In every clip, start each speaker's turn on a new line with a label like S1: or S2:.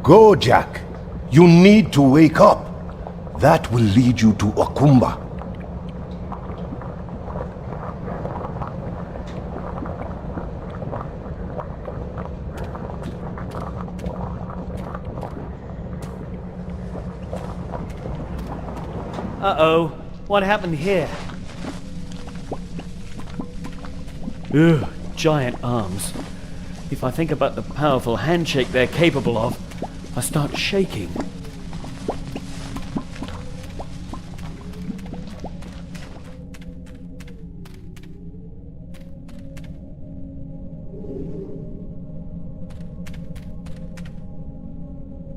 S1: Go, Jack. You need to wake up. That will lead you to Okumba.
S2: Uh-oh. What happened here? Ugh, giant arms. If I think about the powerful handshake they're capable of, I start shaking.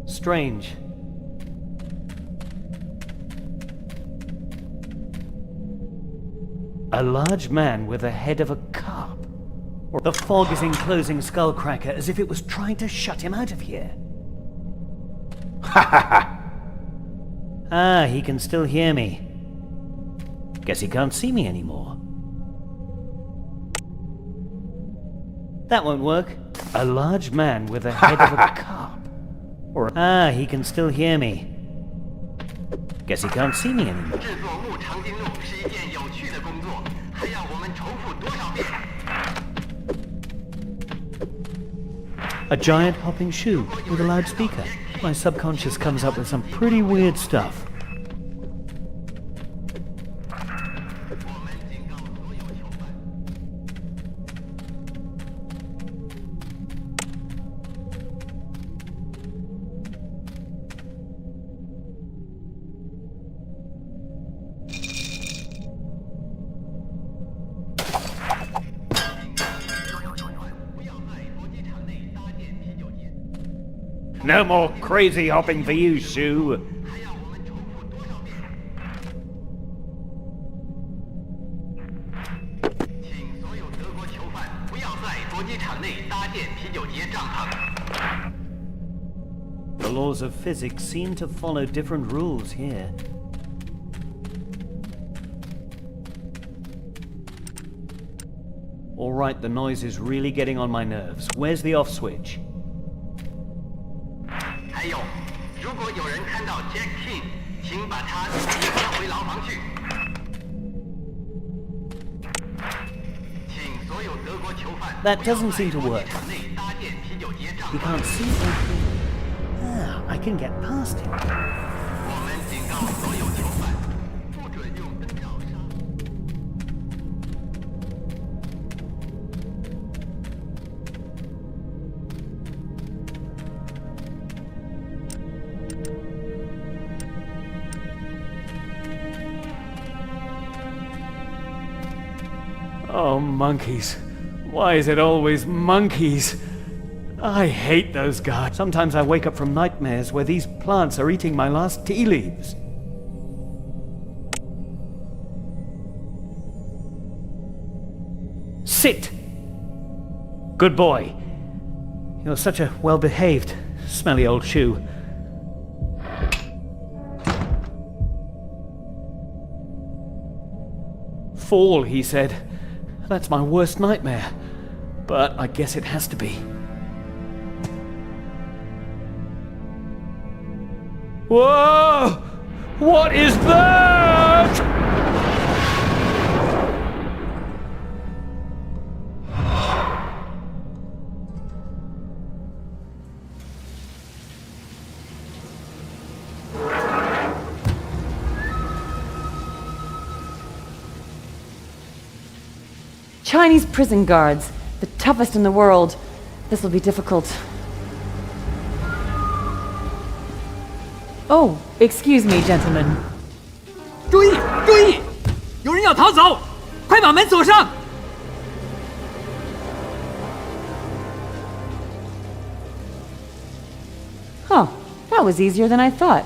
S2: Strange. A large man with the head of a carp. The fog is enclosing Skullcracker as if it was trying to shut him out of here.
S1: Ha ha ha!
S2: Ah, he can still hear me. Guess he can't see me anymore. That won't work. A large man with the head of a carp. Ah, he can still hear me. Guess he can't see me anymore. A giant hopping shoe with a loudspeaker. My subconscious comes up with some pretty weird stuff. No more crazy hopping for you, Sue. The laws of physics seem to follow different rules here. All right, the noise is really getting on my nerves. Where's the off switch?
S3: 还有，如果有人看到 Jack Keane， 请把他押回牢房去。请所有德国囚犯。
S2: That doesn't seem to work. He can't see anything. Ah, I can get past him.
S3: 我们警告所有囚犯，不准用灯照杀。
S2: Oh, monkeys. Why is it always monkeys? I hate those guys. Sometimes I wake up from nightmares where these plants are eating my last tea leaves. Sit! Good boy. You're such a well-behaved, smelly old shoe. Fall, he said. That's my worst nightmare. But I guess it has to be. Whoa! What is that?
S4: Chinese prison guards, the toughest in the world. This will be difficult. Oh, excuse me, gentlemen.
S5: 注意！注意！有人要逃走，快把门锁上！
S4: Huh, that was easier than I thought.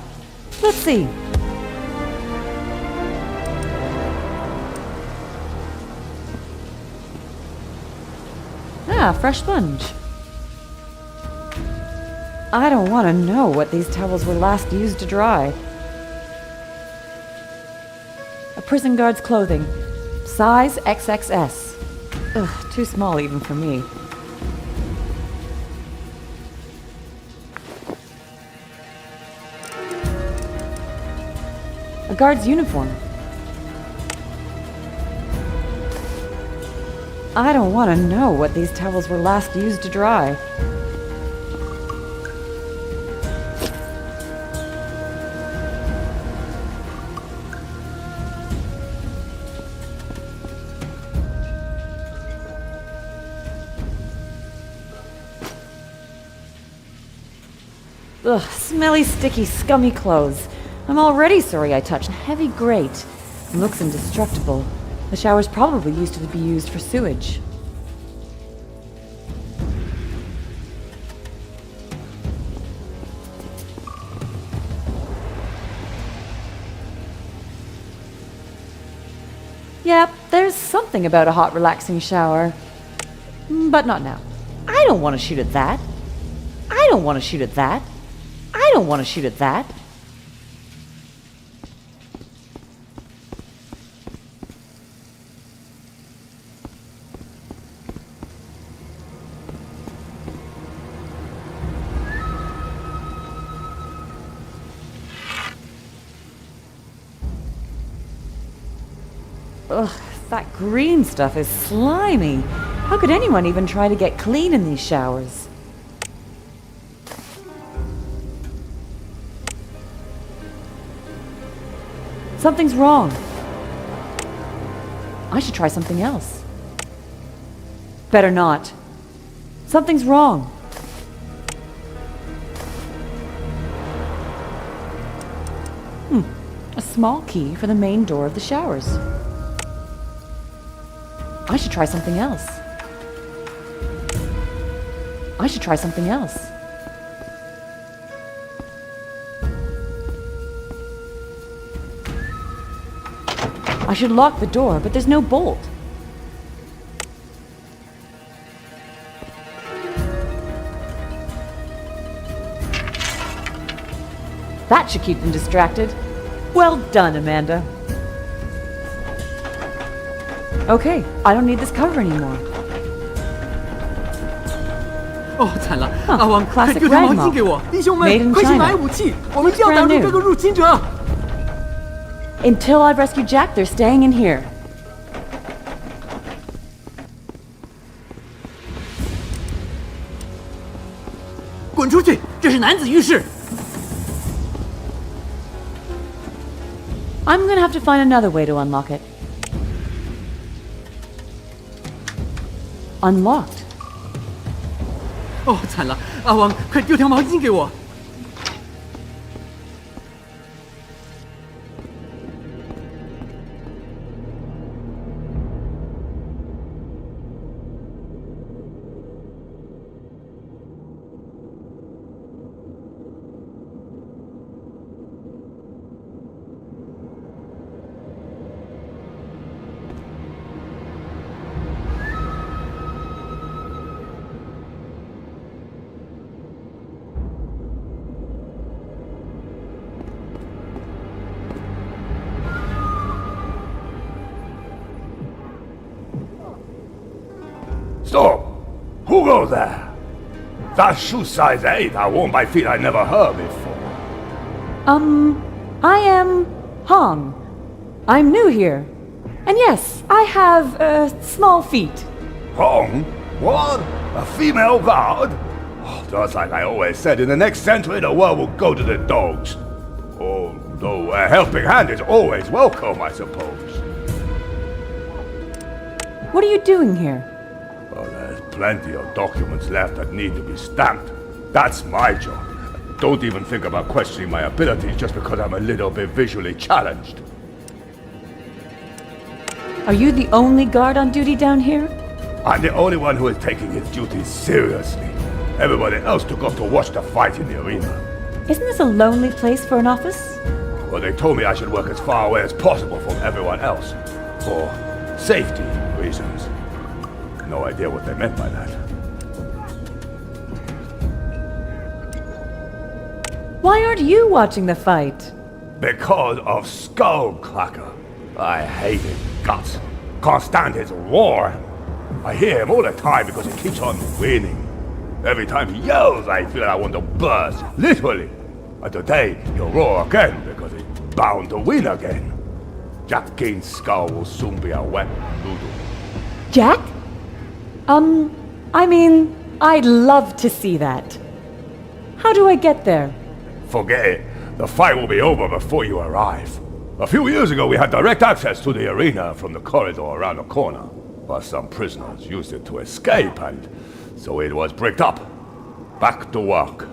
S4: Let's see. Ah, fresh sponge. I don't want to know what these towels were last used to dry. A prison guard's clothing. Size XXS. Ugh, too small even for me. A guard's uniform. I don't want to know what these towels were last used to dry. Ugh, smelly, sticky, scummy clothes. I'm already sorry I touched a heavy grate. It looks indestructible. The shower's probably used to be used for sewage. Yep, there's something about a hot, relaxing shower. But not now. I don't want to shoot at that. I don't want to shoot at that. I don't want to shoot at that. Ugh, that green stuff is slimy. How could anyone even try to get clean in these showers? Something's wrong. I should try something else. Better not. Something's wrong. A small key for the main door of the showers. I should try something else. I should try something else. I should lock the door, but there's no bolt. That should keep them distracted. Well done, Amanda. Okay, I don't need this cover anymore.
S5: 哦，惨了！阿王，快
S4: classic
S5: 丢条毛
S4: grandma.
S5: 巾给我！弟兄
S4: Made in
S5: 们，快去
S4: China.
S5: 买武器，我们就要挡住
S4: Brand new.
S5: 这个入侵者！
S4: Until I've rescued Jack, they're staying in here.
S5: 滚出去！这是男子浴室。
S4: I'm gonna have to find another way to unlock it. Unlocked.
S5: 哦，惨了！阿王，快丢条毛巾给我！
S1: Stop! Who goes there? That shoe size 8 I worn by feet I never heard before.
S4: I am Hong. I'm new here. And yes, I have, small feet.
S1: Hong? What? A female guard? Oh, just like I always said, in the next century the world will go to the dogs. Although a helping hand is always welcome, I suppose.
S4: What are you doing here?
S1: Well, there's plenty of documents left that need to be stamped. That's my job. Don't even think about questioning my abilities just because I'm a little bit visually challenged.
S4: Are you the only guard on duty down here?
S1: I'm the only one who is taking his duties seriously. Everybody else took off to watch the fight in the arena.
S4: Isn't this a lonely place for an office?
S1: Well, they told me I should work as far away as possible from everyone else. For safety reasons. No idea what they meant by that.
S4: Why aren't you watching the fight?
S1: Because of Skullcracker. I hate his guts. Can't stand his roar. I hear him all the time because he keeps on winning. Every time he yells, I feel I want to burst, literally. And today, he'll roar again because he bound to win again. Jack Keane's skull will soon be a wet noodle.
S4: Jack? I mean, I'd love to see that. How do I get there?
S1: Forget it. The fight will be over before you arrive. A few years ago, we had direct access to the arena from the corridor around the corner, but some prisoners used it to escape, and so it was bricked up. Back to work.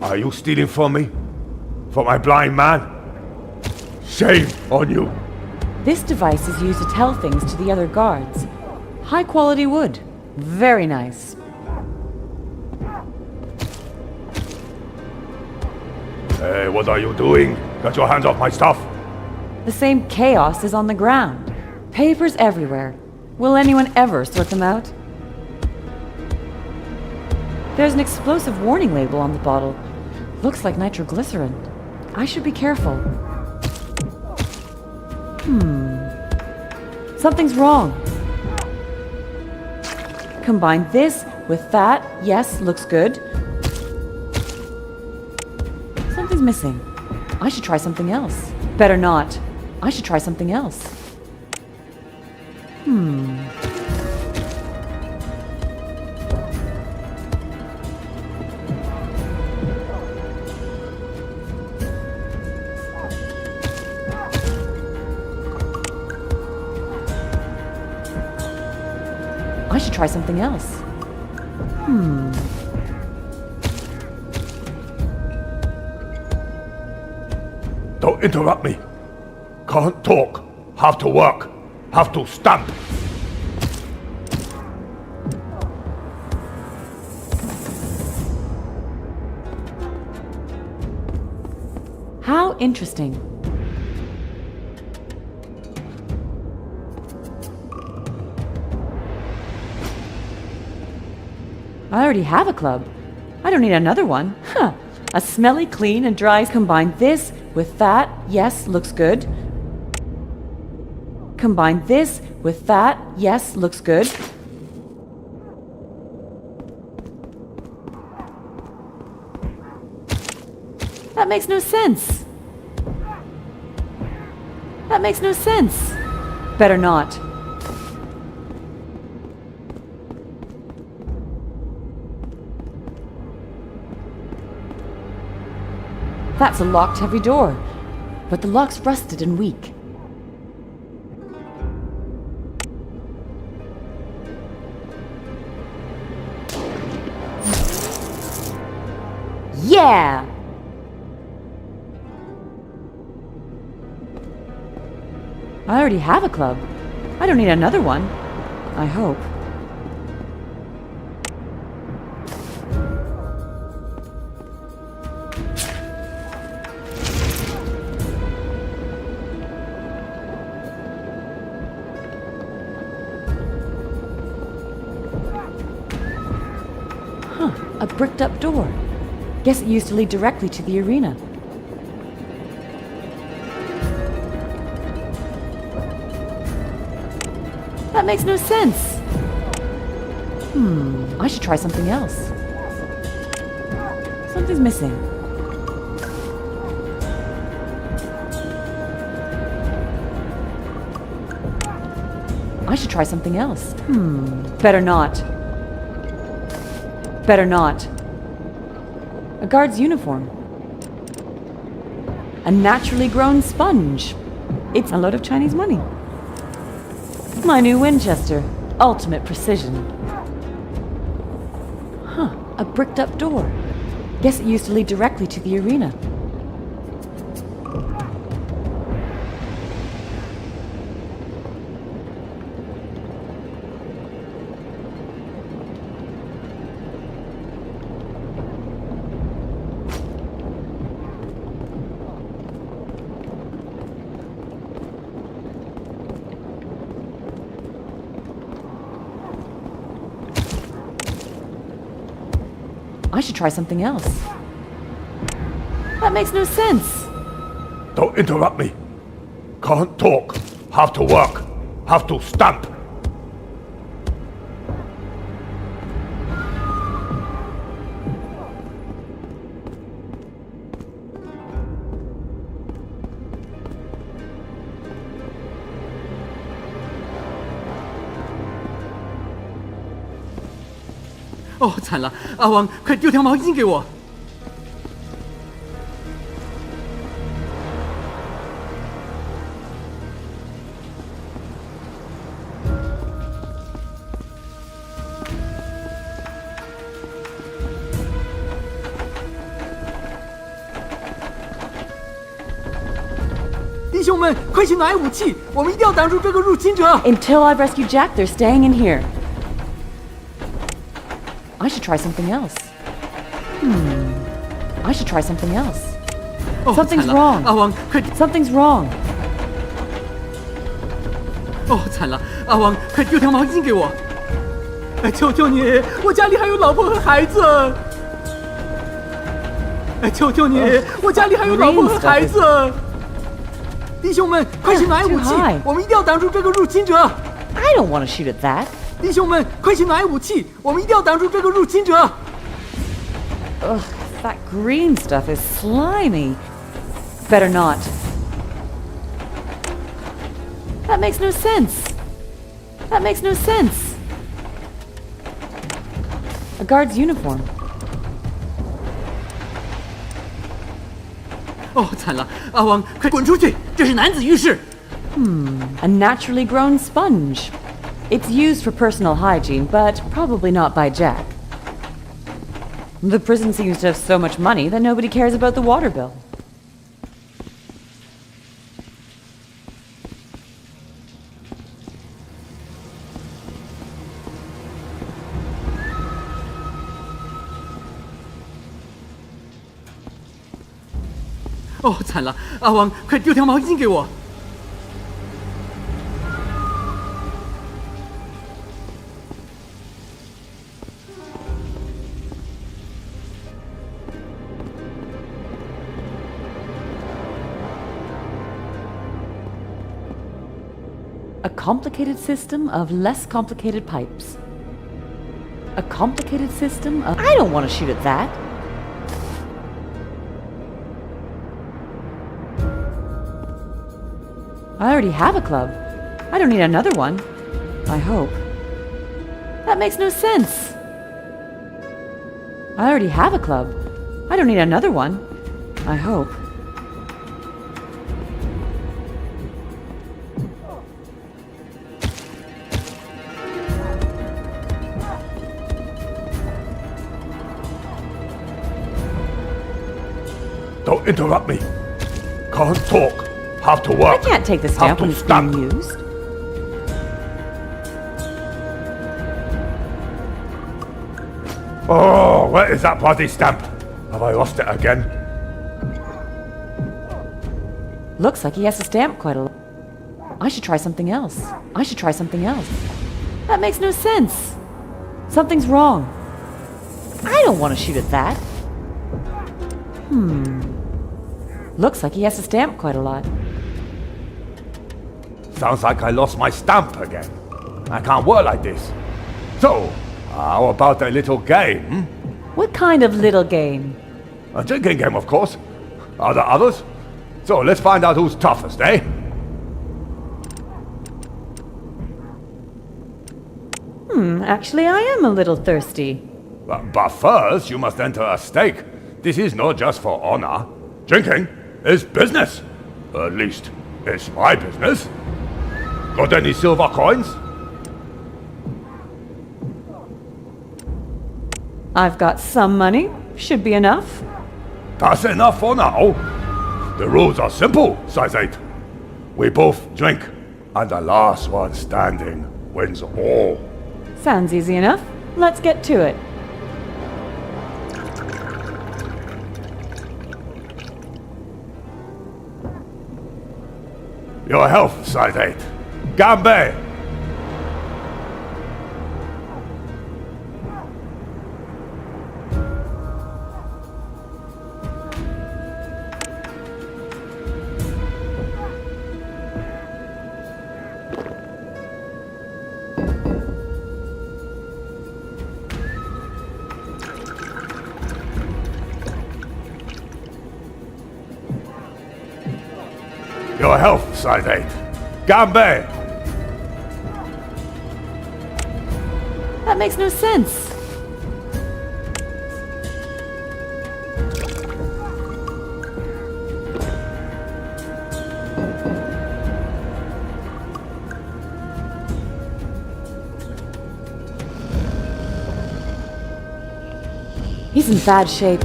S1: Are you stealing from me? For my blind man? Shame on you!
S4: This device is used to tell things to the other guards. High quality wood. Very nice.
S1: Hey, what are you doing? Get your hands off my stuff!
S4: The same chaos is on the ground. Papers everywhere. Will anyone ever sort them out? There's an explosive warning label on the bottle. Looks like nitroglycerin. I should be careful. Something's wrong. Combine this with that. Yes, looks good. Something's missing. I should try something else. Better not. I should try something else. I should try something else.
S1: Don't interrupt me. Can't talk. Have to work. Have to stamp.
S4: How interesting. I already have a club. I don't need another one. Huh. A smelly, clean, and dry. Combine this with that. Yes, looks good. Combine this with that. Yes, looks good. That makes no sense. That makes no sense. Better not. That's a locked, heavy door. But the lock's rusted and weak. Yeah! I already have a club. I don't need another one. I hope. A bricked up door. Guess it used to lead directly to the arena. That makes no sense. I should try something else. Something's missing. I should try something else. Better not. Better not. A guard's uniform. A naturally grown sponge. It's a load of Chinese money. My new Winchester. Ultimate precision. A bricked up door. Guess it used to lead directly to the arena. I should try something else. That makes no sense.
S1: Don't interrupt me. Can't talk. Have to work. Have to stamp.
S5: 哦，惨了！阿王，快丢条毛巾给我。弟兄们，快去拿武器！我们一定要挡住这个入侵者。
S4: Until I've rescued Jack, they're staying in here. I should try something else. I should try something else.
S5: 哦，
S4: Something's
S5: 惨了
S4: wrong.
S5: 阿王，快！
S4: Something's wrong.
S5: 哦，惨了！阿王，快丢条毛巾给我！哎，求求你，我家里还有老婆和孩子。哎，求求你，我家里还有老婆和孩子。弟兄们，快去拿武器！
S4: Too high.
S5: 我们一定要挡住这个入侵者。
S4: I don't want to shoot at that.
S5: 弟兄们，快去拿武器！我们一定要挡住这个入侵者。
S4: Ugh, that green stuff is slimy. Better not. That makes no sense. That makes no sense. A guard's uniform.
S5: 哦，惨了！阿王，快滚出去！这是男子浴室。
S4: A naturally grown sponge. It's used for personal hygiene, but probably not by Jack. The prison seems to have so much money that nobody cares about the water bill.
S5: “哦，惨了！阿王，快丢条毛巾给我。”
S4: A complicated system of less complicated pipes. A complicated system of... I don't want to shoot at that. I already have a club. I don't need another one. I hope. That makes no sense. I already have a club. I don't need another one. I hope.
S1: Don't interrupt me. Can't talk. Have to
S4: I
S1: work.
S4: can't take the
S1: Have
S4: stamp
S1: to
S4: when it's
S1: stamp.
S4: being used.
S1: Oh, where is that bloody stamp? Have I lost it again?
S4: Looks like he has to stamp quite a lot. I should try something else. I should try something else. That makes no sense. Something's wrong. I don't want to shoot at that. Looks like he has to stamp quite a lot.
S1: Sounds like I lost my stamp again. I can't work like this. So, how about a little game?
S4: What kind of little game?
S1: A drinking game, of course. Are there others? So, let's find out who's toughest, eh?
S4: Actually, I am a little thirsty.
S1: But first, you must enter a stake. This is not just for honor. Drinking is business. At least, it's my business. Got any silver coins?
S4: I've got some money. Should be enough.
S1: That's enough for now. The rules are simple, size 8. We both drink, and the last one standing wins all.
S4: Sounds easy enough. Let's get to it.
S1: Your health, size 8. Gambe! Your health, size 8. Gambe!
S4: That makes no sense. He's in bad shape.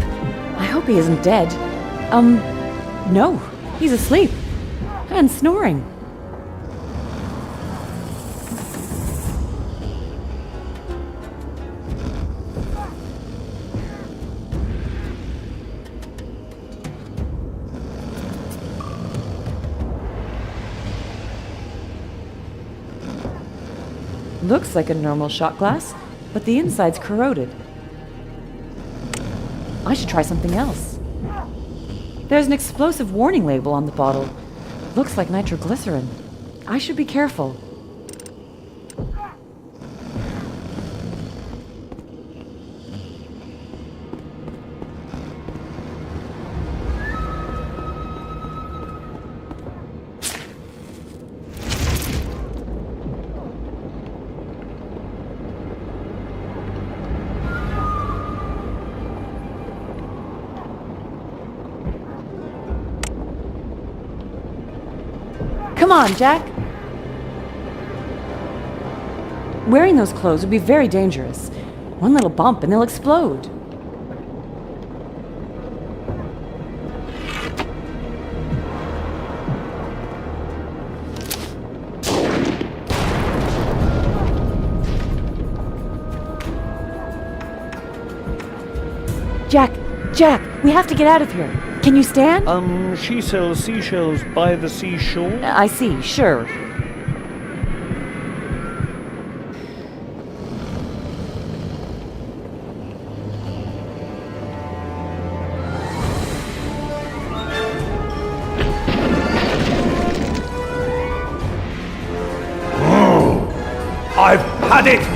S4: I hope he isn't dead. No. He's asleep. And snoring. Looks like a normal shot glass, but the inside's corroded. I should try something else. There's an explosive warning label on the bottle. Looks like nitroglycerin. I should be careful. Come on, Jack. Wearing those clothes would be very dangerous. One little bump and they'll explode. Jack, we have to get out of here. Can you stand?
S2: She sells seashells by the seashore.
S4: I see, sure.
S1: I've had it!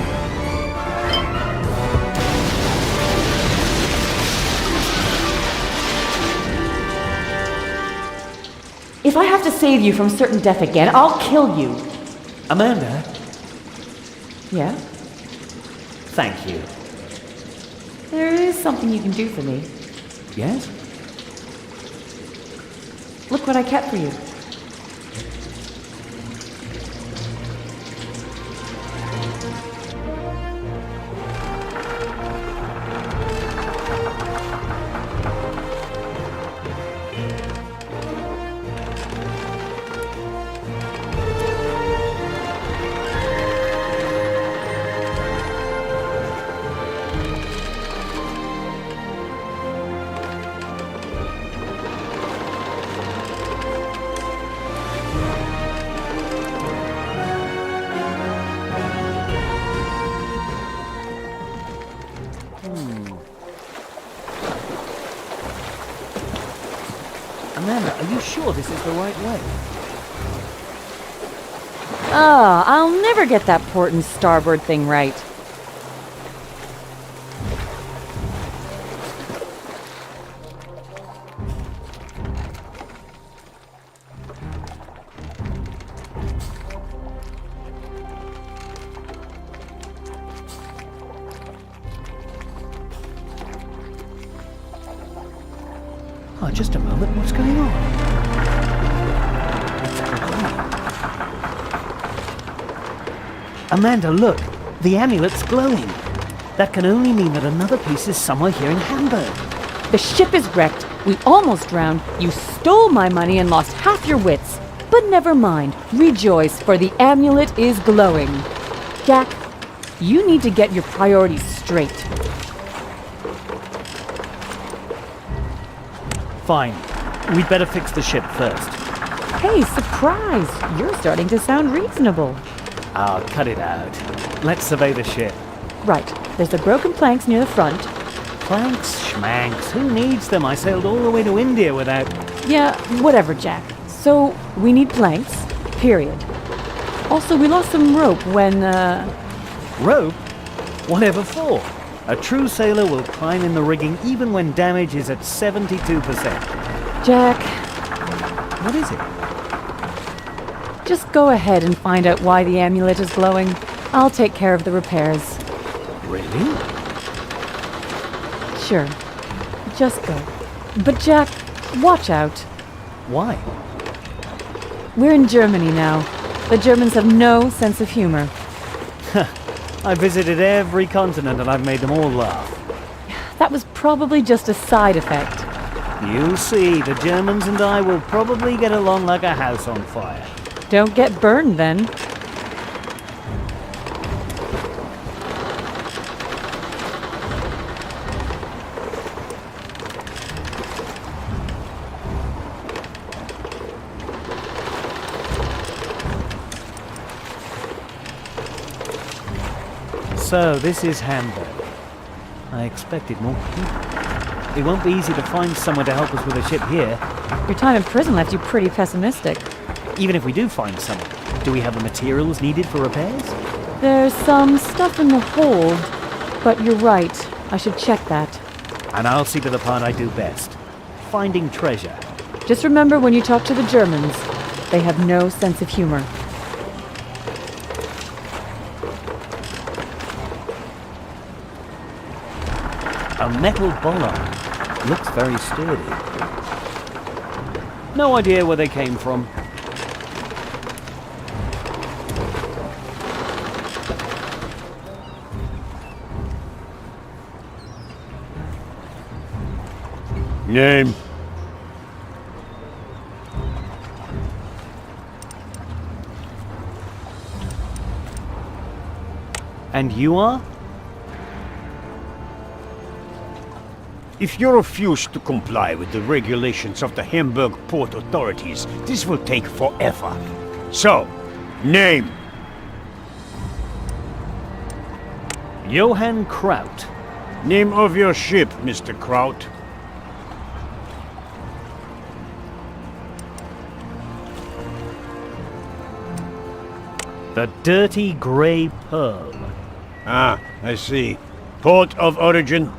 S4: If I have to save you from certain death again, I'll kill you.
S2: Amanda,
S4: Yeah?
S2: thank you.
S4: There is something you can do for me.
S2: Yes?
S4: Look what I kept for you.
S2: Amanda, are you sure this is the right way?
S4: I'll never get that port and starboard thing right.
S2: Oh, just a moment. What's going on? Amanda, look. The amulet's glowing. That can only mean that another piece is somewhere here in Hamburg.
S4: The ship is wrecked. We almost drowned. You stole my money and lost half your wits. But never mind. Rejoice, for the amulet is glowing. Jack, you need to get your priorities straight.
S2: Fine. We'd better fix the ship first.
S4: Hey, surprise! You're starting to sound reasonable.
S2: Ah, cut it out. Let's survey the ship.
S4: Right. There's the broken planks near the front.
S2: Planks, schmanks. Who needs them? I sailed all the way to India without...
S4: Yeah, whatever, Jack. So, we need planks. Period. Also, we lost some rope when,
S2: Rope? Whatever for? A true sailor will climb in the rigging even when damage is at 72%.
S4: Jack,
S2: What is it?
S4: just go ahead and find out why the amulet is glowing. I'll take care of the repairs.
S2: Really?
S4: Sure. Just go. But Jack, watch out.
S2: Why?
S4: We're in Germany now. The Germans have no sense of humor.
S2: I visited every continent and I've made them all laugh.
S4: That was probably just a side effect.
S2: You'll see, the Germans and I will probably get along like a house on fire.
S4: Don't get burned then.
S2: So, this is Hamburg. I expected more people. It won't be easy to find someone to help us with a ship here.
S4: Your time in prison left you pretty pessimistic.
S2: Even if we do find someone, do we have the materials needed for repairs?
S4: There's some stuff in the hold, but you're right. I should check that.
S2: And I'll see to the part I do best. Finding treasure.
S4: Just remember when you talk to the Germans, they have no sense of humor.
S2: A metal bollard. Looks very sturdy. No idea where they came from.
S1: Name?
S2: And you are?
S6: If you refuse to comply with the regulations of the Hamburg port authorities, this will take forever. So, name?
S2: Johann Kraut.
S6: Name of your ship, Mr. Kraut.
S2: The Dirty Grey Pearl.
S6: Ah, I see. Port of origin?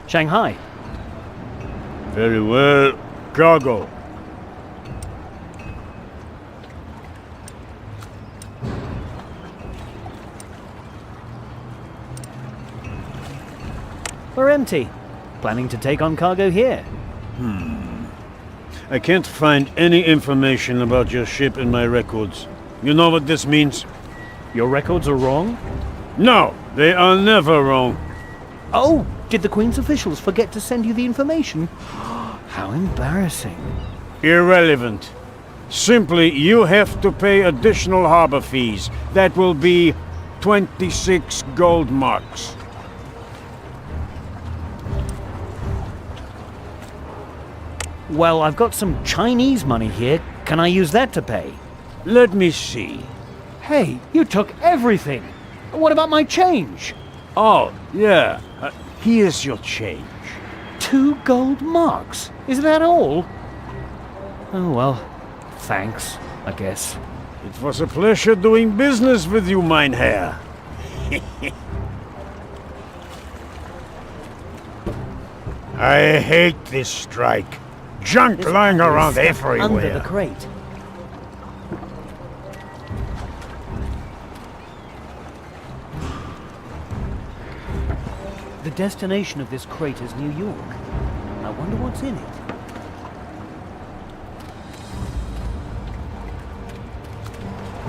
S2: Shanghai.
S6: Very well. Cargo.
S2: We're empty. Planning to take on cargo here.
S6: I can't find any information about your ship in my records. You know what this means?
S2: Your records are wrong?
S6: No, they are never wrong.
S2: Oh, did the Queen's officials forget to send you the information? How embarrassing.
S6: Irrelevant. Simply, you have to pay additional harbor fees. That will be 26 gold marks.
S2: Well, I've got some Chinese money here. Can I use that to pay?
S6: Let me see.
S2: Hey, you took everything. What about my change?
S6: Oh, yeah. Here's your change.
S2: 2 gold marks. Is that all? Oh well, thanks, I guess.
S6: It was a pleasure doing business with you, mein Herr. I hate this strike. Junk
S2: This
S6: lying
S2: other
S6: around
S2: stuff
S6: everywhere.
S2: Under the crate. The destination of this crate is New York. I wonder what's in it.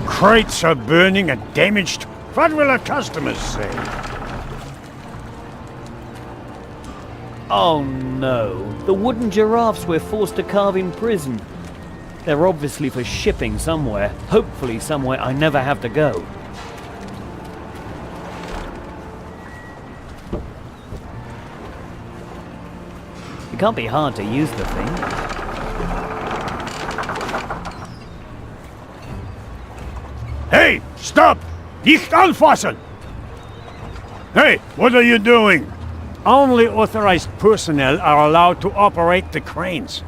S6: Crates are burning and damaged. What will our customers say?
S2: Oh no, the wooden giraffes we're forced to carve in prison. They're obviously for shipping somewhere, hopefully somewhere I never have to go. It can't be hard to use the thing.
S6: Hey, stop! Nicht anfassen! Hey, what are you doing? Only authorized personnel are allowed to operate the cranes.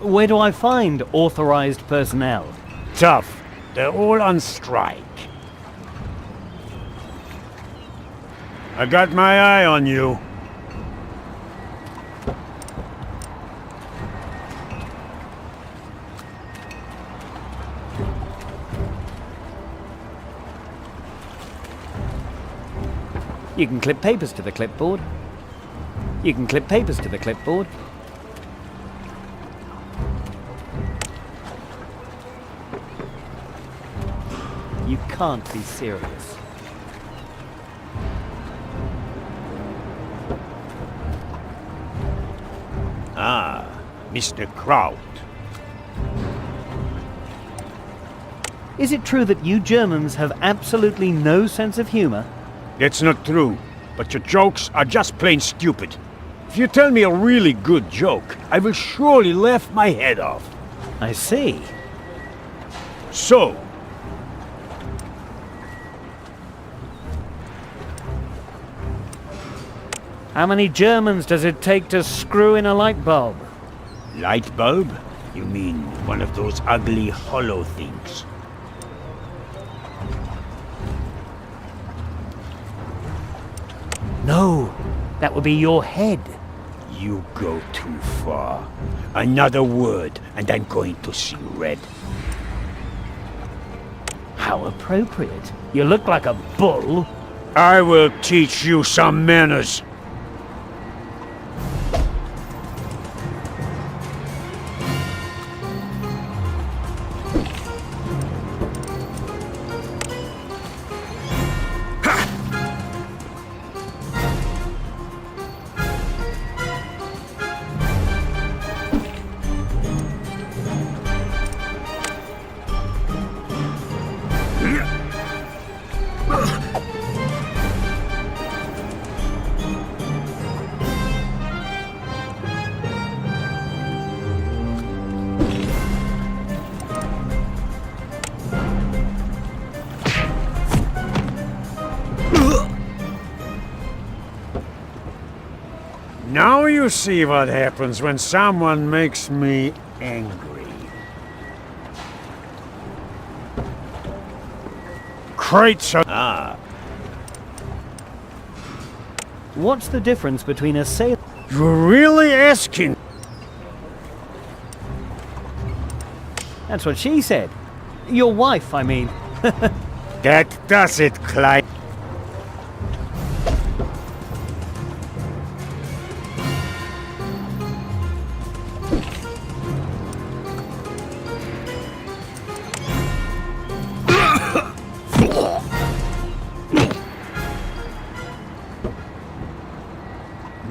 S2: Where do I find authorized personnel?
S6: Tough. They're all on strike. I got my eye on you.
S2: You can clip papers to the clipboard. You can clip papers to the clipboard. can't be serious.
S6: Ah, Mr. Kraut.
S2: Is it true that you Germans have absolutely no sense of humor?
S6: That's not true, but your jokes are just plain stupid. If you tell me a really good joke, I will surely laugh my head off.
S2: I see.
S6: So,
S2: How many Germans does it take to screw in a light bulb?
S6: light bulb? You mean one of those ugly hollow things?
S2: No, that would be your head.
S6: You go too far. Another word, and I'm going to see red.
S2: How appropriate. You look like a bull.
S6: I will teach you some manners. Now you see what happens when someone makes me angry. Crates are... Ah,
S2: What's the difference between a sailor...
S6: you're really asking?
S2: That's what she said. Your wife, I mean.
S6: That does it, Clyde.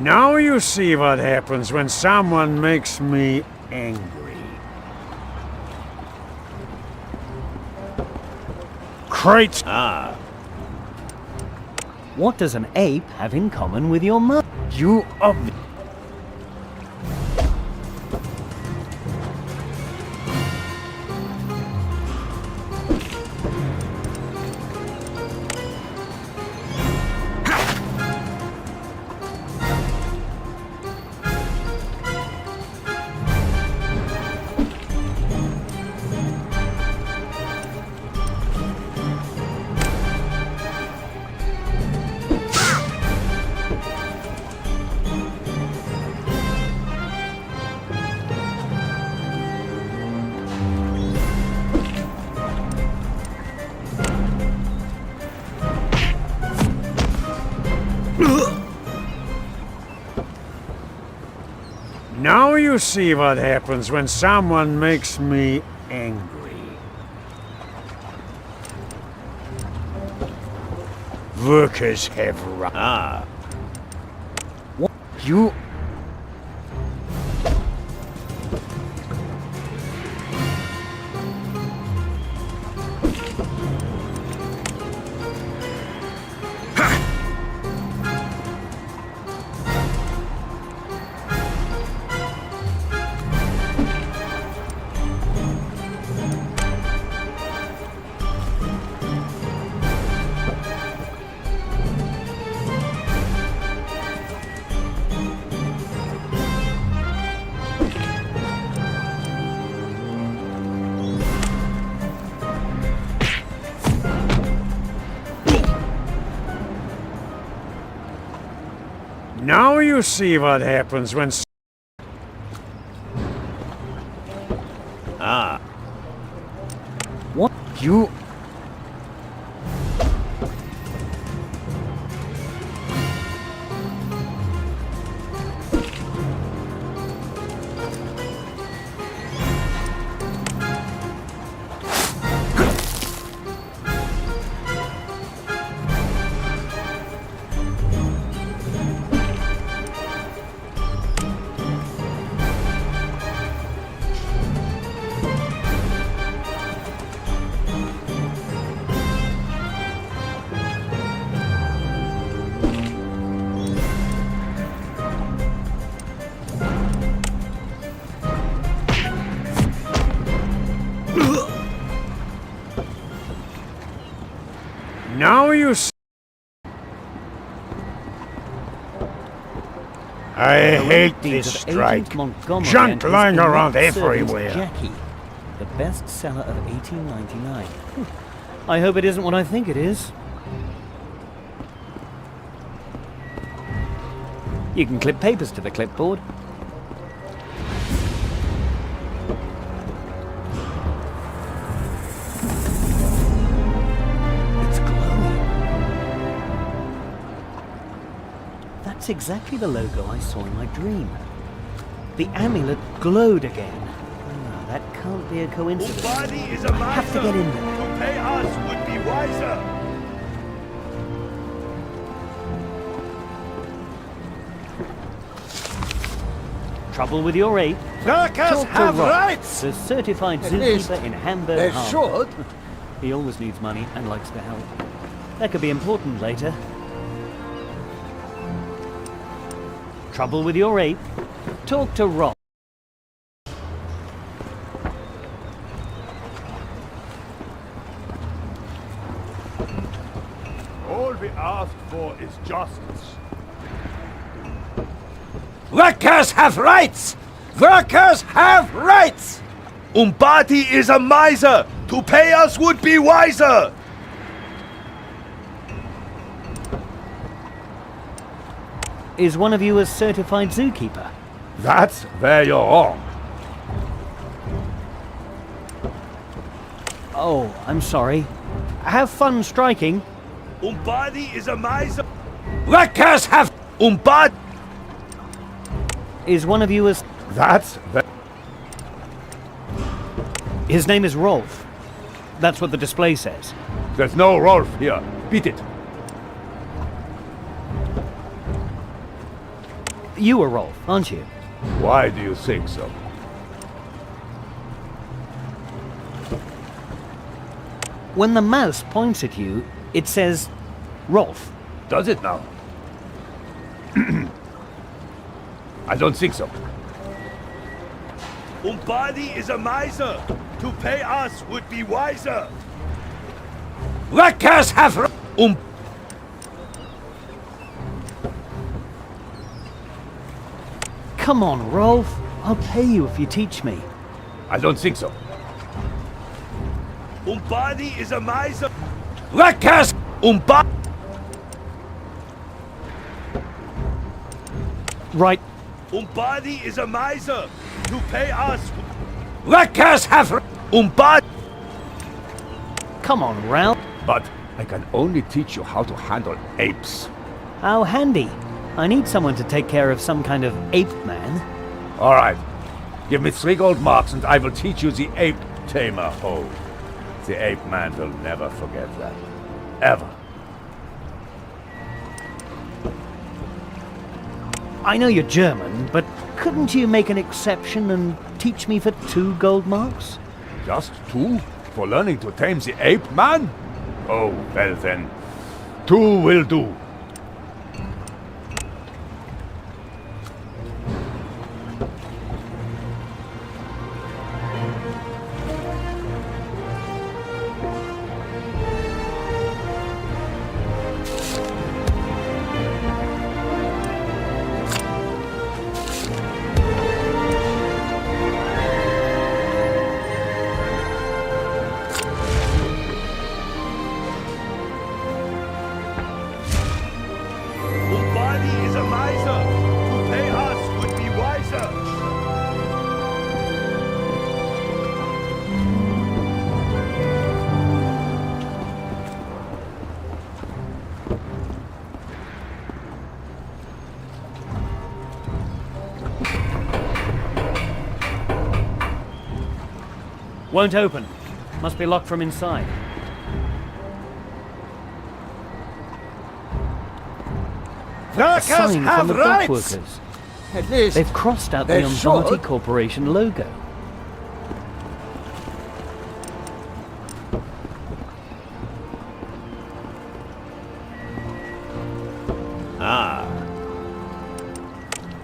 S6: Now you see what happens when someone makes me angry. Crates. Ah,
S2: What does an ape have in common with your mother?
S6: you of... Now you see what happens when someone makes me angry. Workers have rights. Ah. What? You... Now you see what happens when... Ah. What? You... I hate
S2: Deeds
S6: this
S2: of
S6: strike.
S2: Agent Montgomery
S6: Junk
S2: and his
S6: lying around
S2: corrupt servant,
S6: everywhere.
S2: Jackie, the bestseller of 1899. I hope it isn't what I think it is. You can clip papers to the clipboard. It's glowing. That's exactly the logo I saw in my dream. The amulet glowed again. Ah, that can't be a coincidence.
S1: Body is a
S2: I have to get in there.
S1: To pay us would be wiser.
S2: Trouble with your ape?
S1: Workers
S2: Talk to
S1: have
S2: Rob,
S1: rights.
S2: the certified
S1: least
S2: zookeeper in Hamburg
S1: They
S2: Harbor.
S1: should.
S2: He always needs money and likes to help. That could be important later. Trouble with your ape? Talk to Rob.
S1: All we ask for is justice. Workers have rights! Workers have rights! Umbati is a miser! To pay us would be wiser!
S2: Is one of you a certified zookeeper?
S1: That's where you're wrong.
S2: Oh, I'm sorry. Have fun striking.
S1: Umbati is a miser! Workers have... Umbati...
S2: Is one of you a...
S1: That's the...
S2: His name is Rolf. That's what the display says.
S1: There's no Rolf here. Beat it.
S2: You are Rolf, aren't you?
S1: Why do you think so?
S2: When the mouse points at you, it says Rolf.
S1: Does it now? I don't think so. Umbadi is a miser. To pay us would be wiser. Workers have...
S2: Come on, Rolf. I'll pay you if you teach me.
S1: I don't think so. Umbadi is a miser. Workers... Umbadi...
S2: Right.
S1: Umbadi is a miser. To pay us... Workers have... Umbadi...
S2: Come on, Ralph.
S1: But I can only teach you how to handle apes.
S2: How handy. I need someone to take care of some kind of ape man.
S1: All right. Give me 3 gold marks and I will teach you the ape tamer hold. The ape man will never forget that. Ever.
S2: I know you're German, but couldn't you make an exception and teach me for 2 gold marks?
S1: Just 2? For learning to tame the ape man? Oh, well then. 2 will do. Umbadi is a miser. To pay us would be wiser.
S2: Won't open. Must be locked from inside. A
S1: Workers
S2: sign from
S1: have
S2: the dock
S1: rights.
S2: workers.
S1: At least
S2: They've crossed out the
S1: they
S2: Umbati
S1: should.
S2: Corporation logo.
S1: Ah.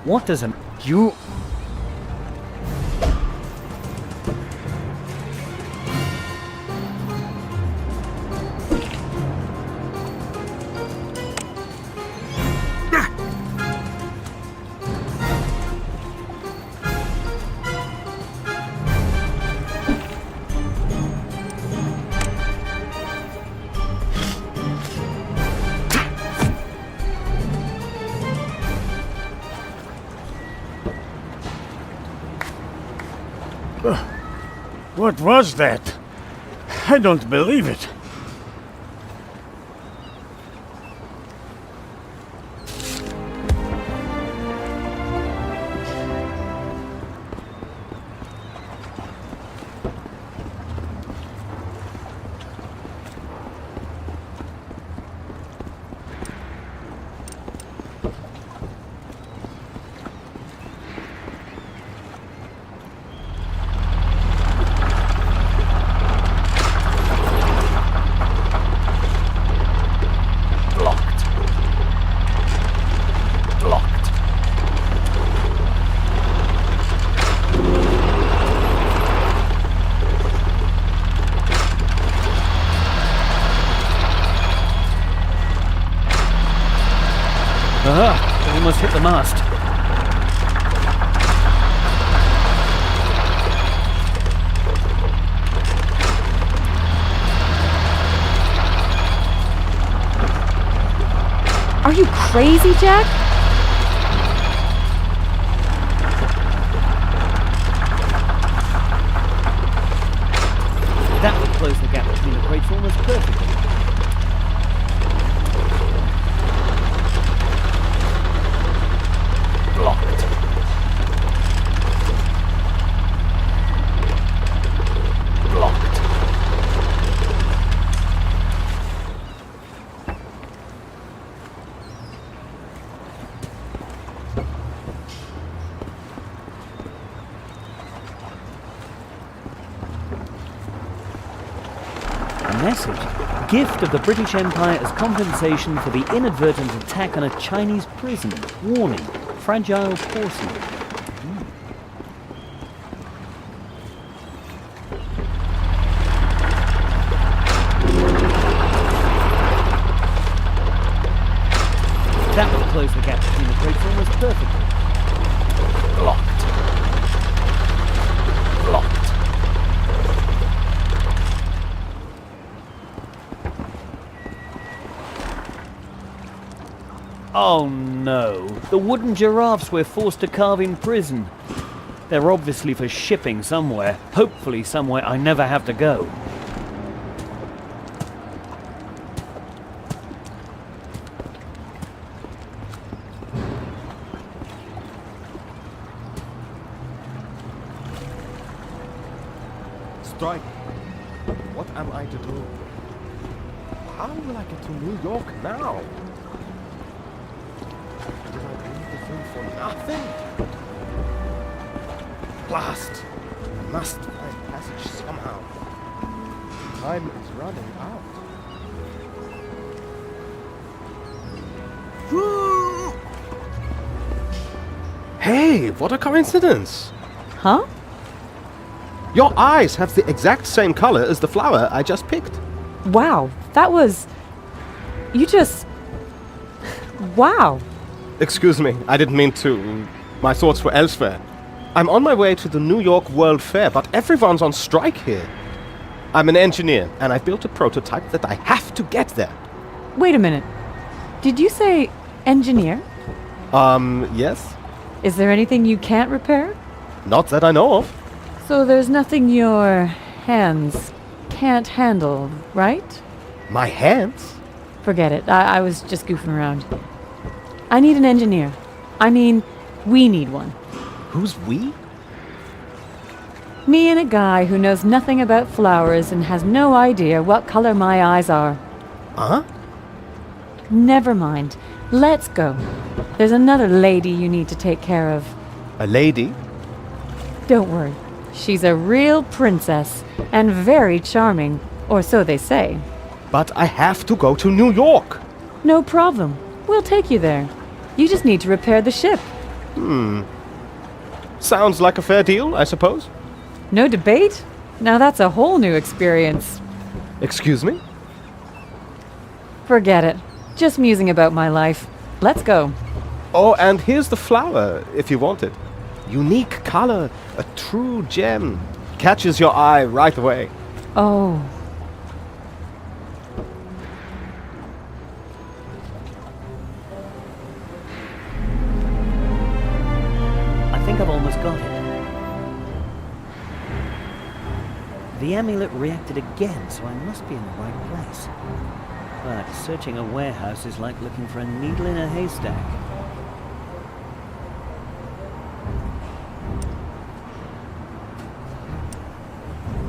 S2: What does a... You...
S6: What was that? I don't believe it.
S2: We almost hit the mast.
S4: Are you crazy, Jack?
S2: That would close the gap between the crates almost perfectly.
S1: Blocked. Blocked.
S2: A message. Gift of the British Empire as compensation for the inadvertent attack on a Chinese prison. Warning. Fragile porcelain. That will close the gap between the crates almost perfectly.
S1: Blocked. Blocked.
S2: Oh no, the wooden giraffes we're forced to carve in prison. They're obviously for shipping somewhere, hopefully somewhere I never have to go.
S7: Strike. What am I to do? How will I get to New York now? Did I leave the thing for nothing? Blast! I must find passage somehow. Time is running out. Hey, what a coincidence!
S4: Huh?
S7: Your eyes have the exact same color as the flower I just picked.
S4: Wow, that was... You just... Wow.
S7: Excuse me, I didn't mean to. My thoughts were elsewhere. I'm on my way to the New York World Fair, but everyone's on strike here. I'm an engineer, and I built a prototype that I have to get there.
S4: Wait a minute. Did you say engineer?
S7: Yes?
S4: Is there anything you can't repair?
S7: Not that I know of.
S4: So there's nothing your hands can't handle, right?
S7: My hands?
S4: Forget it. I was just goofing around. I need an engineer. I mean, we need one.
S7: Who's we?
S4: Me and a guy who knows nothing about flowers and has no idea what color my eyes are.
S7: Huh?
S4: Never mind. Let's go. There's another lady you need to take care of.
S7: A lady?
S4: Don't worry. She's a real princess and very charming, or so they say.
S7: But I have to go to New York.
S4: No problem. We'll take you there. You just need to repair the ship.
S7: Sounds like a fair deal, I suppose.
S4: No debate? Now that's a whole new experience.
S7: Excuse me?
S4: Forget it. Just musing about my life. Let's go.
S7: Oh, and here's the flower, if you want it. Unique color, a true gem. Catches your eye right away.
S4: Oh.
S2: I think I've almost got it. The amulet reacted again, so I must be in the right place. But searching a warehouse is like looking for a needle in a haystack.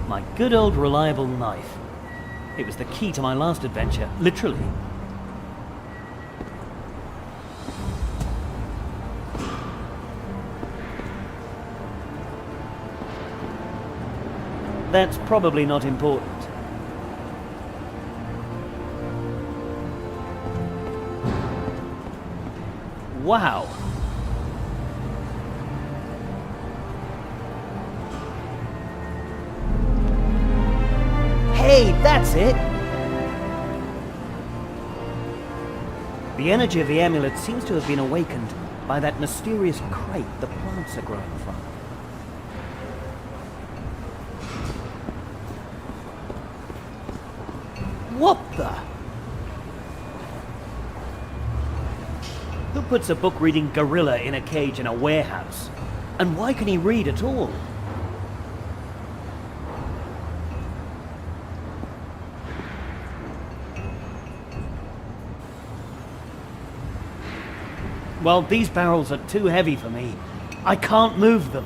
S2: My good old reliable knife. It was the key to my last adventure, literally. That's probably not important. Wow. Hey, that's it! The energy of the amulet seems to have been awakened by that mysterious crate the plants are growing from. What the? Who puts a book-reading gorilla in a cage in a warehouse? And why can he read at all? Well, these barrels are too heavy for me. I can't move them.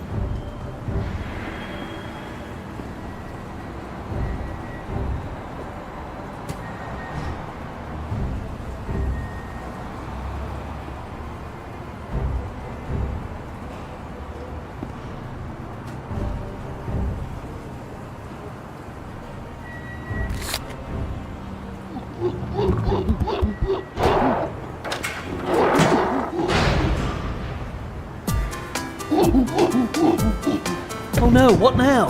S2: Oh no, what now?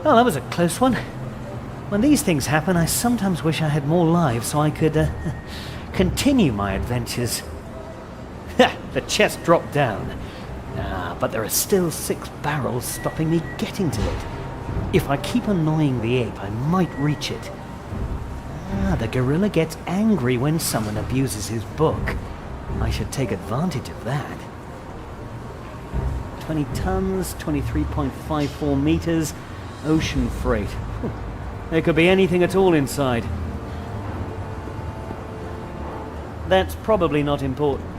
S2: Well, that was a close one. When these things happen, I sometimes wish I had more lives so I could continue my adventures. The chest dropped down. But there are still 6 barrels stopping me getting to it. If I keep annoying the ape, I might reach it. The gorilla gets angry when someone abuses his book. I should take advantage of that. 20 tons, 23.54 meters, ocean freight. There could be anything at all inside. That's probably not important.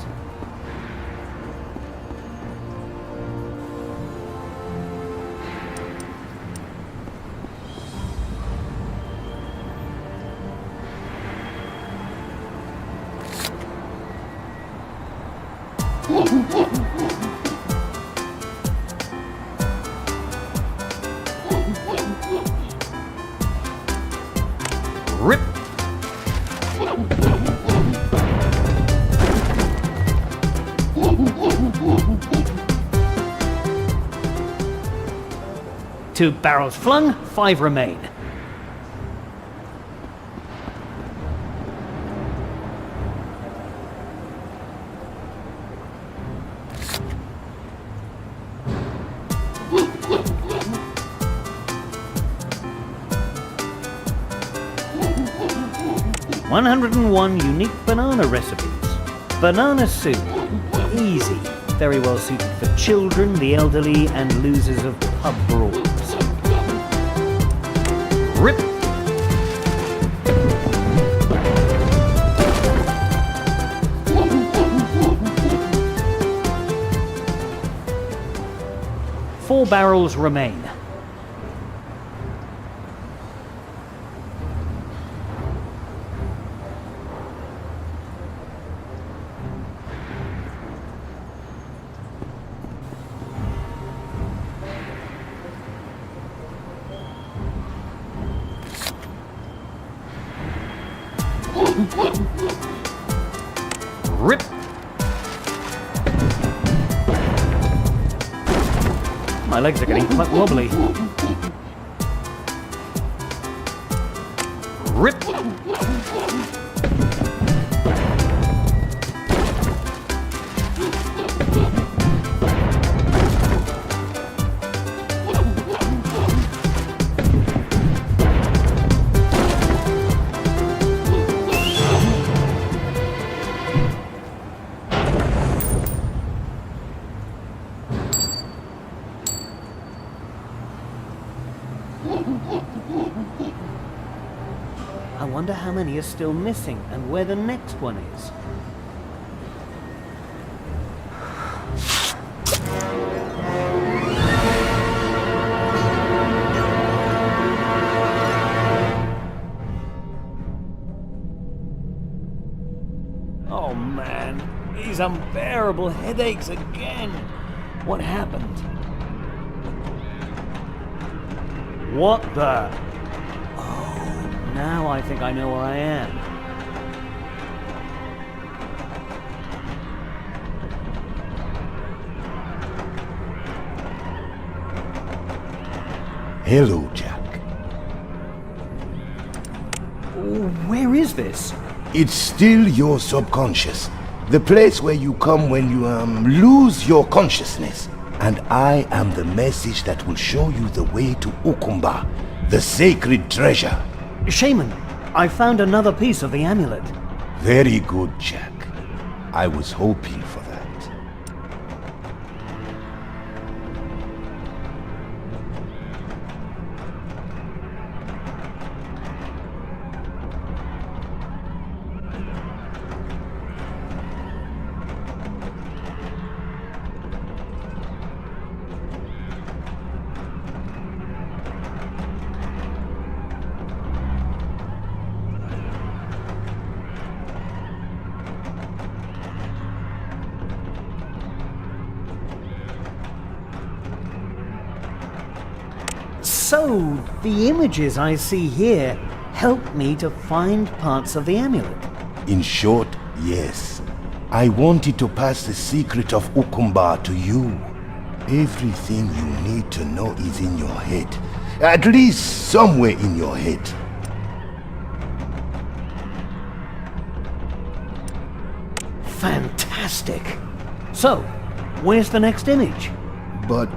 S2: Rip! Two barrels flung, 5 remain. "101 unique banana recipes. Banana soup. Easy. Very well suited for children, the elderly, and losers of pub brawls." Rip! Four barrels remain. Rip! My legs are getting quite wobbly. Rip! I wonder how many are still missing and where the next one is. Oh man, these unbearable headaches again. What happened? What the? Oh, now I think I know where I am.
S1: Hello, Jack.
S2: Where is this?
S1: It's still your subconscious. The place where you come when you, lose your consciousness. And I am the message that will show you the way to Ukumba, the sacred treasure.
S2: Shaman, I found another piece of the amulet.
S1: Very good, Jack. I was hoping for that.
S2: So, the images I see here help me to find parts of the amulet.
S1: In short, yes. I wanted to pass the secret of Ukumba to you. Everything you need to know is in your head. At least somewhere in your head.
S2: Fantastic. So, where's the next image?
S1: But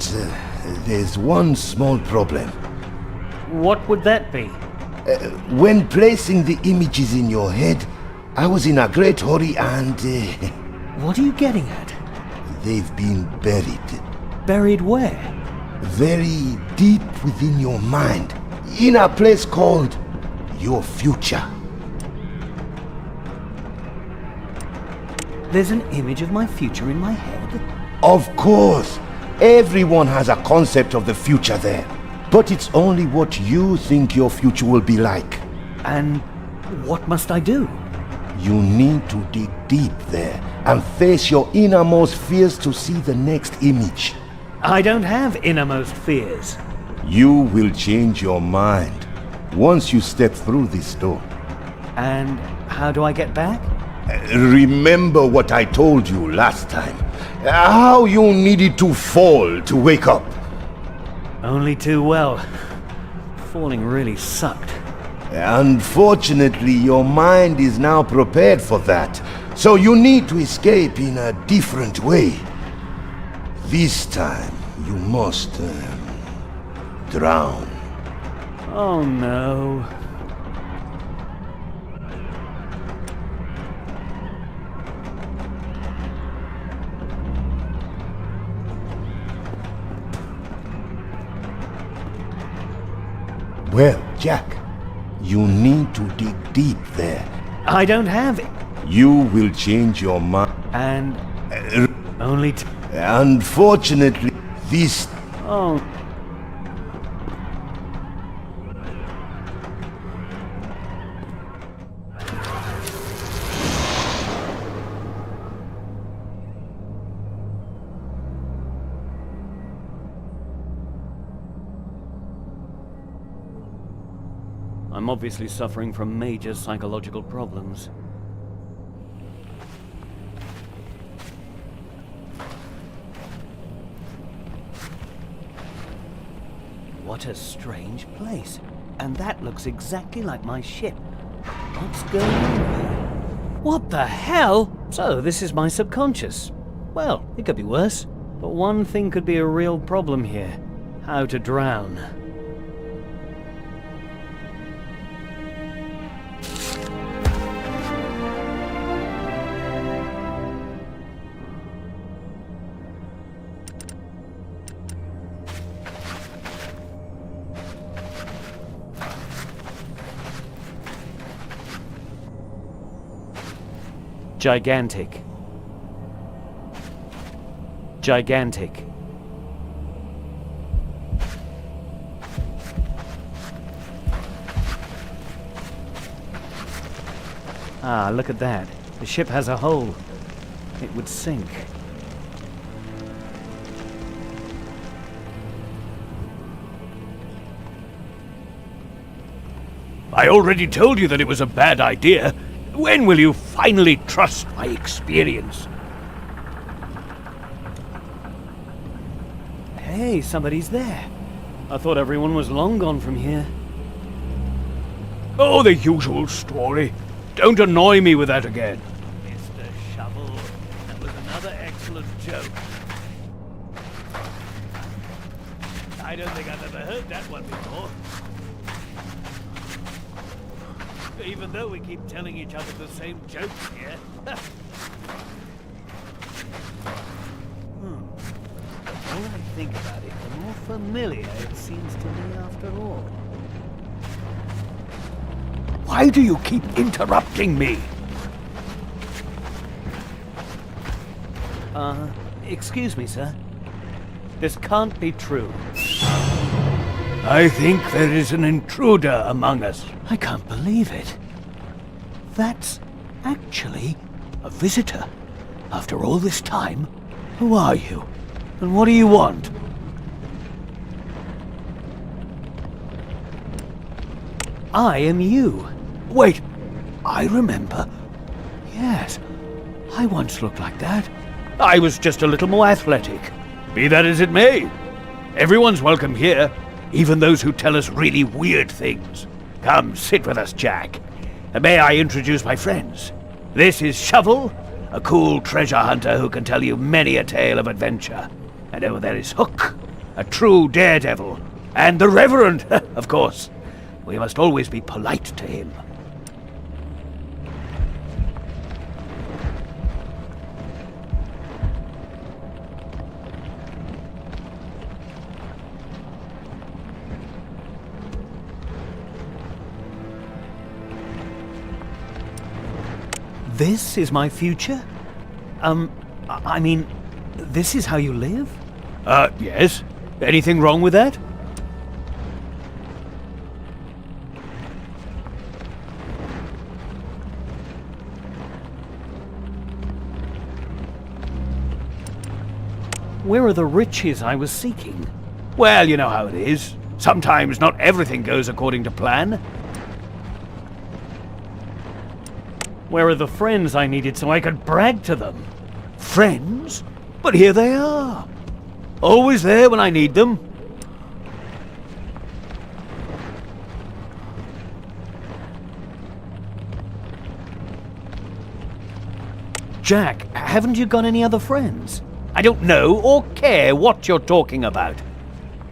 S1: there's one small problem.
S2: What would that be?
S1: When placing the images in your head, I was in a great hurry and
S2: What are you getting at?
S1: they've been buried.
S2: Buried where?
S1: Very deep within your mind. In a place called your future.
S2: There's an image of my future in my head?
S1: Of course, everyone has a concept of the future there. But it's only what you think your future will be like.
S2: And what must I do?
S1: You need to dig deep there and face your innermost fears to see the next image.
S2: I don't have innermost fears.
S1: You will change your mind once you step through this door.
S2: And how do I get back?
S1: Remember what I told you last time. How you needed to fall to wake up.
S2: Only too well. Falling really sucked.
S1: Unfortunately, your mind is now prepared for that. So you need to escape in a different way. This time, you must drown.
S2: Oh no.
S1: Well, Jack, you need to dig deep there.
S2: I don't have it.
S1: You will change your mind.
S2: And only
S1: Unfortunately, this...
S2: Oh. I'm obviously suffering from major psychological problems. What a strange place. And that looks exactly like my ship. What's going on here? What the hell? So, this is my subconscious. Well, it could be worse. But one thing could be a real problem here. How to drown. Gigantic. Gigantic. Ah, look at that. The ship has a hole. It would sink.
S6: I already told you that it was a bad idea. When will you finally trust my experience?
S2: Hey, somebody's there. I thought everyone was long gone from here.
S6: Oh, the usual story. Don't annoy me with that again.
S2: Mr. Shovel, that was another excellent joke. I don't think I've ever heard that one before. Even though we keep telling each other the same jokes here. The more I think about it, the more familiar it seems to me after all.
S6: Why do you keep interrupting me?
S2: Excuse me, sir. This can't be true.
S6: I think there is an intruder among us.
S2: I can't believe it. That's actually
S6: A visitor? After all this time? Who are you? And what do you want?
S2: I am you.
S6: Wait, I remember. Yes, I once looked like that. I was just a little more athletic. Be that as it may, everyone's welcome here, even those who tell us really weird things. Come, sit with us, Jack. And may I introduce my friends? This is Shovel, a cool treasure hunter who can tell you many a tale of adventure. And over there is Hook, a true daredevil. And the Reverend, of course. We must always be polite to him.
S2: This is my future? I mean, this is how you live?
S6: Yes. Anything wrong with that?
S2: Where are the riches I was seeking?
S6: Well, you know how it is. Sometimes not everything goes according to plan.
S2: Where are the friends I needed so I could brag to them?
S6: Friends? But here they are. Always there when I need them.
S2: Jack, haven't you got any other friends?
S6: I don't know or care what you're talking about.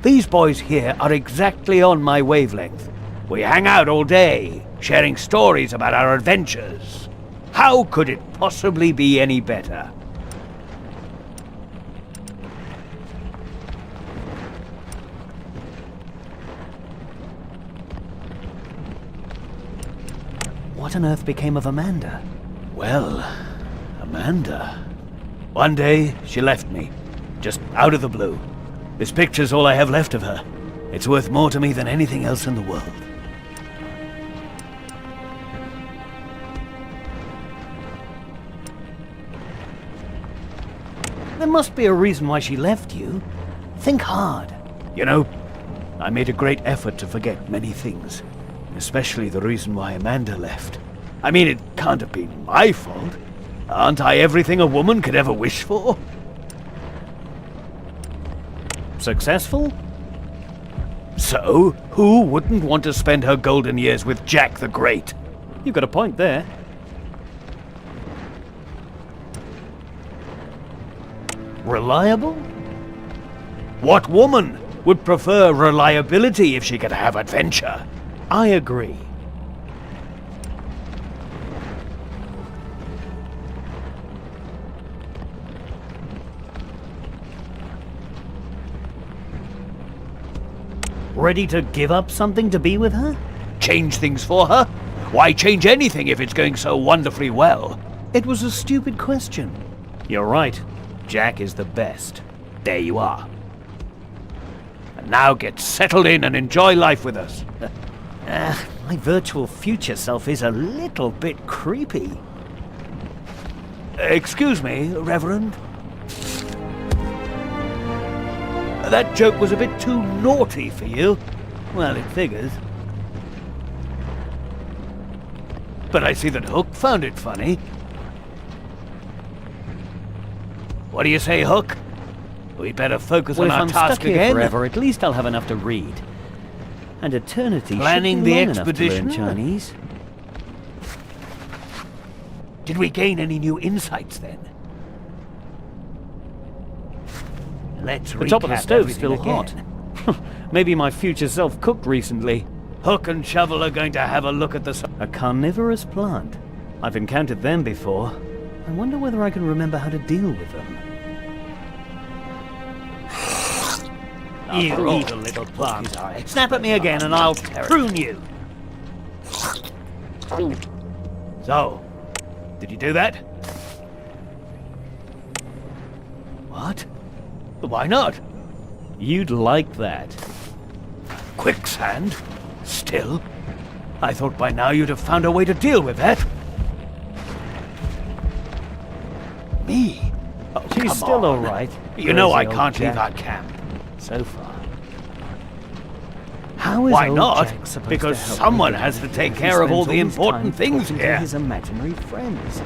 S6: These boys here are exactly on my wavelength. We hang out all day, sharing stories about our adventures. How could it possibly be any better?
S2: What on earth became of Amanda?
S6: Well, Amanda. One day, she left me. Just out of the blue. This picture's all I have left of her. It's worth more to me than anything else in the world.
S2: There must be a reason why she left you. Think hard.
S6: You know, I made a great effort to forget many things. Especially the reason why Amanda left. I mean, it can't have been my fault. Aren't I everything a woman could ever wish for?
S2: Successful?
S6: So, who wouldn't want to spend her golden years with Jack the Great?
S2: You've got a point there.
S6: Reliable? What woman would prefer reliability if she could have adventure?
S2: I agree. Ready to give up something to be with her?
S6: Change things for her? Why change anything if it's going so wonderfully well?
S2: It was a stupid question. You're right. Jack is the best. There you are. And now get settled in and enjoy life with us. My virtual future self is a little bit creepy. Excuse me, Reverend. That joke was a bit too naughty for you. Well, it figures. But I see that Hook found it funny. What do you say, Hook? We better focus on our
S8: if I'm
S2: task
S8: stuck here
S2: again.
S8: forever, at least I'll have enough to read. And eternity
S2: Planning
S8: should be
S2: the
S8: long
S2: expedition?
S8: enough to learn Chinese.
S2: Did we gain any new insights then? Let's
S8: The top of the
S2: recap
S8: stove's still
S2: everything
S8: hot.
S2: again.
S8: Maybe my future self cooked recently.
S2: Hook and Shovel are going to have a look at the...
S8: A carnivorous plant. I've encountered them before. I wonder whether I can remember how to deal with them.
S2: You evil little plant. Snap at me again and I'll prune you. So, did you do that? What? Why not?
S8: You'd like that.
S2: Quicksand? Still? I thought by now you'd have found a way to deal with that. Me? Oh,
S8: She's
S2: come
S8: still
S2: on.
S8: alright.
S2: You know I
S8: Crazy old
S2: can't leave
S8: Jack.
S2: our camp.
S8: So far. How is
S2: Why
S8: old
S2: not?
S8: Jack supposed
S2: Because
S8: to help
S2: someone
S8: me
S2: has to take
S8: if he
S2: care of all
S8: spends
S2: the
S8: his
S2: important
S8: time
S2: things
S8: talking to
S2: here.
S8: his imaginary friends.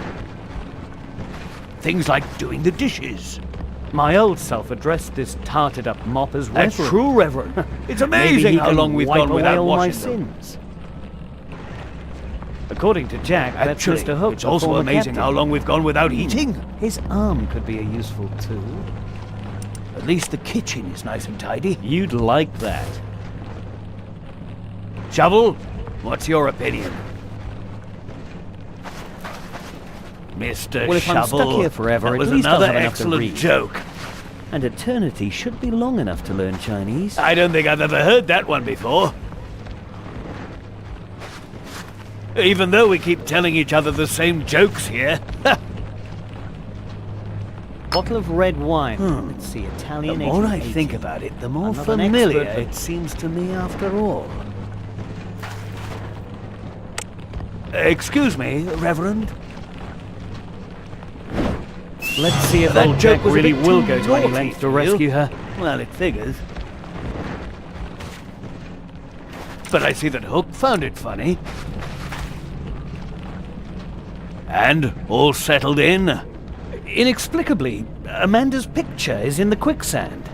S2: Things like doing the dishes.
S8: My old self addressed this tarted up mop as
S2: A
S8: Reverend.
S2: true reverend. It's
S8: Maybe
S2: amazing
S8: he
S2: how
S8: can
S2: long we've
S8: wipe
S2: gone
S8: away
S2: without
S8: all my
S2: washing them.
S8: sins. According to Jack, that's
S2: Actually,
S8: Mr. Hook.
S2: it's
S8: the
S2: also
S8: former
S2: amazing
S8: captain.
S2: how long we've gone without eating.
S8: His arm could be a useful tool.
S2: At least the kitchen is nice and tidy.
S8: You'd like that.
S2: Shovel, what's your opinion? Mr.
S8: Well, if I'm
S2: Shovel,
S8: stuck here forever,
S2: that
S8: at
S2: was
S8: least I'll
S2: another
S8: have enough to
S2: excellent
S8: read.
S2: joke.
S8: And eternity should be long enough to learn Chinese.
S2: I don't think I've ever heard that one before. Even though we keep telling each other the same jokes here.
S8: Bottle of red wine. Let's see, Italian.
S2: The more I
S8: 1880.
S2: think about it, the more
S8: I'm not an
S2: familiar
S8: expert, but-
S2: it seems to me after all. Excuse me, Reverend.
S8: Let's see if
S2: That
S8: old
S2: joke
S8: Jack
S2: was a
S8: really
S2: bit
S8: will
S2: too
S8: go to any
S2: naughty
S8: length to
S2: for you.
S8: rescue her.
S2: Well, it figures. But I see that Hook found it funny. And all settled in.
S8: Inexplicably, Amanda's picture is in the quicksand.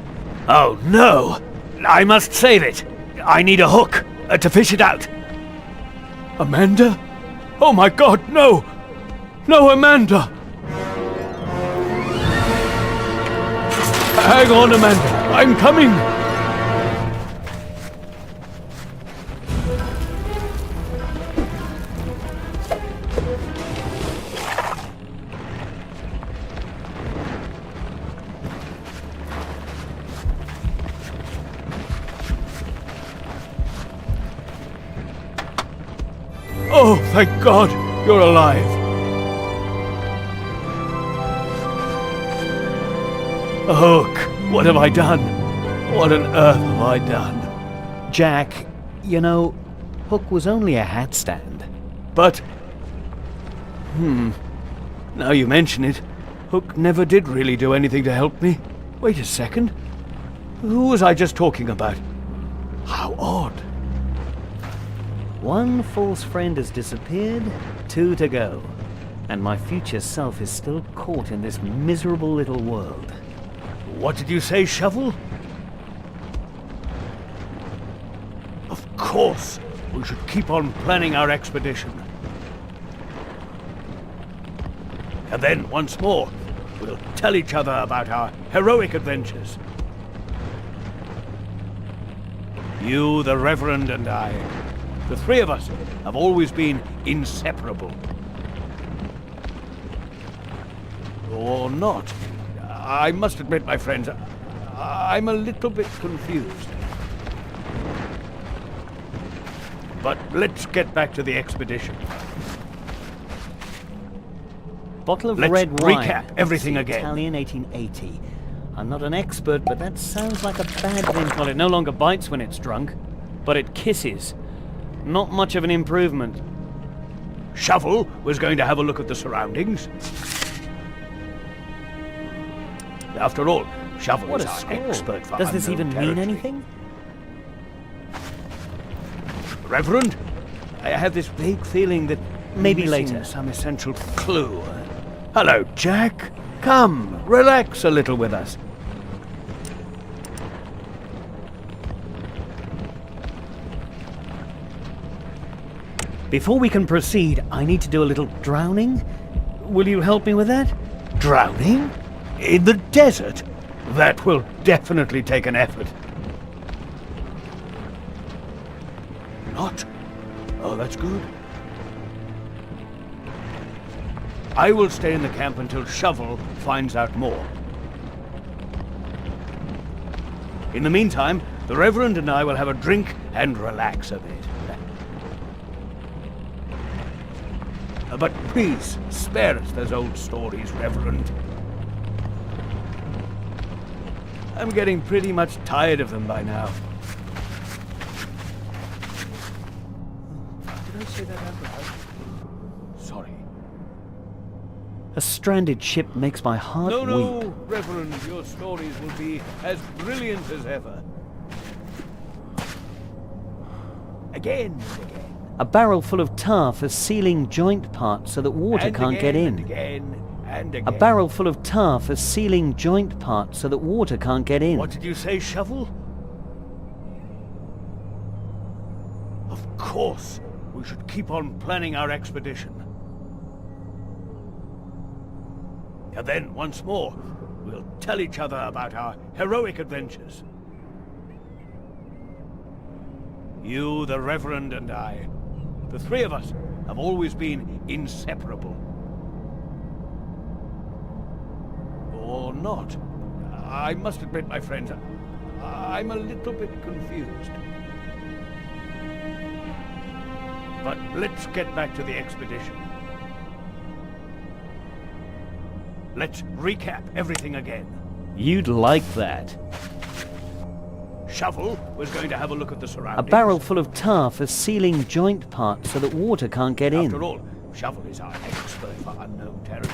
S2: Oh no! I must save it! I need a hook to fish it out! Amanda? Oh my god, no! No, Amanda! Hang on, Amanda! I'm coming! Oh, thank God, you're alive. Hook, what have I done? What on earth have I done?
S8: Jack, you know, Hook was only a hat stand.
S2: But... now you mention it, Hook never did really do anything to help me. Wait a second. Who was I just talking about? How odd.
S8: One false friend has disappeared, 2 to go. And my future self is still caught in this miserable little world.
S2: What did you say, Shovel? Of course, we should keep on planning our expedition. And then, once more, we'll tell each other about our heroic adventures. You, the Reverend, and I, the three of us, have always been inseparable. Or not. I must admit, my friends, I'm a little bit confused. But let's get back to the expedition.
S8: bottle of
S2: Let's
S8: red wine.
S2: recap everything again.
S8: Italian 1880. I'm not an expert, but that sounds like a bad thing.
S2: Well, it no longer bites when it's drunk, but it kisses. Not much of an improvement. Shovel was going to have a look at the surroundings. After all, Shovel
S8: What
S2: is
S8: a
S2: our
S8: score.
S2: expert for
S8: Does this
S2: unknown
S8: even mean
S2: territory.
S8: anything?
S2: Reverend, I have this vague feeling that
S8: Maybe
S2: we're missing
S8: later.
S2: some essential clue. Hello, Jack. Come, relax a little with us.
S8: Before we can proceed, I need to do a little drowning. Will you help me with that?
S2: Drowning? In the desert? That will definitely take an effort. Not? Oh, that's good. I will stay in the camp until Shovel finds out more. In the meantime, the Reverend and I will have a drink and relax a bit. But please, spare us those old stories, Reverend. I'm getting pretty much tired of them by now. Did I say that out loud? Sorry.
S8: A stranded ship makes my heart weep.
S2: No, Reverend, your stories will be as brilliant as ever. Again and again.
S8: A barrel full of tar for sealing joint parts so that water
S2: And
S8: can't
S2: again
S8: get in.
S2: And again and again.
S8: A barrel full of tar for sealing joint parts so that water can't get in.
S2: What did you say, Shovel? Of course, we should keep on planning our expedition. And then, once more, we'll tell each other about our heroic adventures. You, the Reverend, and I, the three of us, have always been inseparable. Or not. I must admit, my friends, I'm a little bit confused. But let's get back to the expedition. Let's recap everything again.
S8: You'd like that.
S2: Shovel was going to have a look at the
S8: A
S2: surroundings.
S8: barrel full of tar for sealing joint parts so that water can't get in.
S2: After all, Shovel is our expert for unknown territory.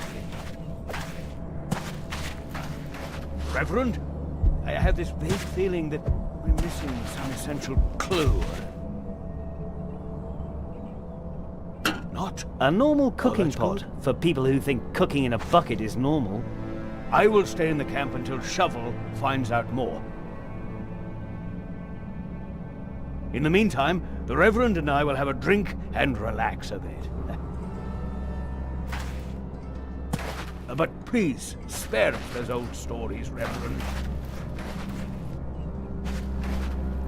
S2: Reverend, I have this vague feeling that we're missing some essential clue. Not?
S8: A normal cooking
S2: that's
S8: pot
S2: good.
S8: for people who think cooking in a bucket is normal.
S2: I will stay in the camp until Shovel finds out more. In the meantime, the Reverend and I will have a drink and relax a bit. But please, spare us those old stories, Reverend.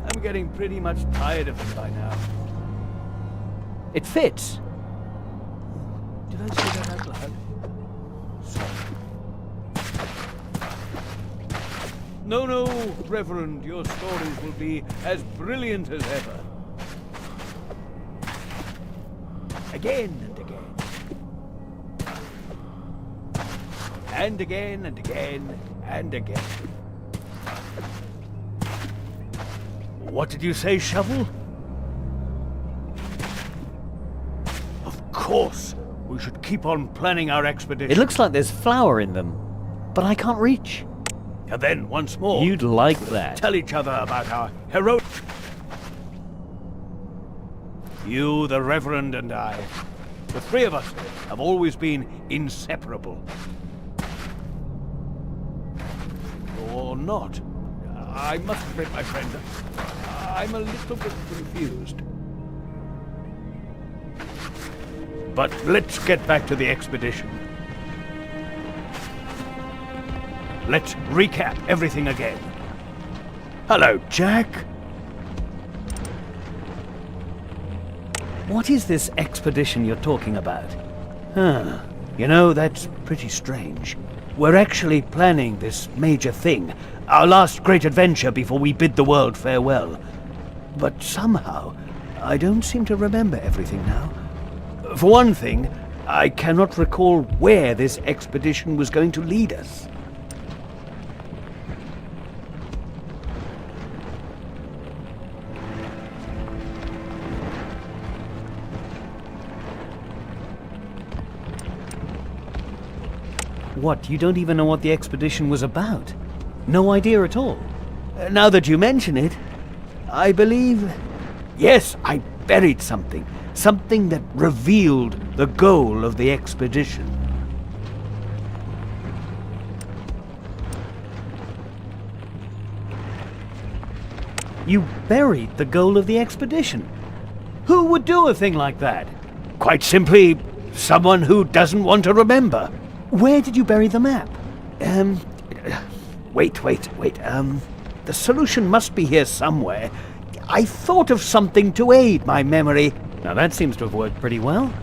S2: I'm getting pretty much tired of them by now.
S8: It fits.
S2: Did I say that out loud? Sorry. No, Reverend, your stories will be as brilliant as ever. Again and again. And again and again and again. What did you say, Shovel? Of course, we should keep on planning our expedition.
S8: It looks like there's flour in them, but I can't reach.
S2: And then, once more,
S8: You'd like that.
S2: tell each other about our heroic... You, the Reverend, and I, the three of us, have always been inseparable. Or not. I must admit, my friend, I'm a little bit confused. But let's get back to the expedition. Let's recap everything again. Hello, Jack.
S8: What is this expedition you're talking about?
S2: Huh. You know, that's pretty strange. We're actually planning this major thing, our last great adventure before we bid the world farewell. But somehow, I don't seem to remember everything now. For one thing,
S8: I cannot recall where this expedition was going to lead us. What, you don't even know what the expedition was about? No idea at all? Now that you mention it, I believe... Yes, I buried something. Something that revealed the goal of the expedition. You buried the goal of the expedition? Who would do a thing like that? Quite simply, someone who doesn't want to remember. Where did you bury the map? Wait. The solution must be here somewhere. I thought of something to aid my memory. Now that seems to have worked pretty well.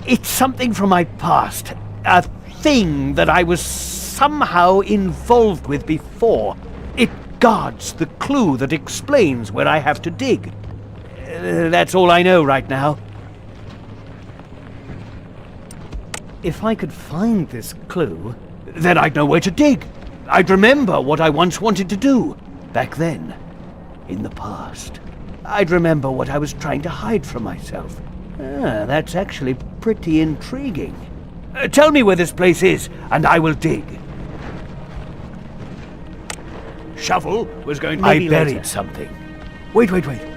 S8: It's something from my past. A thing that I was somehow involved with before. It guards the clue that explains where I have to dig. That's all I know right now. If I could find this clue, then I'd know where to dig. I'd remember what I once wanted to do. Back then, in the past. I'd remember what I was trying to hide from myself. That's actually pretty intriguing. Tell me where this place is, and I will dig. Shovel was going to... I buried something. Wait. Wait a minute.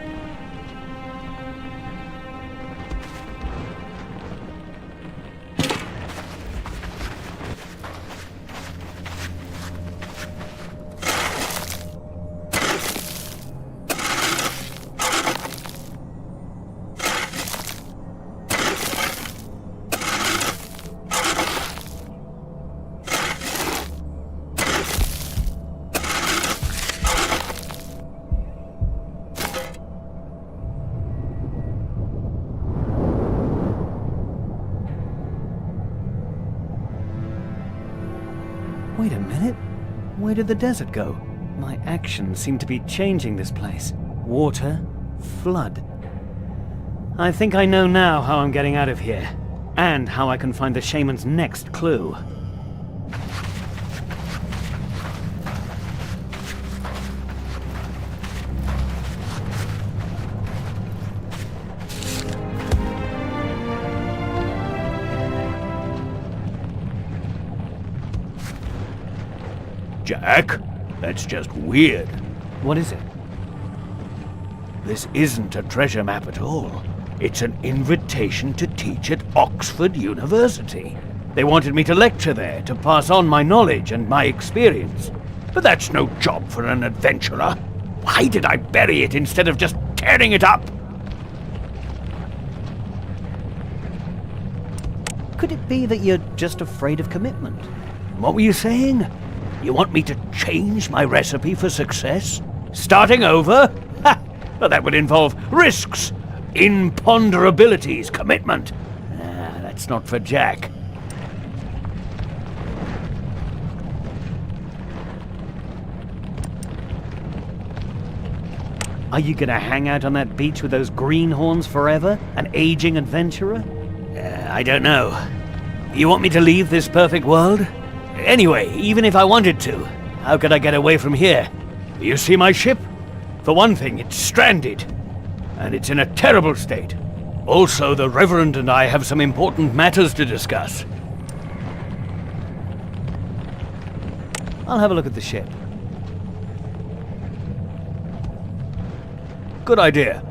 S8: Where did the desert go? My actions seem to be changing this place. Water, flood. I think I know now how I'm getting out of here. And how I can find the shaman's next clue.
S6: Jack, that's just weird.
S8: What is it?
S6: This isn't a treasure map at all. It's an invitation to teach at Oxford University. They wanted me to lecture there, to pass on my knowledge and my experience. But that's no job for an adventurer. Why did I bury it instead of just tearing it up?
S8: Could it be that you're just afraid of commitment?
S6: What were you saying? You want me to change my recipe for success? Starting over? Ha! Well, that would involve risks, imponderabilities, commitment. That's not for Jack.
S8: Are you gonna hang out on that beach with those greenhorns forever? An aging adventurer?
S6: I don't know. You want me to leave this perfect world? Anyway, even if I wanted to, how could I get away from here? You see my ship? For one thing, it's stranded. And it's in a terrible state. Also, the Reverend and I have some important matters to discuss.
S8: I'll have a look at the ship.
S6: Good idea.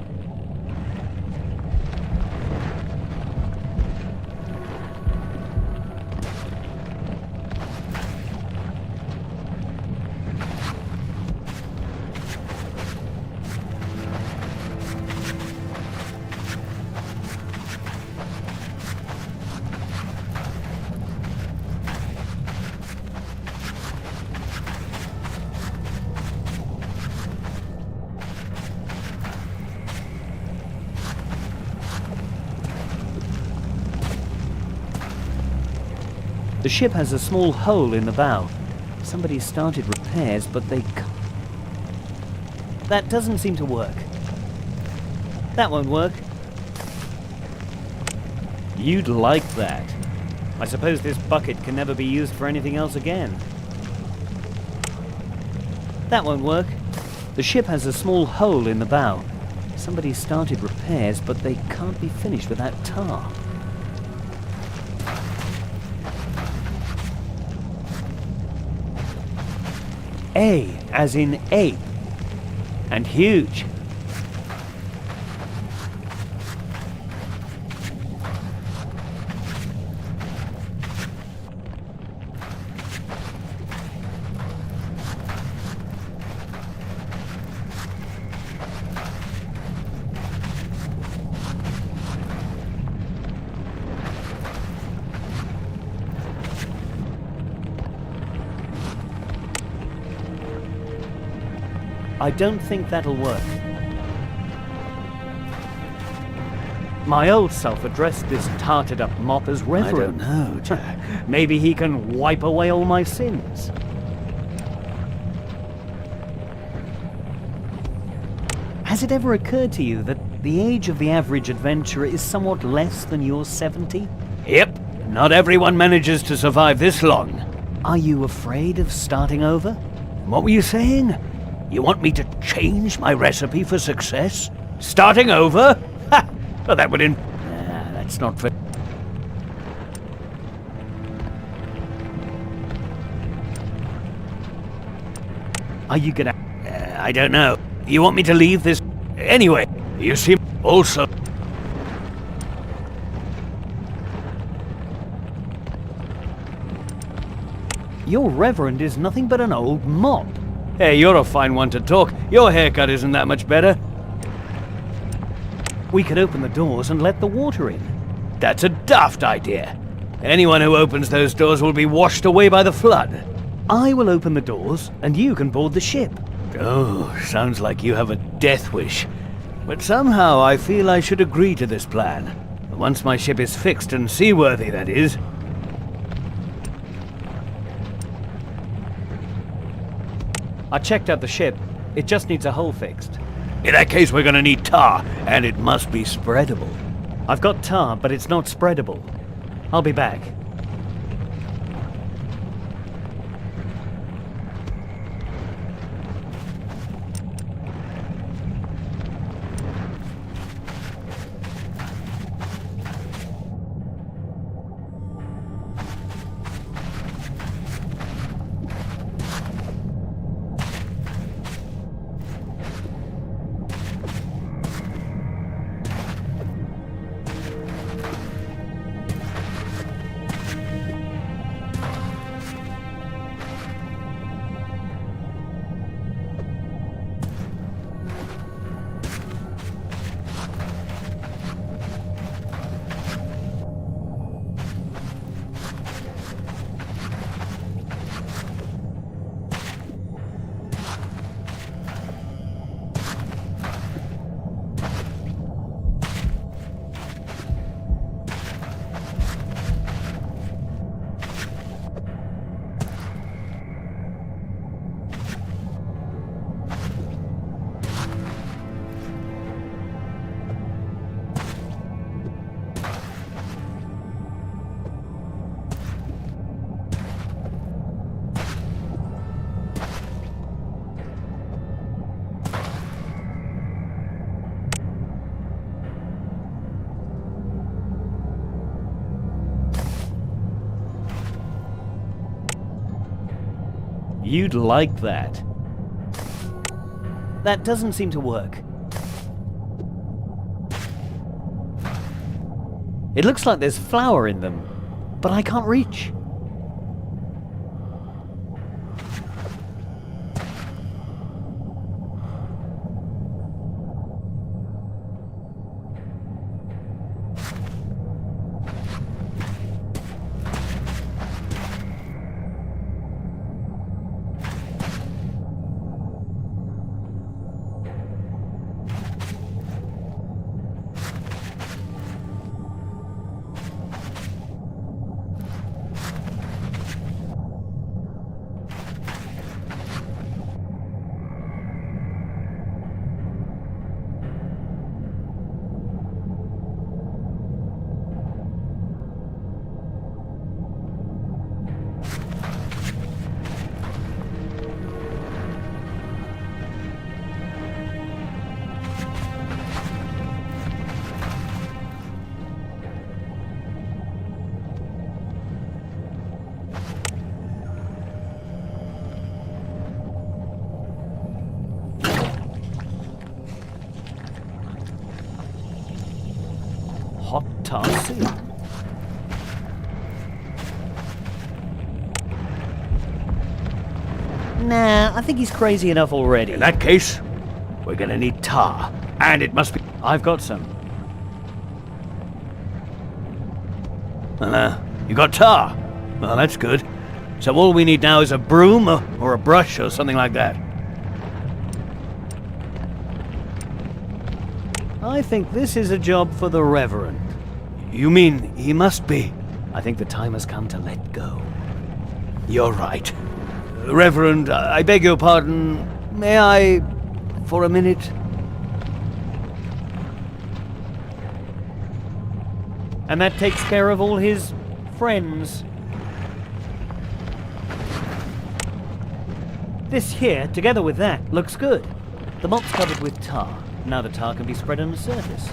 S8: The ship has a small hole in the bow. Somebody started repairs, but they can't. That doesn't seem to work. That won't work.
S6: You'd like that.
S2: I suppose this bucket can never be used for anything else again. That won't work. The ship has a small hole in the bow. Somebody started repairs, but they can't be finished without tar. A as in ape. And huge. I don't think that'll work. My old self addressed this tarted up mop as Reverend.
S8: I don't know, Jack.
S2: Maybe he can wipe away all my sins. Has it ever occurred to you that the age of the average adventurer is somewhat less than your 70? Yep, not everyone manages to survive this long. Are you afraid of starting over? What were you saying? You want me to change my recipe for success? Starting over? Ha! Well, that would that's not fair. Are you gonna... I don't know. You want me to leave this... Anyway, you seem also... Your Reverend is nothing but an old mop. Hey, you're a fine one to talk. Your haircut isn't that much better. We could open the doors and let the water in. That's a daft idea. Anyone who opens those doors will be washed away by the flood. I will open the doors, and you can board the ship. Oh, sounds like you have a death wish. But somehow I feel I should agree to this plan. Once my ship is fixed and seaworthy, that is. I checked out the ship. It just needs a hull fixed. In that case, we're gonna need tar, and it must be spreadable. I've got tar, but it's not spreadable. I'll be back. You'd like that. That doesn't seem to work. It looks like there's flour in them, but I can't reach. tar seal. Nah, I think he's crazy enough already.
S8: In that case, we're gonna need tar. And it must be...
S2: I've got some.
S8: You got tar? Well, that's good. So all we need now is a broom or a brush or something like that.
S2: I think this is a job for the Reverend.
S8: You mean he must be...
S2: I think the time has come to let go.
S8: You're right. Reverend, I beg your pardon. May I... for a minute?
S2: And that takes care of all his friends. This here, together with that, looks good. The mop's covered with tar. Now the tar can be spread on the surface.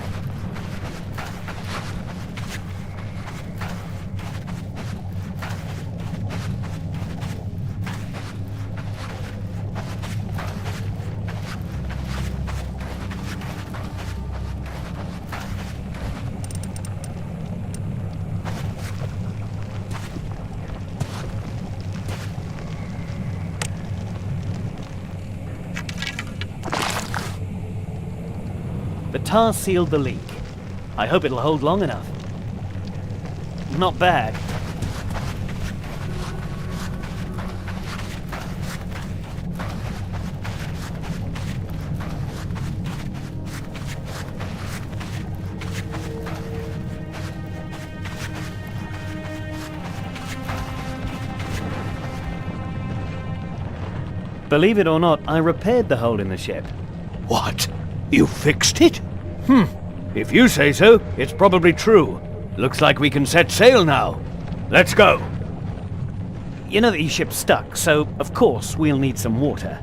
S2: The tar sealed the leak. I hope it'll hold long enough. Not bad. Believe it or not, I repaired the hole in the ship.
S8: What? You fixed it? If you say so, it's probably true. Looks like we can set sail now. Let's go.
S2: You know that your ship's stuck, so of course we'll need some water.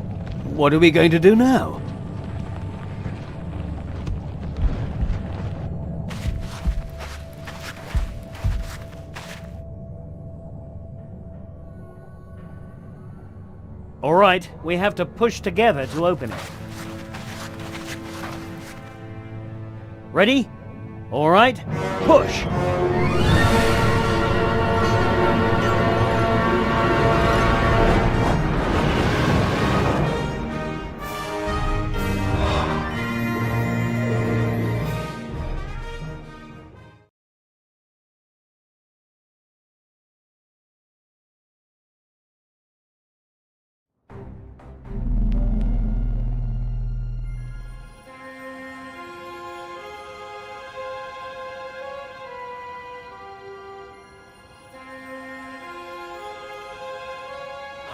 S8: What are we going to do now?
S2: All right, we have to push together to open it. Ready? All right, push!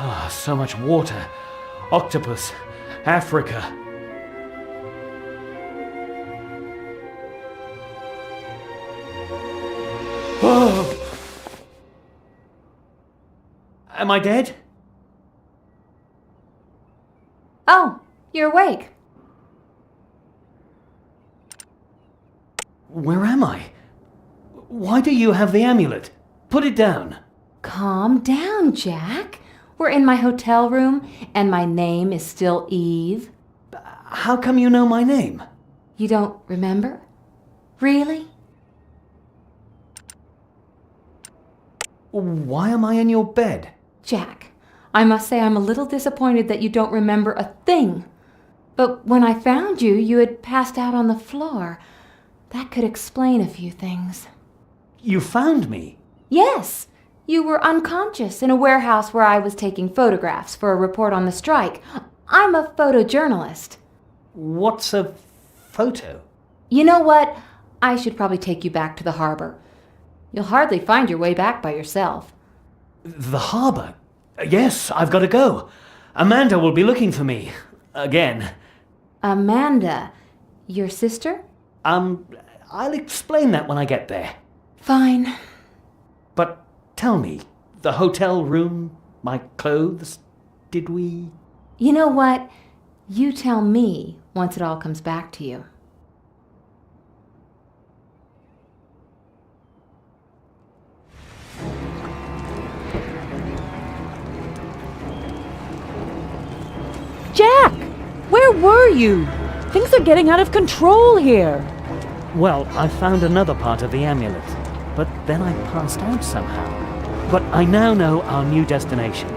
S2: Ah, so much water. Octopus. Africa. Oh! Am I dead?
S4: Oh, you're awake.
S2: Where am I? Why do you have the amulet? Put it down.
S4: Calm down, Jack. We're in my hotel room, and my name is still Eve.
S2: How come you know my name?
S4: You don't remember? Really?
S2: Why am I in your bed?
S4: Jack, I must say I'm a little disappointed that you don't remember a thing. But when I found you, you had passed out on the floor. That could explain a few things.
S2: You found me?
S4: Yes! You were unconscious in a warehouse where I was taking photographs for a report on the strike. I'm a photojournalist.
S2: What's a photo?
S4: You know what? I should probably take you back to the harbor. You'll hardly find your way back by yourself.
S2: The harbor? Yes, I've got to go. Amanda will be looking for me. Again.
S4: Amanda? Your sister?
S2: I'll explain that when I get there.
S4: Fine.
S2: But tell me, the hotel room, my clothes, did we...
S4: You know what? You tell me once it all comes back to you.
S9: Jack! Where were you? Things are getting out of control here.
S2: Well, I found another part of the amulet, but then I passed out somehow. But I now know our new destination,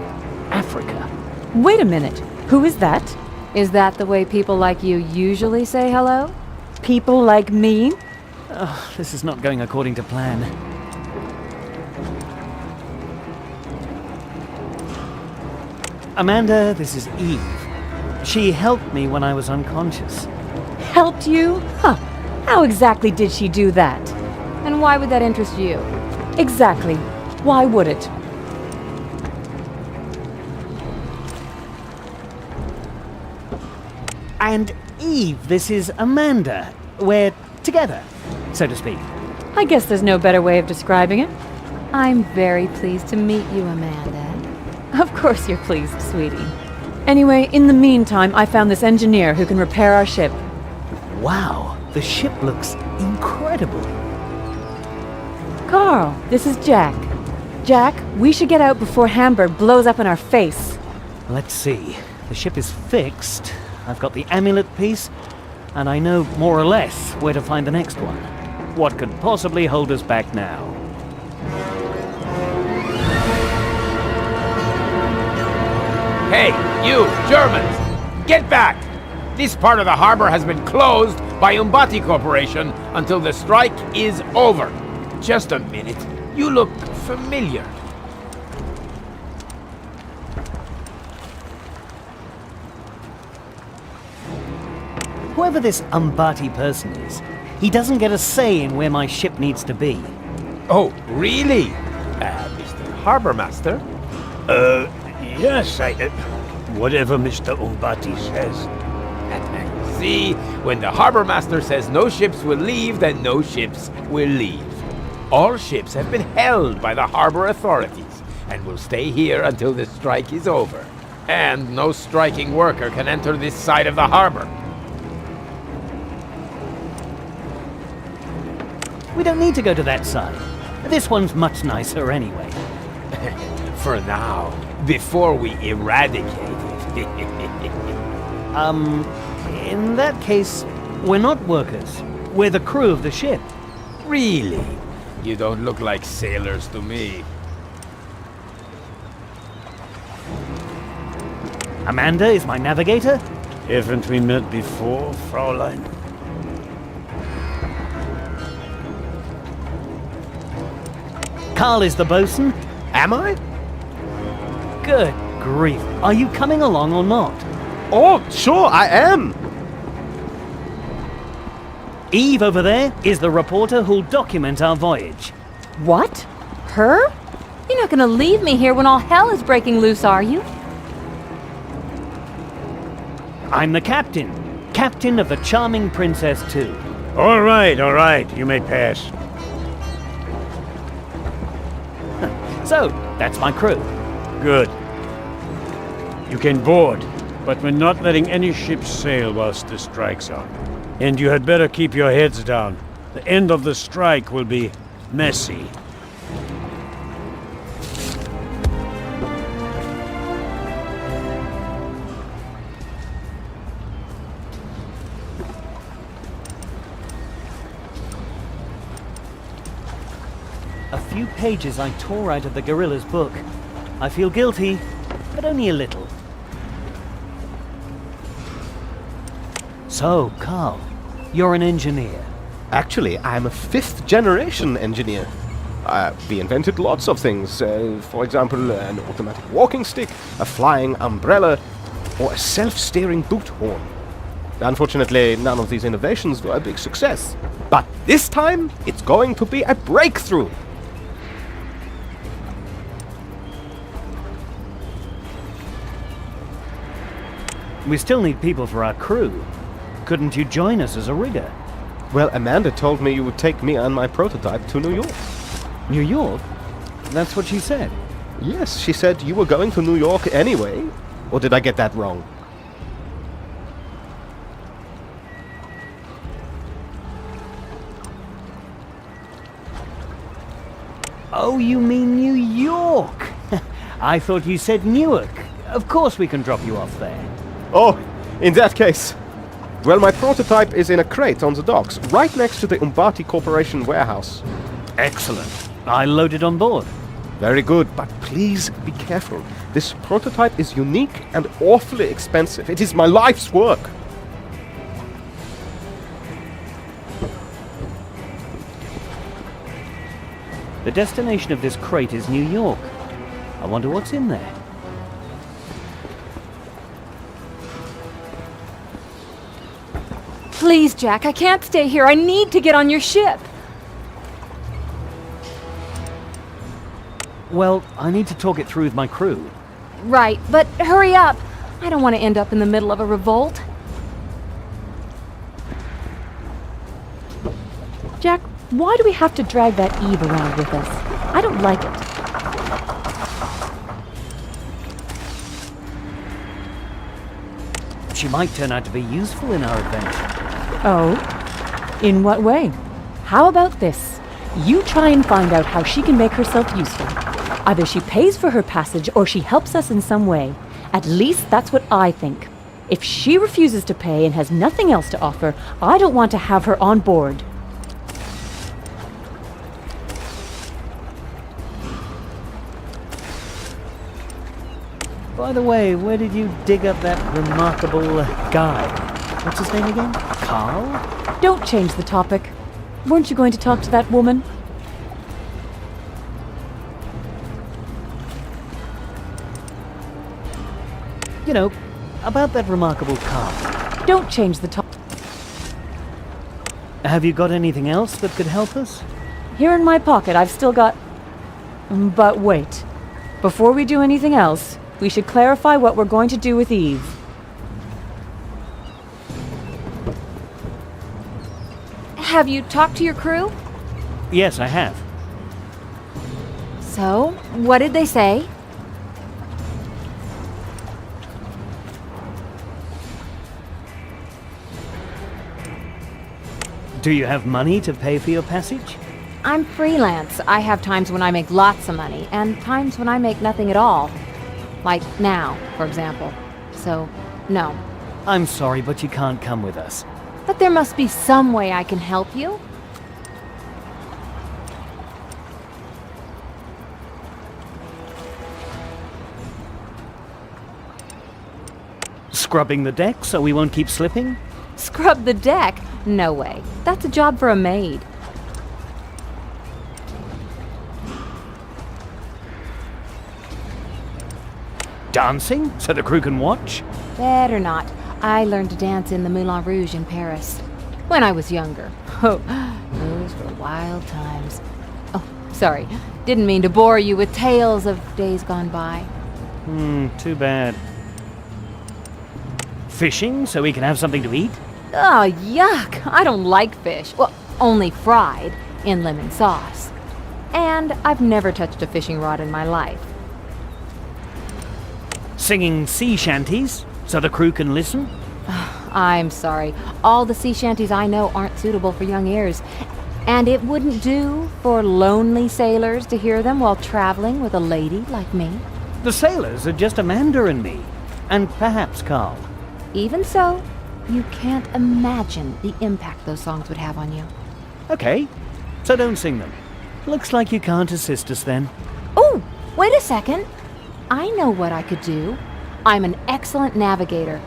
S2: Africa.
S4: Wait a minute. Who is that?
S9: Is that the way people like you usually say hello?
S4: People like me?
S2: This is not going according to plan. Amanda, this is Eve. She helped me when I was unconscious.
S4: Helped you? Huh. How exactly did she do that?
S9: And why would that interest you?
S4: Exactly. Why would it?
S2: And Eve, this is Amanda. We're together, so to speak.
S4: I guess there's no better way of describing it.
S9: I'm very pleased to meet you, Amanda.
S4: Of course you're pleased, sweetie. Anyway, in the meantime, I found this engineer who can repair our ship.
S2: Wow, the ship looks incredible.
S4: Carl, this is Jack. Jack, we should get out before Hamburg blows up in our face.
S2: Let's see. The ship is fixed. I've got the amulet piece, and I know more or less where to find the next one. What could possibly hold us back now?
S10: Hey, you Germans! Get back! This part of the harbor has been closed by Umbati Corporation until the strike is over. Just a minute. You look familiar.
S2: Whoever this Umbati person is, he doesn't get a say in where my ship needs to be.
S10: Oh, really? Mr. Harbor Master?
S6: Yes, whatever Mr. Umbati says.
S10: See, when the Harbor Master says no ships will leave, then no ships will leave. All ships have been held by the harbor authorities and will stay here until the strike is over. And no striking worker can enter this side of the harbor.
S2: We don't need to go to that side. This one's much nicer anyway.
S10: For now, before we eradicate it.
S2: In that case, we're not workers. We're the crew of the ship.
S10: Really? You don't look like sailors to me.
S2: Amanda is my navigator.
S6: Haven't we met before, Fraulein?
S2: Carl is the bosun.
S7: Am I?
S2: Good grief. Are you coming along or not?
S7: Oh, sure, I am.
S2: Eve over there is the reporter who'll document our voyage.
S4: What? Her?
S9: You're not gonna leave me here when all hell is breaking loose, are you?
S2: I'm the captain. Captain of the Charming Princess 2.
S6: All right, you may pass.
S2: So, that's my crew.
S6: Good. You can board, but we're not letting any ships sail whilst the strike's on. And you had better keep your heads down. The end of the strike will be messy.
S2: A few pages I tore out of the gorilla's book. I feel guilty, but only a little. So, Carl, you're an engineer.
S7: Actually, I'm a fifth-generation engineer. We invented lots of things. For example, an automatic walking stick, a flying umbrella, or a self-steering boot horn. Unfortunately, none of these innovations were a big success. But this time, it's going to be a breakthrough.
S2: We still need people for our crew. Couldn't you join us as a rigger?
S7: Well, Amanda told me you would take me and my prototype to New York.
S2: New York? That's what she said.
S7: Yes, she said you were going to New York anyway. Or did I get that wrong?
S2: Oh, you mean New York? I thought you said Newark. Of course we can drop you off there.
S7: Oh, in that case, Well, my prototype is in a crate on the docks, right next to the Umbati Corporation warehouse.
S8: Excellent. I'll load it on board.
S7: Very good, but please be careful. This prototype is unique and awfully expensive. It is my life's work.
S8: The destination of this crate is New York. I wonder what's in there.
S9: Please, Jack, I can't stay here. I need to get on your ship.
S8: Well, I need to talk it through with my crew.
S9: Right, but hurry up. I don't want to end up in the middle of a revolt.
S4: Jack, why do we have to drag that Eve around with us? I don't like it.
S8: She might turn out to be useful in our adventure.
S4: Oh? In what way? How about this? You try and find out how she can make herself useful. Either she pays for her passage or she helps us in some way. At least that's what I think. If she refuses to pay and has nothing else to offer, I don't want to have her on board.
S8: By the way, where did you dig up that remarkable guy? What's his name again? Carl?
S4: Don't change the topic. Weren't you going to talk to that woman?
S8: You know, about that remarkable Carl.
S4: Don't change the topic.
S8: Have you got anything else that could help us?
S4: Here in my pocket, I've still got... But wait. Before we do anything else, we should clarify what we're going to do with Eve.
S9: Have you talked to your crew?
S8: Yes, I have.
S9: So, what did they say?
S8: Do you have money to pay for your passage?
S9: I'm freelance. I have times when I make lots of money, and times when I make nothing at all. Like now, for example. So, no.
S8: I'm sorry, but you can't come with us.
S9: But there must be some way I can help you.
S8: Scrubbing the deck so we won't keep slipping?
S9: Scrub the deck? No way. That's a job for a maid.
S8: Dancing so the crew can watch?
S9: Better not. I learned to dance in the Moulin Rouge in Paris. When I was younger. Oh, those were wild times. Oh, sorry. Didn't mean to bore you with tales of days gone by.
S8: Too bad. Fishing so we can have something to eat?
S9: Oh, yuck! I don't like fish. Well, only fried, in lemon sauce. And I've never touched a fishing rod in my life.
S8: Singing sea shanties so the crew can listen?
S9: I'm sorry. All the sea shanties I know aren't suitable for young ears. And it wouldn't do for lonely sailors to hear them while traveling with a lady like me.
S8: The sailors are just Amanda and me. And perhaps Carl.
S9: Even so, you can't imagine the impact those songs would have on you.
S8: Okay, so don't sing them. Looks like you can't assist us then.
S9: Oh, wait a second. I know what I could do. I'm an excellent navigator.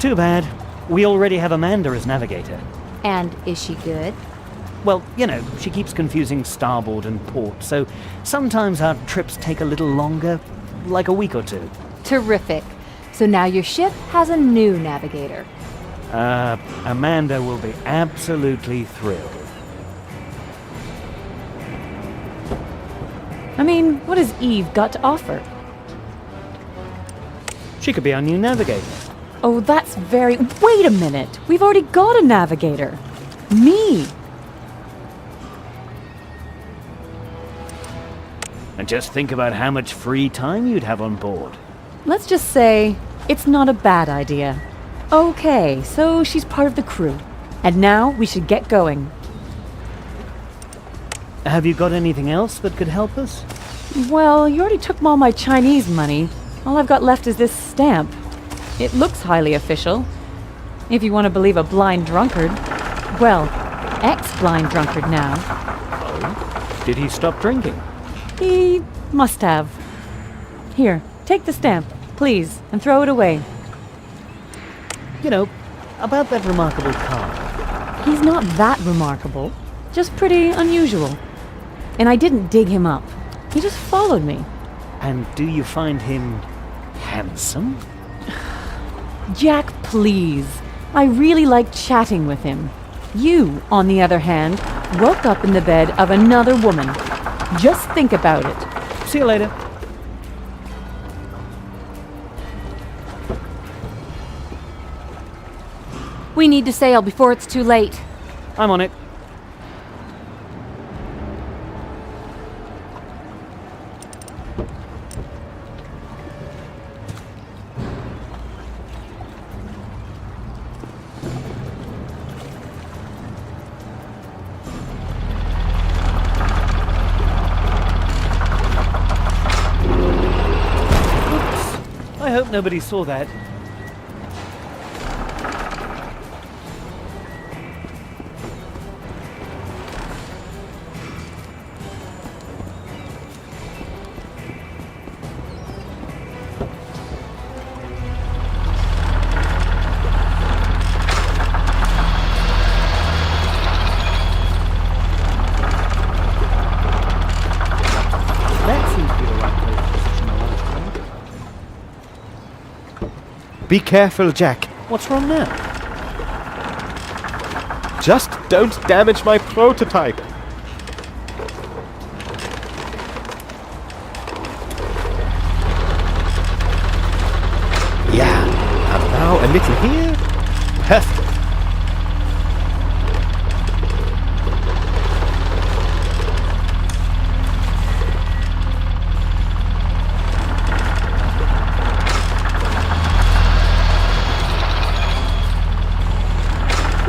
S8: Too bad. We already have Amanda as navigator.
S9: And is she good?
S8: Well, you know, she keeps confusing starboard and port, so sometimes our trips take a little longer, like a week or two.
S9: Terrific. So now your ship has a new navigator.
S8: Amanda will be absolutely thrilled.
S4: I mean, what has Eve got to offer?
S8: She could be our new navigator.
S4: Oh, that's very... Wait a minute! We've already got a navigator! Me!
S8: And just think about how much free time you'd have on board.
S4: Let's just say, it's not a bad idea. Okay, so she's part of the crew. And now we should get going.
S8: Have you got anything else that could help us?
S4: Well, you already took all my Chinese money. All I've got left is this stamp. It looks highly official. If you want to believe a blind drunkard. Well, ex-blind drunkard now.
S2: Oh? Did he stop drinking?
S4: He must have. Here, take the stamp, please, and throw it away.
S2: You know, about that remarkable car.
S4: He's not that remarkable. Just pretty unusual. And I didn't dig him up. He just followed me.
S2: And do you find him handsome?
S4: Jack, please. I really like chatting with him. You, on the other hand, woke up in the bed of another woman. Just think about it.
S2: See you later.
S9: We need to sail before it's too late.
S2: I'm on it. I hope nobody saw that. That seems to be the right place to position the launch pad.
S7: Be careful, Jack.
S2: What's wrong now?
S7: Just don't damage my prototype. Yeah, and now a little here. Perfect.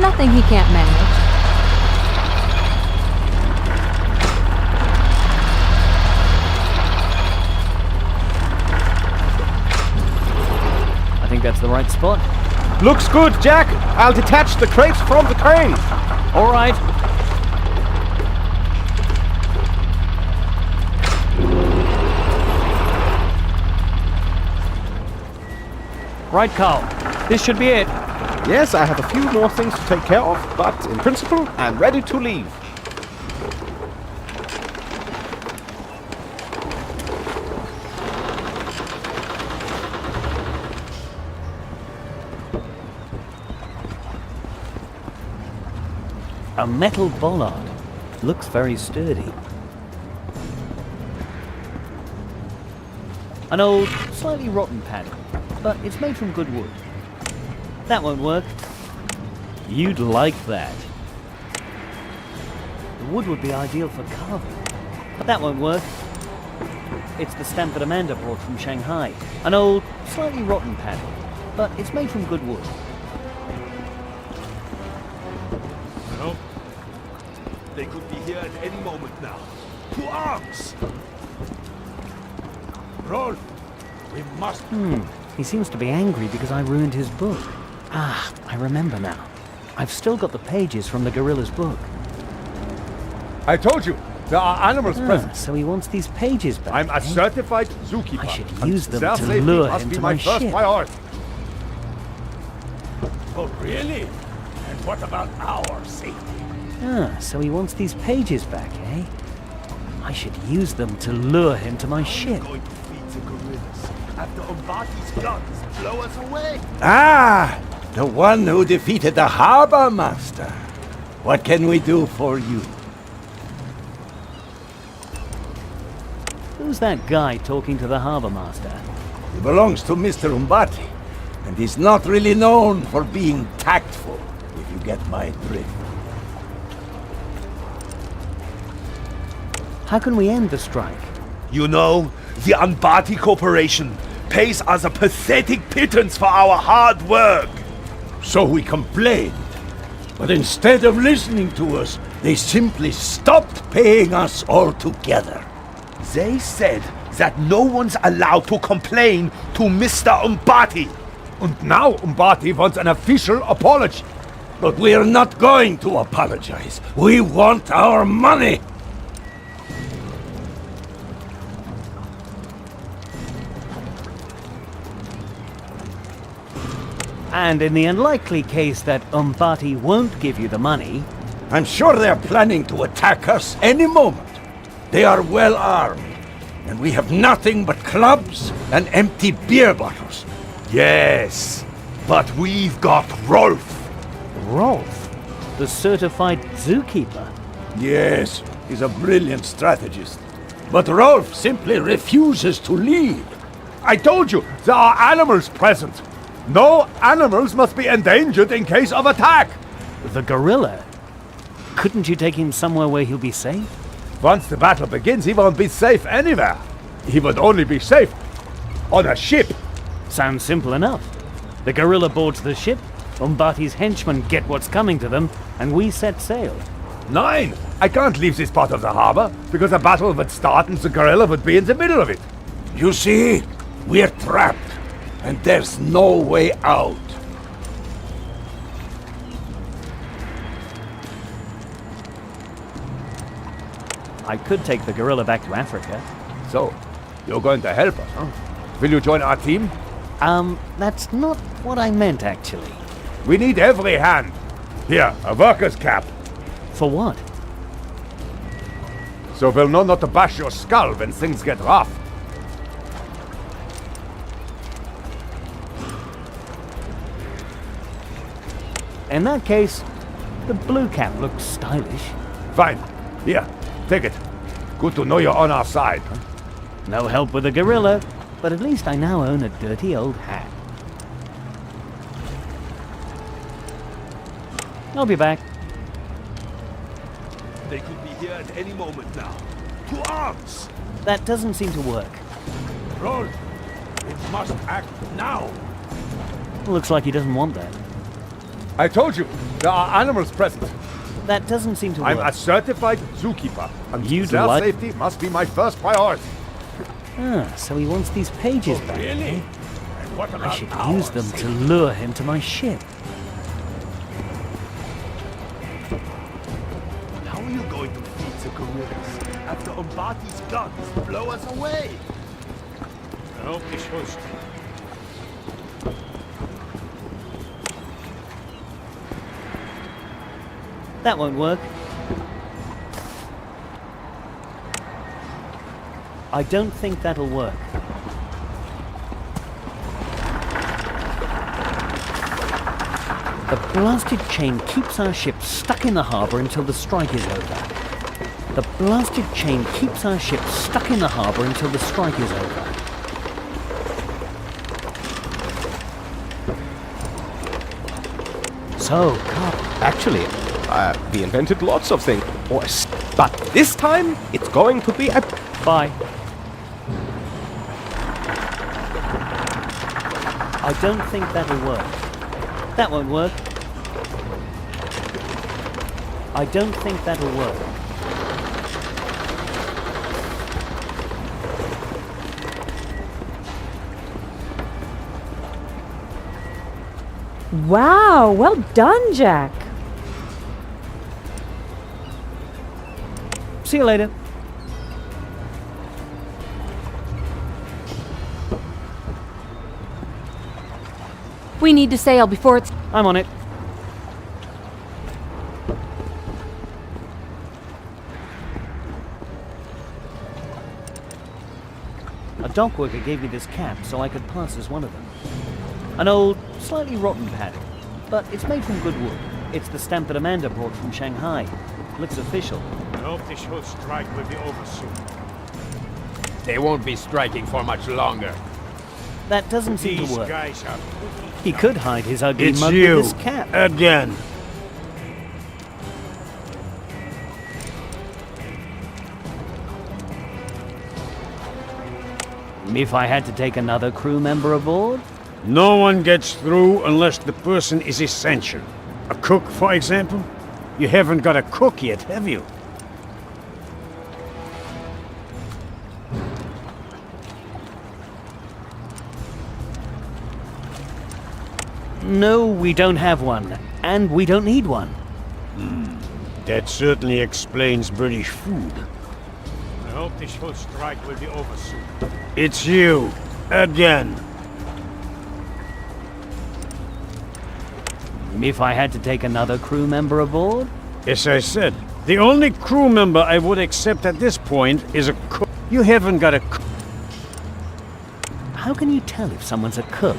S9: Nothing he can't manage.
S2: I think that's the right spot.
S7: Looks good, Jack. I'll detach the crates from the crane.
S2: All right. Right, Carl. This should be it.
S7: Yes, I have a few more things to take care of, but in principle, I'm ready to leave.
S2: A metal bollard. Looks very sturdy. An old, slightly rotten pattern, but it's made from good wood. That won't work. You'd like that. The wood would be ideal for carving, but that won't work. It's the stamp that Amanda brought from Shanghai. An old, slightly rotten pattern, but it's made from good wood.
S1: No. They could be here at any moment now. To arms! Roll! We must...
S2: He seems to be angry because I ruined his book. Ah, I remember now. I've still got the pages from the gorilla's book.
S1: I told you, there are animals present.
S2: So he wants these pages back.
S1: I'm a certified zookeeper.
S2: I should
S1: and
S2: use them
S1: their
S2: to
S1: safety
S2: lure
S1: must
S2: him
S1: be
S2: to
S1: my
S2: my
S1: first
S2: ship.
S1: priority. Oh, really? And what about our safety?
S2: Ah, so he wants these pages back, eh? I should use them to lure him to my ship.
S1: Going to feed the gorillas after Umbati's guns blow us away.
S11: Ah, the one who defeated the Harbor Master. What can we do for you?
S2: Who's that guy talking to the Harbor Master?
S11: He belongs to Mr. Umbati, and he's not really known for being tactful, if you get my drift.
S2: How can we end the strike?
S1: You know, the Umbati Corporation pays us a pathetic pittance for our hard work.
S11: So we complained. But instead of listening to us, they simply stopped paying us altogether. They said that no one's allowed to complain to Mr. Umbati.
S1: And now Umbati wants an official apology.
S11: But we're not going to apologize. We want our money.
S8: And in the unlikely case that Umbati won't give you the money,
S11: I'm sure they're planning to attack us any moment. They are well armed, and we have nothing but clubs and empty beer bottles. Yes, but we've got Rolf.
S8: Rolf, the certified zookeeper.
S11: Yes, he's a brilliant strategist. But Rolf simply refuses to leave.
S1: I told you, there are animals present. No animals must be endangered in case of attack.
S8: The gorilla? Couldn't you take him somewhere where he'll be safe?
S1: Once the battle begins, he won't be safe anywhere. He would only be safe on a ship.
S8: Sounds simple enough. The gorilla boards the ship, Umbati's henchmen get what's coming to them, and we set sail.
S1: Nine! I can't leave this part of the harbor, because a battle would start and the gorilla would be in the middle of it.
S11: You see, we're trapped, and there's no way out.
S8: I could take the gorilla back to Africa.
S1: So, you're going to help us, huh? Will you join our team?
S8: That's not what I meant, actually.
S1: We need every hand. Here, a worker's cap.
S8: For what?
S1: So we'll know not to bash your skull when things get rough.
S8: In that case, the blue cap looks stylish.
S1: Fine. Here, take it. Good to know you're on our side. Huh?
S8: No help with the gorilla, but at least I now own a dirty old hat. I'll be back.
S11: They could be here at any moment now. To arms!
S8: That doesn't seem to work.
S11: Rolf, it must act now.
S8: Looks like he doesn't want that.
S1: I told you, there are animals present.
S8: That doesn't seem to
S1: I'm
S8: work.
S1: a certified zookeeper, and
S8: You'd
S1: their
S8: like-
S1: safety must be my first priority.
S8: Ah, so he wants these pages back.
S11: Really?
S8: eh?
S11: And what
S8: I
S11: about
S8: should
S11: our
S8: use them to
S11: safety?
S8: lure him to my ship.
S11: How are you going to feed the gorillas after Umbati's guns blow us away?
S6: Help is host.
S8: That won't work. I don't think that'll work. The blasted chain keeps our ship stuck in the harbor until the strike is over. The blasted chain keeps our ship stuck in the harbor until the strike is over. So, Carl,
S7: Actually, we invented lots of things. But this time, it's going to be a...
S8: bye. I don't think that'll work. That won't work. I don't think that'll work.
S4: Wow, well done, Jack.
S8: See you later.
S9: We need to sail before it's...
S8: I'm on it. A dock worker gave me this cap so I could pass as one of them. An old, slightly rotten pattern, but it's made from good wood. It's the stamp that Amanda brought from Shanghai. Looks official.
S6: Help this whole strike will be over soon.
S10: They won't be striking for much longer.
S8: That doesn't seem
S6: These
S8: to work.
S6: guys are...
S8: He could hide his ugly
S6: It's
S8: mug
S6: you.
S8: with this cap.
S6: Again.
S8: If I had to take another crew member aboard?
S6: No one gets through unless the person is essential. A cook, for example? You haven't got a cook yet, have you?
S8: No, we don't have one. And we don't need one.
S6: That certainly explains British food. I hope this whole strike will be over soon. It's you. Again.
S8: If I had to take another crew member aboard?
S6: As I said, the only crew member I would accept at this point is a cook. You haven't got a cook.
S8: How can you tell if someone's a cook?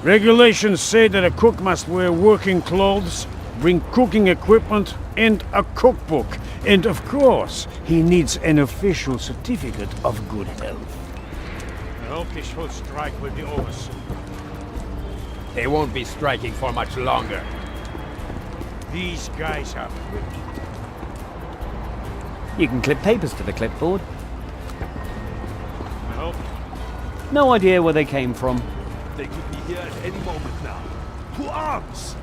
S6: Regulations say that a cook must wear working clothes, bring cooking equipment, and a cookbook. And of course, he needs an official certificate of good health. I hope this whole strike will be over soon.
S10: They won't be striking for much longer.
S6: These guys are quick.
S8: You can clip papers to the clipboard.
S6: I hope.
S8: No idea where they came from.
S11: They could be here at any moment now. To arms!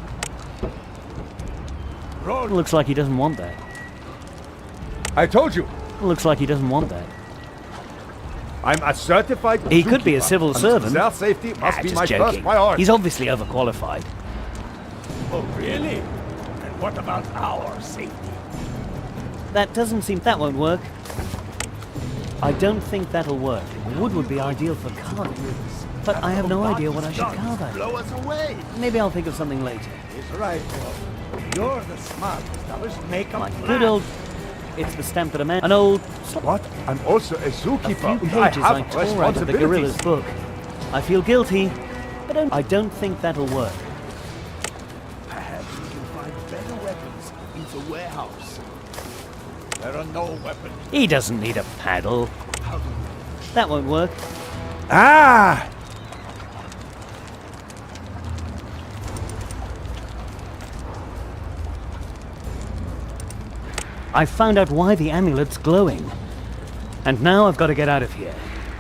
S11: Roll!
S8: Looks like he doesn't want that.
S1: I told you,
S8: Looks like he doesn't want that.
S1: I'm a certified
S8: He could be a
S1: zookeeper,
S8: civil
S1: and
S8: servant.
S1: Their safety must be
S8: Just
S1: my
S8: joking.
S1: first priority.
S8: He's obviously overqualified.
S11: Oh, really? And what about our safety?
S8: That won't work. I don't think that'll work. Wood would be ideal for carving. But I have no idea what I should carve out.
S11: Blow us away!
S8: Maybe I'll think of something later.
S11: He's right, Bob. You're the smartest. Now let's make a
S8: Like
S11: plan.
S8: good old... It's the stamp that a man... An old...
S1: What? I'm also a
S8: A
S1: zookeeper.
S8: few
S1: I
S8: pages
S1: have
S8: I tore out of the
S1: responsibilities.
S8: gorilla's book. I feel guilty, but I don't think that'll work.
S11: Perhaps we can find better weapons in the warehouse. There are no weapons.
S8: He doesn't need a paddle. That won't work.
S1: Ah!
S8: I found out why the amulet's glowing. And now I've got to get out of here.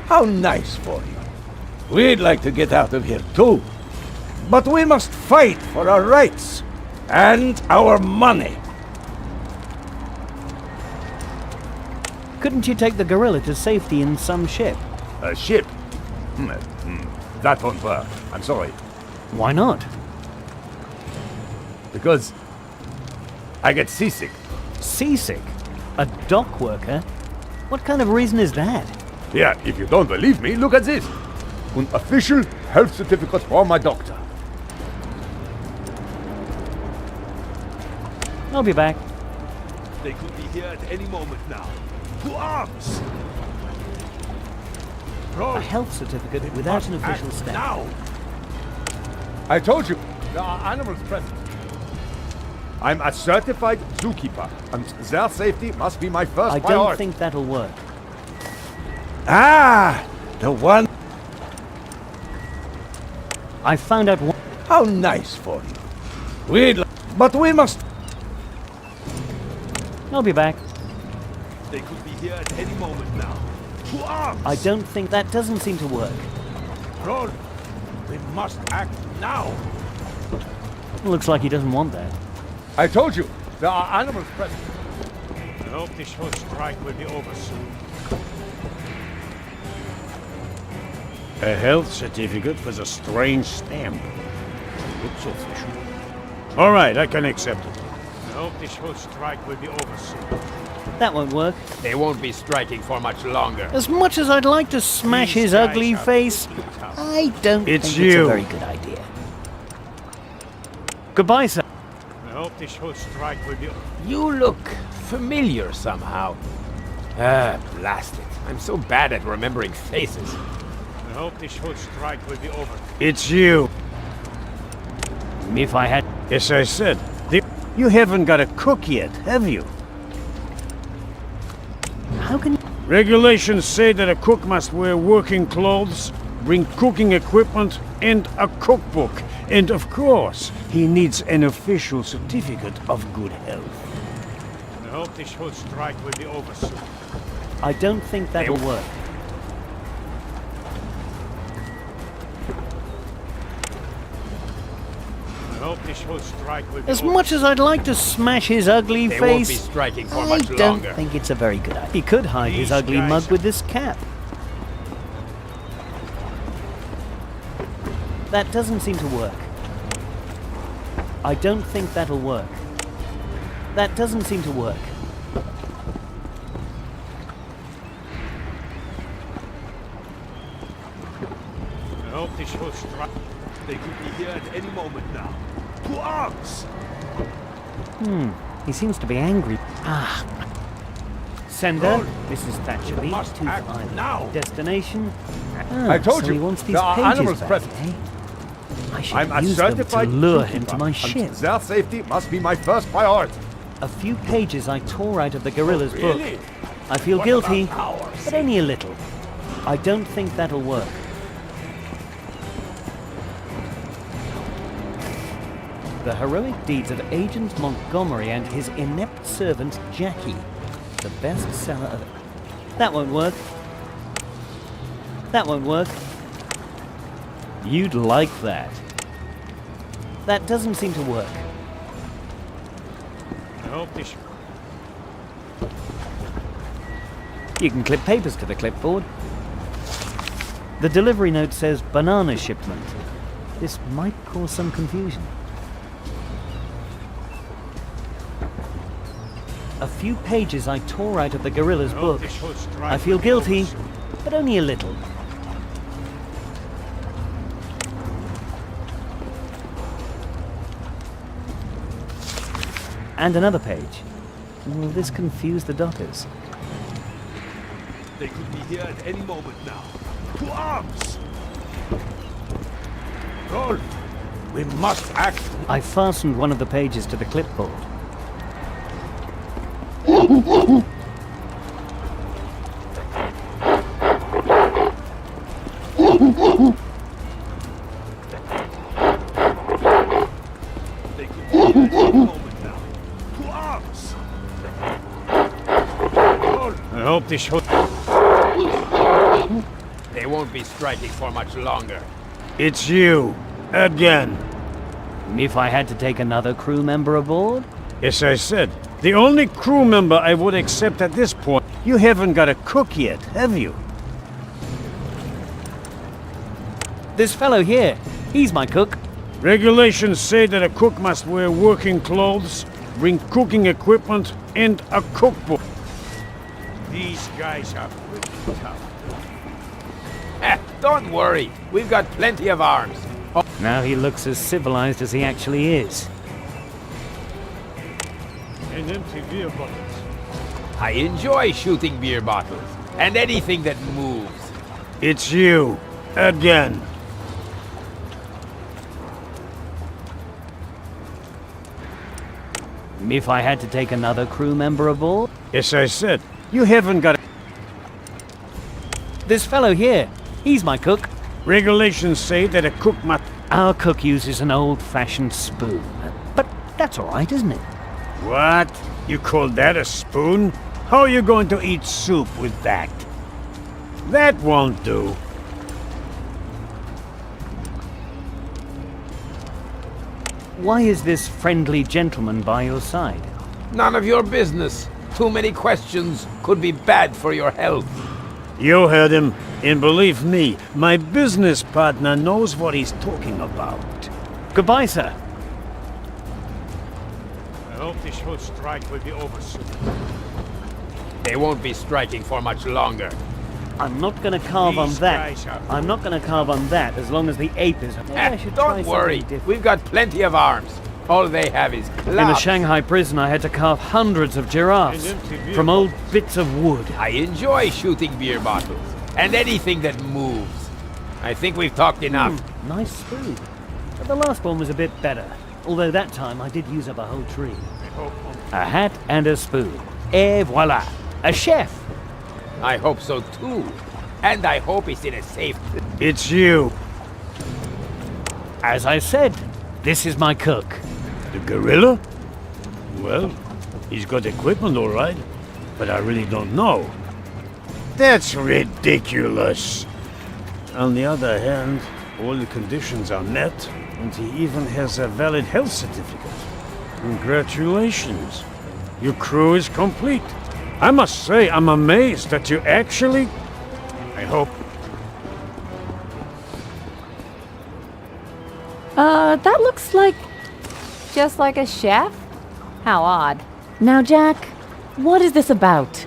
S11: How nice for you. We'd like to get out of here too. But we must fight for our rights and our money.
S8: Couldn't you take the gorilla to safety in some ship?
S1: A ship? That won't work. I'm sorry.
S8: Why not?
S1: Because I get seasick.
S8: Seasick? A dock worker? What kind of reason is that?
S1: Yeah, if you don't believe me, look at this. An official health certificate from my doctor.
S8: I'll be back.
S11: They could be here at any moment now. To arms!
S8: A health certificate without an official stamp.
S11: Now!
S1: I told you, there are animals present. I'm a certified zookeeper, and their safety must be my first
S8: I
S1: priority.
S8: don't think that'll work.
S11: Ah! The one...
S8: I found out
S11: How nice for you. But we must...
S8: I'll be back.
S11: They could be here at any moment now. To arms!
S8: I don't think that doesn't seem to work.
S11: Roll! We must act now!
S8: Looks like he doesn't want that.
S1: I told you, there are animals present.
S6: I hope this whole strike will be over soon. A health certificate with a strange stamp. Looks official. All right, I can accept it. I hope this whole strike will be over soon.
S8: That won't work.
S10: They won't be striking for much longer.
S8: As much as I'd like to smash
S6: These
S8: his
S6: guys
S8: ugly
S6: are
S8: face,
S6: really tough.
S8: I don't
S6: It's
S8: think it's a
S6: you.
S8: very good idea. Goodbye, sir.
S6: I hope this whole strike will be...
S10: You look familiar somehow. Ah, blast it. I'm so bad at remembering faces.
S6: I hope this whole strike will be over. It's you.
S8: If I had...
S6: As I said, you haven't got a cook yet, have you?
S8: How can...
S6: Regulations say that a cook must wear working clothes, bring cooking equipment, and a cookbook. And of course, he needs an official certificate of good health. I hope this whole strike will be over soon.
S8: I don't think that'll work.
S6: I hope this whole strike will be
S8: As
S6: over.
S8: much as I'd like to smash his ugly
S10: They won't be
S8: face,
S10: striking for
S8: I
S10: much
S8: don't
S10: longer.
S8: think it's a very good idea. He could hide his
S6: These
S8: ugly
S6: guys
S8: mug
S6: are-
S8: with this cap. That doesn't seem to work. I don't think that'll work. That doesn't seem to work.
S6: I hope this will strike.
S11: They could be here at any moment now. To arms!
S8: He seems to be angry. Ah. Sender, Mrs. Thatcher Lee,
S11: must
S8: Tooth
S11: act
S8: Island.
S11: now.
S8: Destination.
S1: I told
S8: so
S1: you,
S8: he wants these
S1: there are
S8: pages
S1: animals
S8: back,
S1: present.
S8: eh? I should
S1: I'm a
S8: use them to
S1: certified
S8: lure him
S1: zookeeper,
S8: to my
S1: and
S8: ship.
S1: their safety must be my first priority.
S8: A few pages I tore out of the gorilla's
S11: Really?
S8: book. I feel
S11: What
S8: guilty,
S11: about ours?
S8: but only a little. I don't think that'll work. The heroic deeds of Agent Montgomery and his inept servant Jackie. The bestseller of... That won't work. That won't work. You'd like that. That doesn't seem to work.
S6: I hope this...
S8: You can clip papers to the clipboard. The delivery note says banana shipment. This might cause some confusion. A few pages I tore out of the gorilla's book.
S6: this will strike
S8: I feel
S6: with
S8: guilty,
S6: those.
S8: but only a little. And another page. Will this confuse the dockers?
S11: They could be here at any moment now. To arms! Rolf, we must act.
S8: I fastened one of the pages to the clipboard.
S11: They could be here at any moment now. To arms! Rolf,
S6: I hope this will...
S10: They won't be striking for much longer.
S6: It's you. Again.
S8: If I had to take another crew member aboard?
S6: As I said, the only crew member I would accept at this point. You haven't got a cook yet, have you?
S8: This fellow here, he's my cook.
S6: Regulations say that a cook must wear working clothes, bring cooking equipment, and a cookbook. These guys are pretty tough.
S10: Don't worry, we've got plenty of arms.
S8: Now he looks as civilized as he actually is.
S6: And empty beer bottles.
S10: I enjoy shooting beer bottles and anything that moves.
S6: It's you. Again.
S8: If I had to take another crew member aboard?
S6: As I said, you haven't got a...
S8: This fellow here, he's my cook.
S6: Regulations say that a cook must...
S8: Our cook uses an old-fashioned spoon. But that's all right, isn't it?
S6: What? You call that a spoon? How are you going to eat soup with that? That won't do.
S8: Why is this friendly gentleman by your side?
S10: None of your business. Too many questions could be bad for your health.
S6: You heard him. And believe me, my business partner knows what he's talking about.
S8: Goodbye, sir.
S6: I hope this whole strike will be over soon.
S10: They won't be striking for much longer.
S8: I'm not going to carve on
S6: These
S8: that.
S6: guys are-
S8: I'm not going to carve on that as long as the ape is... Maybe I should try
S10: Don't worry,
S8: something different.
S10: we've got plenty of arms. All they have is clubs.
S8: In the Shanghai prison, I had to carve hundreds of giraffes
S6: And empty beer
S8: from old bits of wood.
S10: I enjoy shooting beer bottles and anything that moves. I think we've talked enough.
S8: Nice spoon. But the last one was a bit better. Although that time I did use up a whole tree. A hat and a spoon. Et voila. A chef.
S10: I hope so too. And I hope it's in a safe...
S6: It's you.
S8: As I said, this is my cook.
S6: The gorilla? Well, he's got equipment all right, but I really don't know. That's ridiculous. On the other hand, all the conditions are met, and he even has a valid health certificate. Congratulations. Your crew is complete. I must say, I'm amazed that you actually... I hope...
S4: That looks like
S9: Just like a chef? How odd.
S4: Now, Jack, what is this about?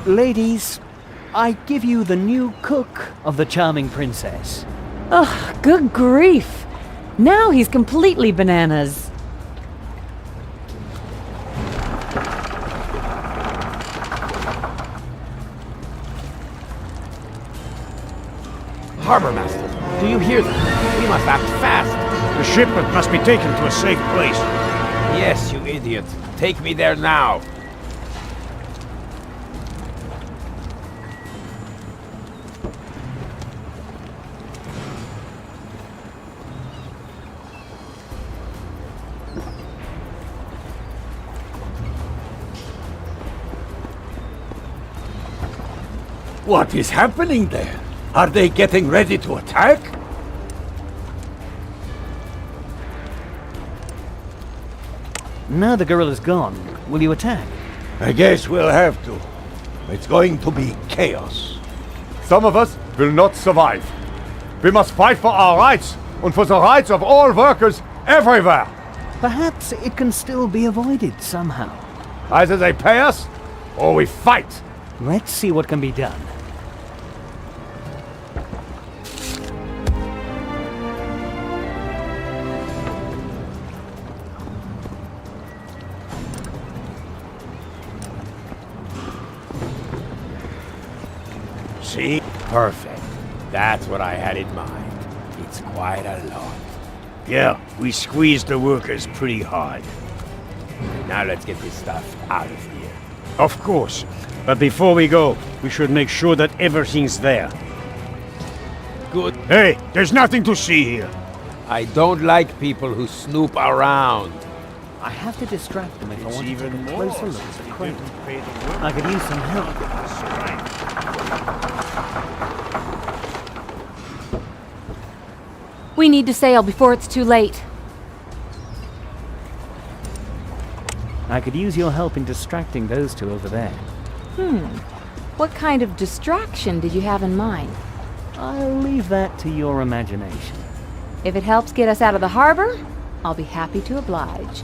S8: Ladies, I give you the new cook of the charming princess.
S4: Ugh, good grief. Now he's completely bananas.
S10: Harbor Master, do you hear them? We must act fast.
S6: The shipment must be taken to a safe place.
S10: Yes, you idiot. Take me there now.
S11: What is happening there? Are they getting ready to attack?
S8: Now the gorilla's gone, will you attack?
S11: I guess we'll have to. It's going to be chaos.
S1: Some of us will not survive. We must fight for our rights and for the rights of all workers everywhere.
S8: Perhaps it can still be avoided somehow.
S1: Either they pay us or we fight.
S8: Let's see what can be done.
S6: See?
S10: Perfect. That's what I had in mind. It's quite a lot.
S6: Yeah, we squeezed the workers pretty hard.
S10: Now let's get this stuff out of here.
S6: Of course. But before we go, we should make sure that everything's there.
S10: Good.
S6: Hey, there's nothing to see here.
S10: I don't like people who snoop around.
S8: I have to distract them if I
S6: It's
S8: want to take
S6: even
S8: a
S6: more
S8: closer look
S6: since
S8: at the
S6: they
S8: crate.
S6: didn't pay the workers.
S8: I could use some help.
S9: We need to sail before it's too late.
S8: I could use your help in distracting those two over there.
S9: What kind of distraction did you have in mind?
S8: I'll leave that to your imagination.
S9: If it helps get us out of the harbor, I'll be happy to oblige.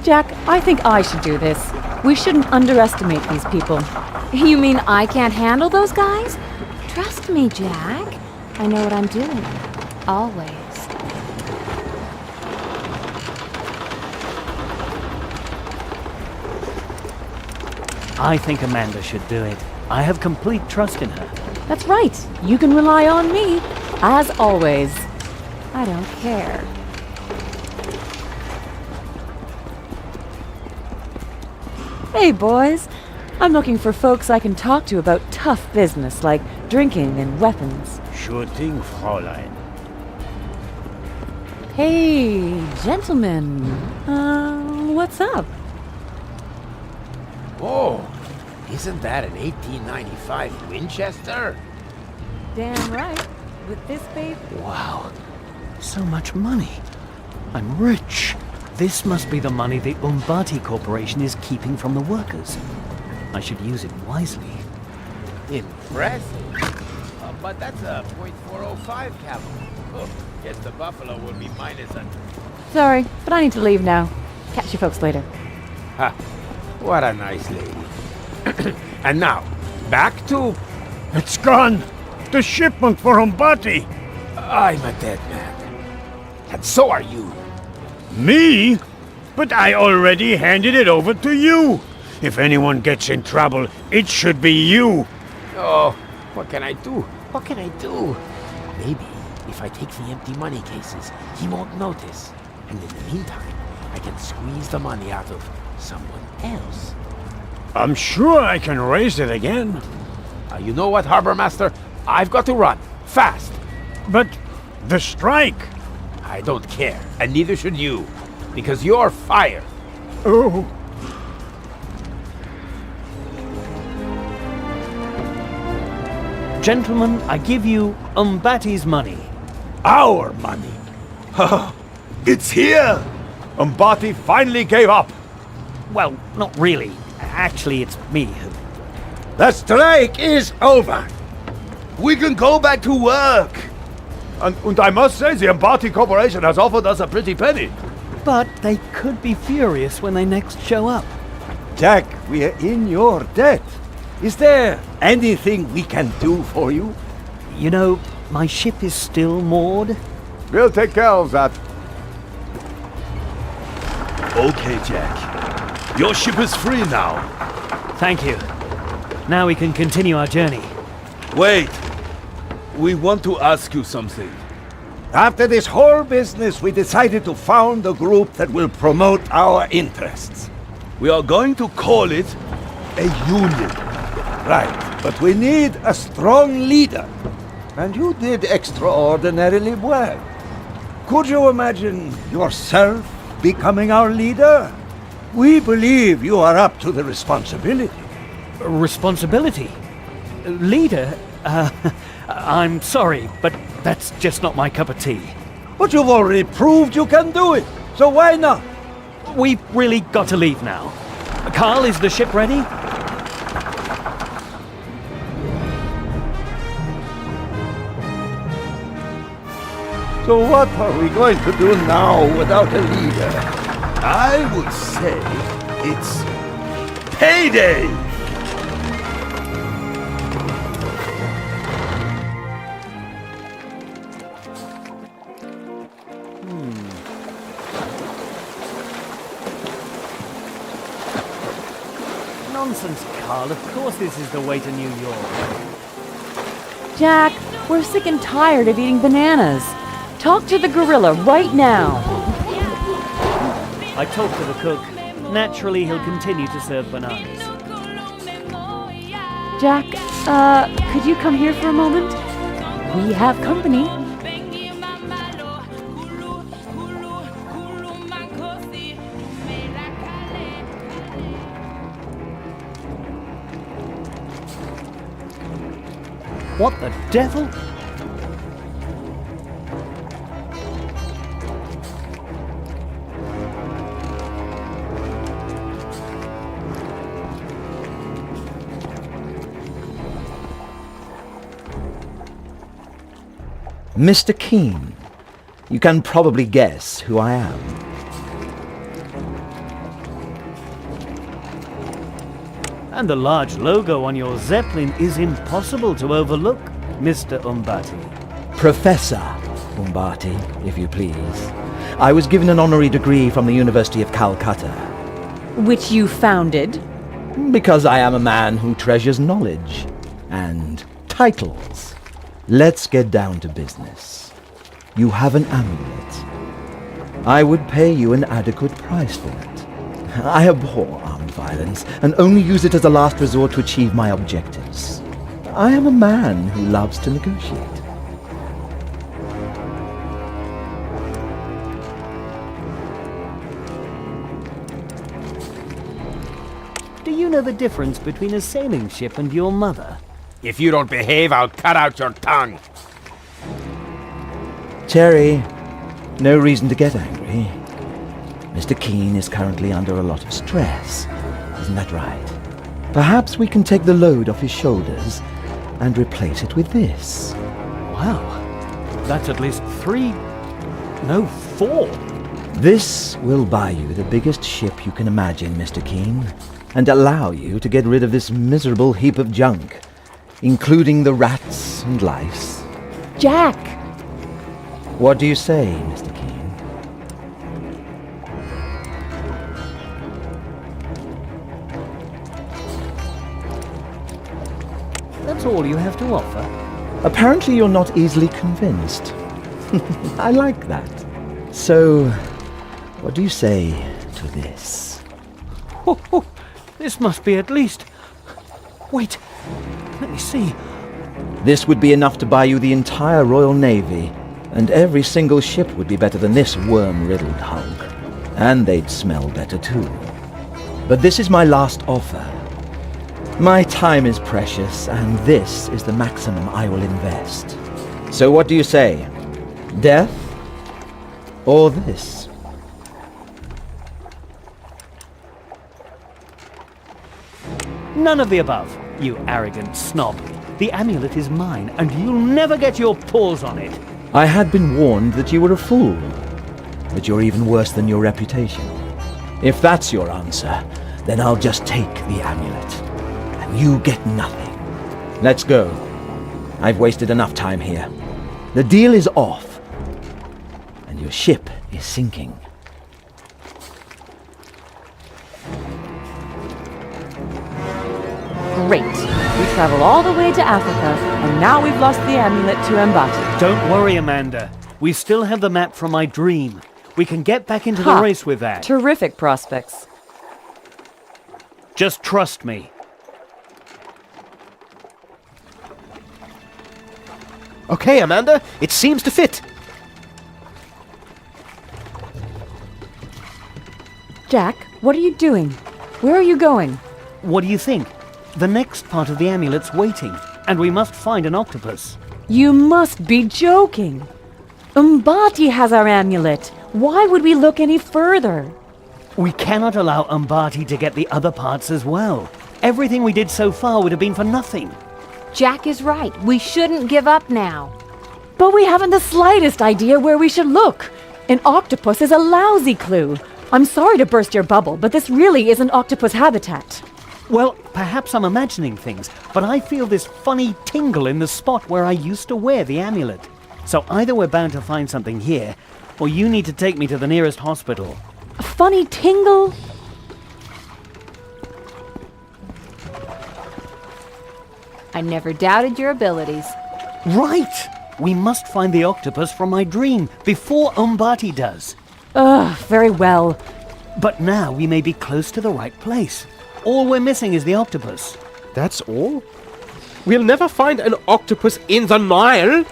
S4: Jack, I think I should do this. We shouldn't underestimate these people.
S9: You mean I can't handle those guys? Trust me, Jack. I know what I'm doing. Always.
S8: I think Amanda should do it. I have complete trust in her.
S4: That's right. You can rely on me, as always.
S9: I don't care.
S4: Hey, boys. I'm looking for folks I can talk to about tough business like drinking and weapons.
S6: Sure thing, Fräulein.
S4: Hey, gentlemen. What's up?
S10: Whoa! Isn't that an 1895 Winchester?
S4: Damn right. With this babe.
S8: Wow. So much money. I'm rich. This must be the money the Umbati Corporation is keeping from the workers. I should use it wisely.
S10: Impressive. But that's a .405 caliber. Oh, guess the Buffalo will be minus a...
S4: Sorry, but I need to leave now. Catch you folks later.
S10: Ha! What a nice lady. And now, back to...
S6: It's gone! The shipment for Umbati!
S10: I'm a dead man. And so are you.
S6: Me? But I already handed it over to you! If anyone gets in trouble, it should be you!
S10: Oh, what can I do? What can I do? Maybe if I take the empty money cases, he won't notice. And in the meantime, I can squeeze the money out of someone else.
S6: I'm sure I can raise it again.
S10: You know what, Harbor Master? I've got to run. Fast.
S6: But the strike...
S10: I don't care, and neither should you. Because you're fired.
S6: Oh...
S8: Gentlemen, I give you Umbati's money.
S11: Our money.
S1: It's here! Umbati finally gave up.
S8: Well, not really. Actually, it's me who...
S11: The strike is over. We can go back to work.
S1: And I must say, the Umbati Corporation has offered us a pretty penny.
S2: But they could be furious when they next show up.
S11: Jack, we are in your debt. Is there anything we can do for you?
S2: You know, my ship is still moored.
S1: We'll take care of that.
S11: Okay, Jack. Your ship is free now.
S2: Thank you. Now we can continue our journey.
S11: Wait. We want to ask you something. After this whole business, we decided to found a group that will promote our interests. We are going to call it a union. Right, but we need a strong leader. And you did extraordinarily well. Could you imagine yourself becoming our leader? We believe you are up to the responsibility.
S2: Responsibility? Leader? I'm sorry, but that's just not my cup of tea.
S11: But you've already proved you can do it, so why not?
S2: We've really got to leave now. Carl, is the ship ready?
S11: So what are we going to do now without a leader? I would say it's payday!
S2: Nonsense, Carl. Of course this is the way to New York.
S4: Jack, we're sick and tired of eating bananas. Talk to the gorilla right now.
S2: I talked to the cook. Naturally, he'll continue to serve bananas.
S4: Jack, could you come here for a moment? We have company.
S2: What the devil?
S12: Mr. Keane, you can probably guess who I am.
S2: And the large logo on your Zeppelin is impossible to overlook, Mr. Umbati.
S12: Professor Umbati, if you please. I was given an honorary degree from the University of Calcutta.
S4: Which you founded?
S12: Because I am a man who treasures knowledge and titles. Let's get down to business. You have an amulet. I would pay you an adequate price for it. I abhor armed violence and only use it as a last resort to achieve my objectives. I am a man who loves to negotiate.
S2: Do you know the difference between a sailing ship and your mother?
S10: If you don't behave, I'll cut out your tongue.
S12: Terry, no reason to get angry. Mr. Keane is currently under a lot of stress. Isn't that right? Perhaps we can take the load off his shoulders and replace it with this.
S2: Wow. That's at least 3... no, 4.
S12: This will buy you the biggest ship you can imagine, Mr. Keane, and allow you to get rid of this miserable heap of junk, including the rats and lice.
S4: Jack!
S12: What do you say, Mr. Keane?
S2: That's all you have to offer?
S12: Apparently you're not easily convinced. I like that. So, what do you say to this?
S2: Oh, this must be at least... Wait, let me see.
S12: This would be enough to buy you the entire Royal Navy, and every single ship would be better than this worm-riddled hulk. And they'd smell better too. But this is my last offer. My time is precious, and this is the maximum I will invest. So what do you say? Death? Or this?
S2: None of the above, you arrogant snob. The amulet is mine, and you'll never get your paws on it.
S12: I had been warned that you were a fool, but you're even worse than your reputation. If that's your answer, then I'll just take the amulet, and you get nothing. Let's go. I've wasted enough time here. The deal is off, and your ship is sinking.
S4: Great. We travel all the way to Africa, and now we've lost the amulet to Mbati.
S2: Don't worry, Amanda. We still have the map from my dream. We can get back into the race with that.
S4: Terrific prospects.
S2: Just trust me.
S7: Okay, Amanda, it seems to fit.
S4: Jack, what are you doing? Where are you going?
S2: What do you think? The next part of the amulet's waiting, and we must find an octopus.
S4: You must be joking. Mbati has our amulet. Why would we look any further?
S2: We cannot allow Mbati to get the other parts as well. Everything we did so far would have been for nothing.
S9: Jack is right. We shouldn't give up now.
S4: But we haven't the slightest idea where we should look. An octopus is a lousy clue. I'm sorry to burst your bubble, but this really isn't octopus habitat.
S2: Well, perhaps I'm imagining things, but I feel this funny tingle in the spot where I used to wear the amulet. So either we're bound to find something here, or you need to take me to the nearest hospital.
S4: A funny tingle?
S9: I never doubted your abilities.
S2: Right! We must find the octopus from my dream before Mbati does.
S4: Very well.
S2: But now we may be close to the right place. All we're missing is the octopus.
S7: That's all? We'll never find an octopus in the Nile?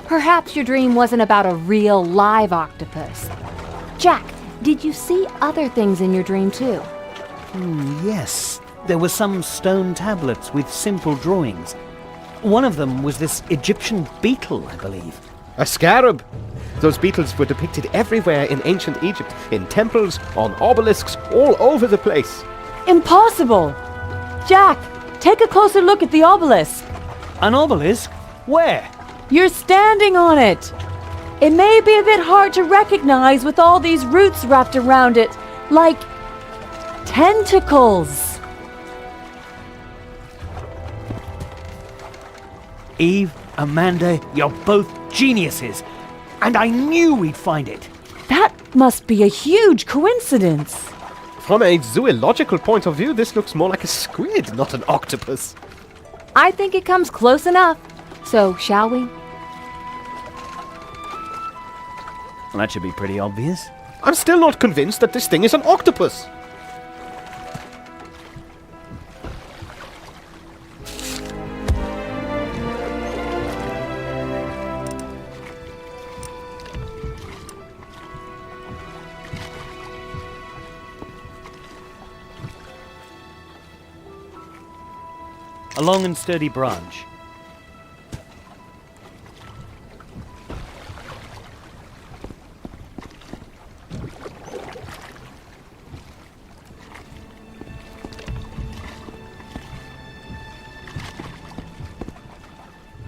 S9: Perhaps your dream wasn't about a real live octopus. Jack, did you see other things in your dream too?
S2: Yes. There were some stone tablets with simple drawings. One of them was this Egyptian beetle, I believe.
S7: A scarab. Those beetles were depicted everywhere in ancient Egypt, in temples, on obelisks, all over the place.
S4: Impossible! Jack, take a closer look at the obelisk.
S2: An obelisk? Where?
S4: You're standing on it. It may be a bit hard to recognize with all these roots wrapped around it, like tentacles.
S2: Eve, Amanda, you're both geniuses. And I knew we'd find it.
S4: That must be a huge coincidence.
S7: From a zoological point of view, this looks more like a squid, not an octopus.
S9: I think it comes close enough. So, shall we?
S2: Well, that should be pretty obvious.
S7: I'm still not convinced that this thing is an octopus.
S2: A long and sturdy branch.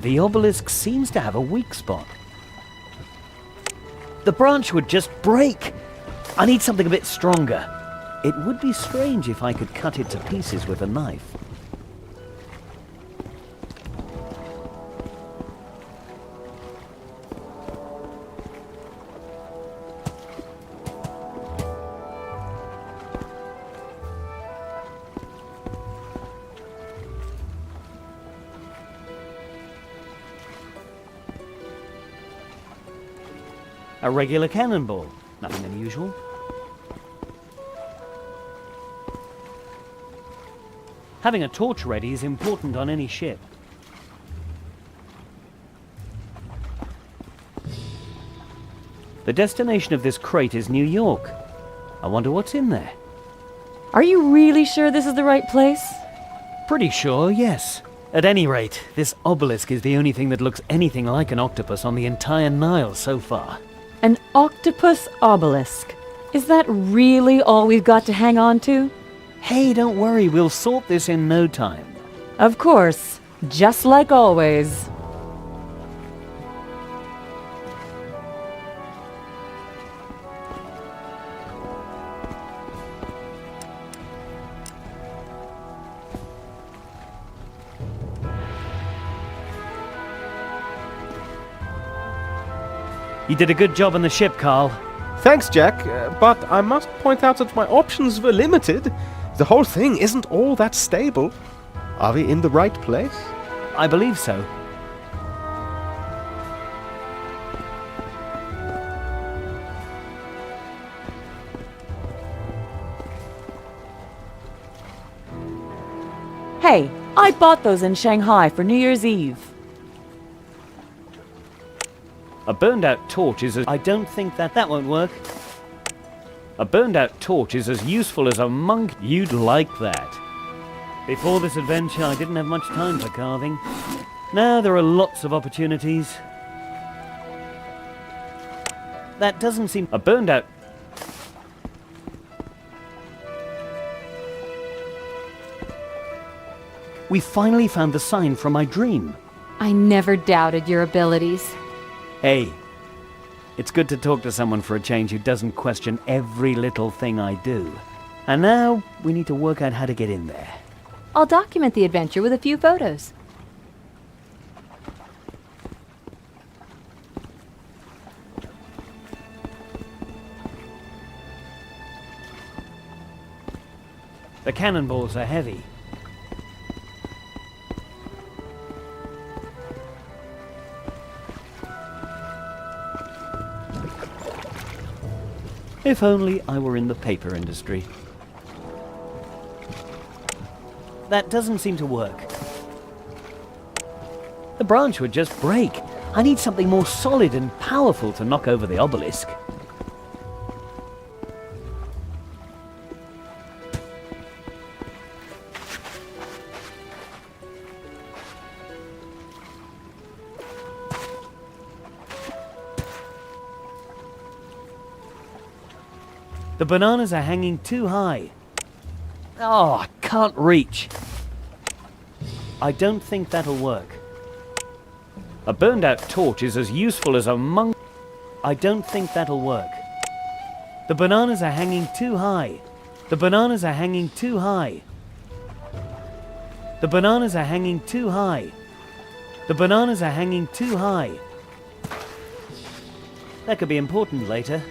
S2: The obelisk seems to have a weak spot. The branch would just break. I need something a bit stronger. It would be strange if I could cut it to pieces with a knife. A regular cannonball. Nothing unusual. Having a torch ready is important on any ship. The destination of this crate is New York. I wonder what's in there.
S4: Are you really sure this is the right place?
S2: Pretty sure, yes. At any rate, this obelisk is the only thing that looks anything like an octopus on the entire Nile so far.
S4: An octopus obelisk. Is that really all we've got to hang on to?
S2: Hey, don't worry, we'll sort this in no time.
S4: Of course, just like always.
S2: You did a good job on the ship, Carl.
S7: Thanks, Jack, but I must point out that my options were limited. The whole thing isn't all that stable. Are we in the right place?
S2: I believe so.
S4: Hey, I bought those in Shanghai for New Year's Eve.
S2: A burned out torch is I don't think that won't work. A burned out torch is as useful as a monk. You'd like that. Before this adventure, I didn't have much time for carving. Now there are lots of opportunities. That doesn't seem... A burned out... We finally found the sign from my dream.
S9: I never doubted your abilities.
S2: Hey, it's good to talk to someone for a change who doesn't question every little thing I do. And now, we need to work out how to get in there.
S9: I'll document the adventure with a few photos.
S2: The cannonballs are heavy. If only I were in the paper industry. That doesn't seem to work. The branch would just break. I need something more solid and powerful to knock over the obelisk. The bananas are hanging too high. Oh, I can't reach. I don't think that'll work. A burned out torch is as useful as a monk. I don't think that'll work. The bananas are hanging too high. The bananas are hanging too high. The bananas are hanging too high. The bananas are hanging too high. That could be important later.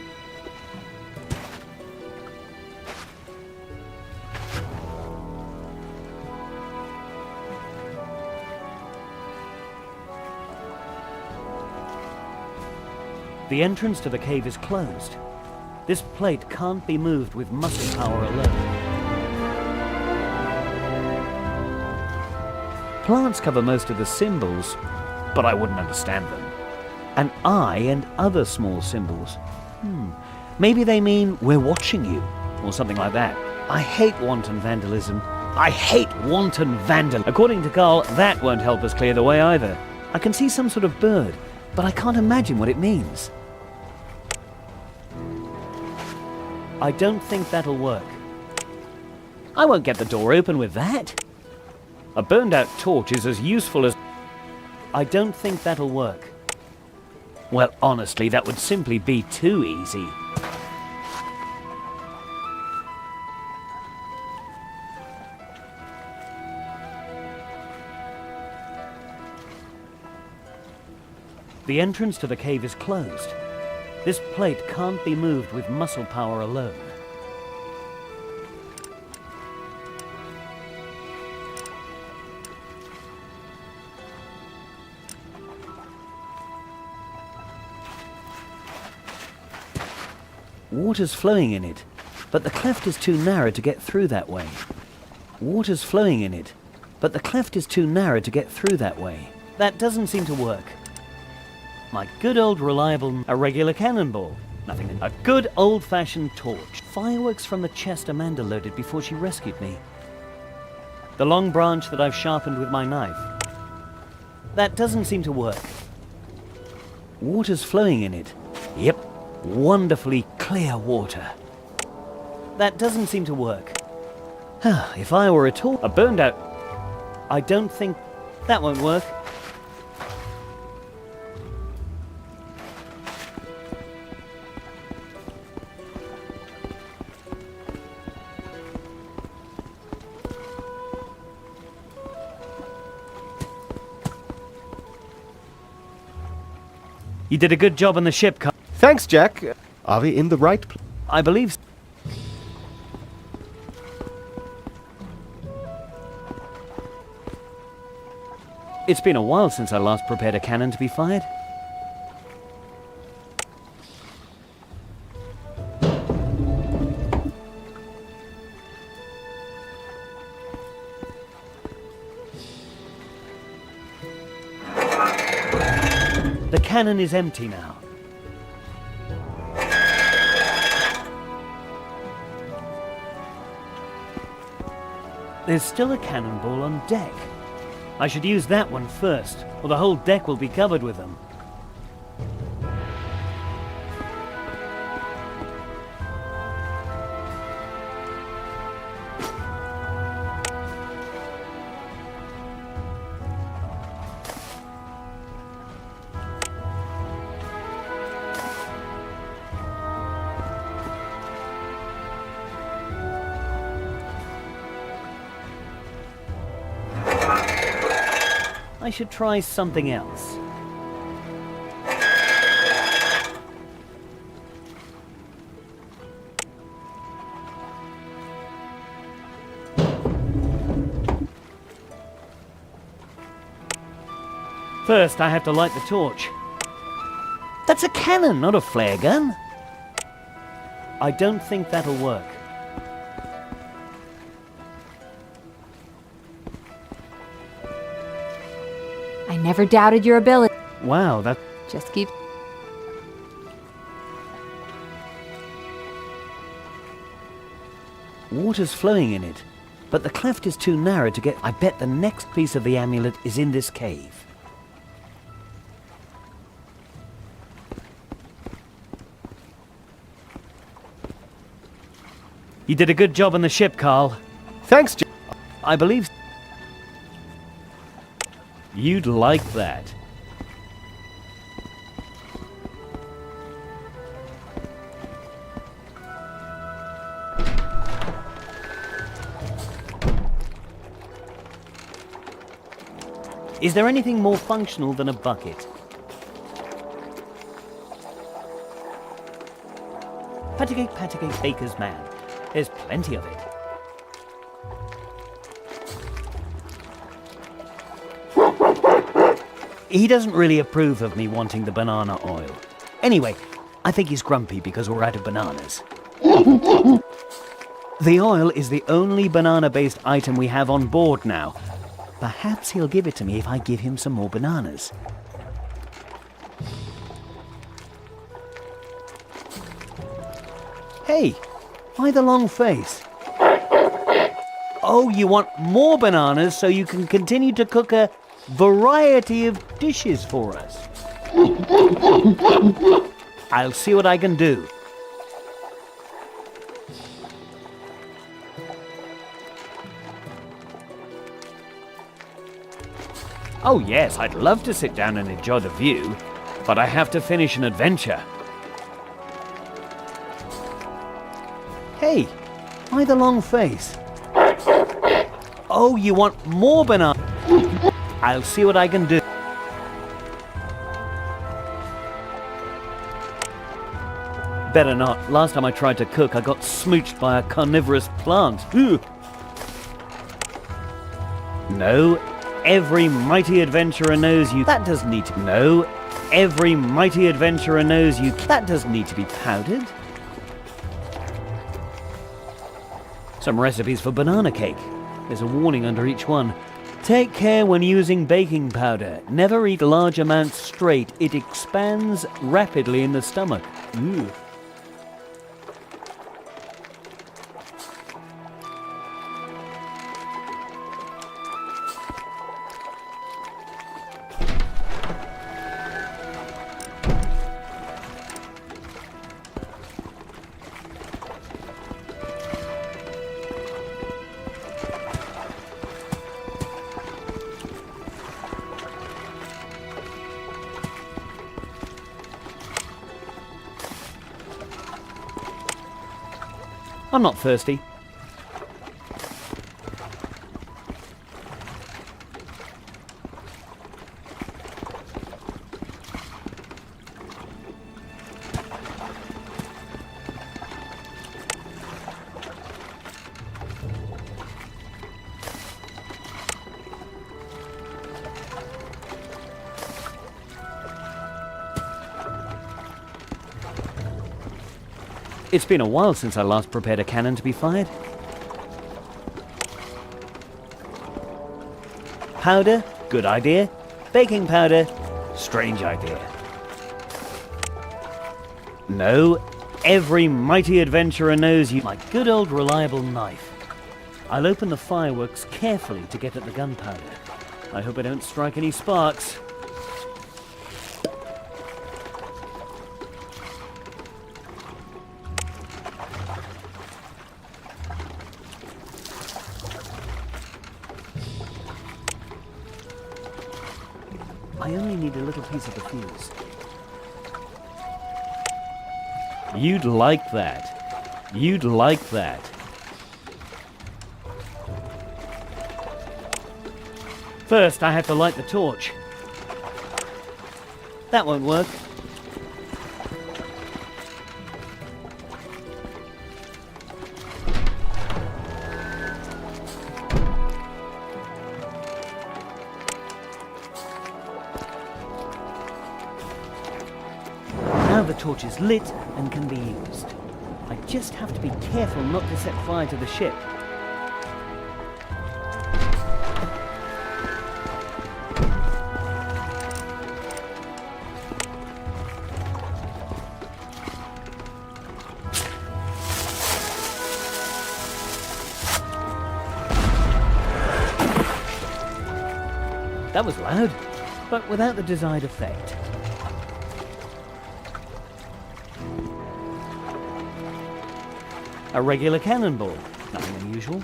S2: The entrance to the cave is closed. This plate can't be moved with muscle power alone. Plants cover most of the symbols, but I wouldn't understand them. An eye and other small symbols. Maybe they mean we're watching you, or something like that. I hate wanton vandalism. I hate wanton vandalism. According to Carl, that won't help us clear the way either. I can see some sort of bird, but I can't imagine what it means. I don't think that'll work. I won't get the door open with that. A burned out torch is as useful as... I don't think that'll work. Well, honestly, that would simply be too easy. The entrance to the cave is closed. This plate can't be moved with muscle power alone. Water's flowing in it, but the cleft is too narrow to get through that way. Water's flowing in it, but the cleft is too narrow to get through that way. That doesn't seem to work. My good old reliable, a regular cannonball. Nothing. A good old-fashioned torch. Fireworks from the chest Amanda loaded before she rescued me. The long branch that I've sharpened with my knife. That doesn't seem to work. Water's flowing in it. Yep, wonderfully clear water. That doesn't seem to work. If I were at all... A burned out... I don't think... That won't work. You did a good job on the ship, Carl.
S7: Thanks, Jack. Are we in the right place?
S2: I believe so. It's been a while since I last prepared a cannon to be fired. The cannon is empty now. There's still a cannonball on deck. I should use that one first, or the whole deck will be covered with them. I should try something else. First, I have to light the torch. That's a cannon, not a flare gun. I don't think that'll work.
S9: I never doubted your ability.
S2: Wow, that...
S9: Just keep...
S2: Water's flowing in it, but the cleft is too narrow to get... I bet the next piece of the amulet is in this cave. You did a good job on the ship, Carl.
S7: Thanks, Jack.
S2: I believe... You'd like that. Is there anything more functional than a bucket? Patagate, baker's man. There's plenty of it. He doesn't really approve of me wanting the banana oil. Anyway, I think he's grumpy because we're out of bananas. The oil is the only banana-based item we have on board now. Perhaps he'll give it to me if I give him some more bananas. Hey, why the long face? Oh, you want more bananas so you can continue to cook a variety of dishes for us. I'll see what I can do. Oh yes, I'd love to sit down and enjoy the view, but I have to finish an adventure. Hey, why the long face? Oh, you want more banana? I'll see what I can do. Better not. Last time I tried to cook, I got smooched by a carnivorous plant. Ugh. No, every mighty adventurer knows you. That doesn't need to. No, every mighty adventurer knows you. That doesn't need to be powdered. Some recipes for banana cake. There's a warning under each one. Take care when using baking powder. Never eat large amounts straight. It expands rapidly in the stomach. Ugh. I'm not thirsty. It's been a while since I last prepared a cannon to be fired. Powder? Good idea. Baking powder? Strange idea. No, every mighty adventurer knows you. My good old reliable knife. I'll open the fireworks carefully to get at the gunpowder. I hope I don't strike any sparks. I only need a little piece of the fuse. You'd like that. You'd like that. First, I have to light the torch. That won't work. Now the torch is lit and can be used. I just have to be careful not to set fire to the ship. That was loud, but without the desired effect. A regular cannonball, nothing unusual.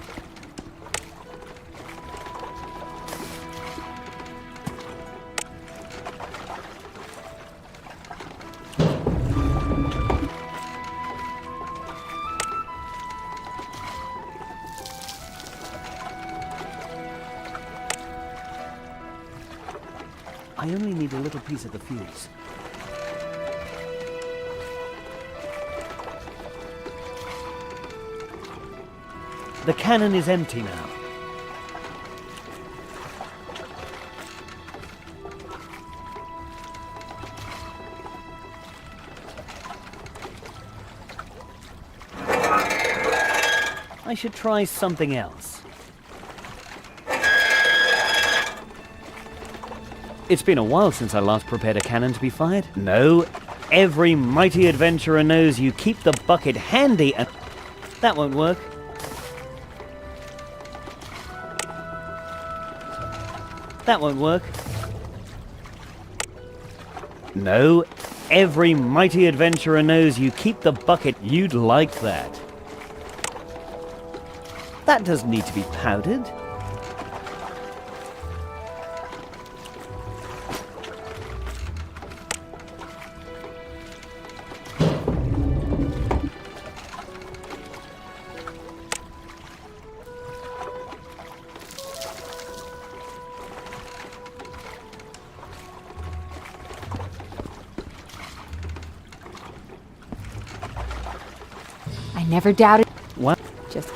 S2: I only need a little piece of the fuse. The cannon is empty now. I should try something else. It's been a while since I last prepared a cannon to be fired. No, every mighty adventurer knows you keep the bucket handy and... That won't work. That won't work. No, every mighty adventurer knows you keep the bucket. You'd like that. That doesn't need to be powdered.
S9: I never doubted.
S2: What?
S9: Just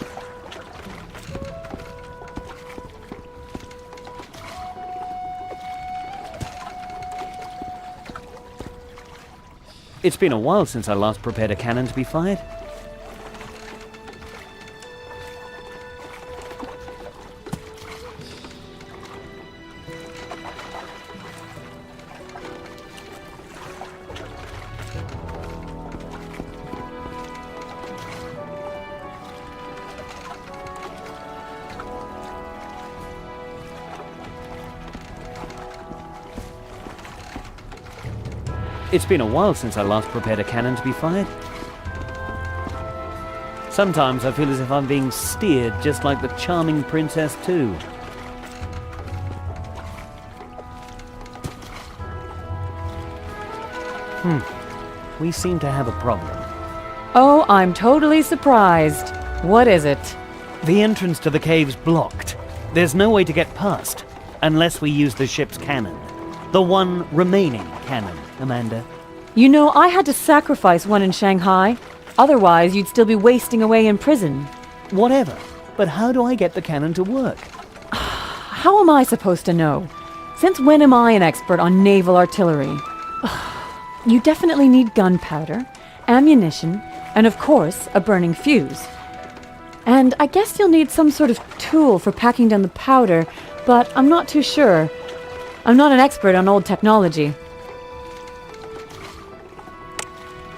S2: It's been a while since I last prepared a cannon to be fired. It's been a while since I last prepared a cannon to be fired. Sometimes I feel as if I'm being steered just like the charming Princess too. We seem to have a problem.
S4: Oh, I'm totally surprised. What is it?
S2: The entrance to the cave's blocked. There's no way to get past, unless we use the ship's cannon. The one remaining cannon, Amanda.
S4: You know, I had to sacrifice one in Shanghai. Otherwise, you'd still be wasting away in prison.
S2: Whatever. But how do I get the cannon to work?
S4: How am I supposed to know? Since when am I an expert on naval artillery? You definitely need gunpowder, ammunition, And of course, a burning fuse. And I guess you'll need some sort of tool for packing down the powder, but I'm not too sure. I'm not an expert on old technology.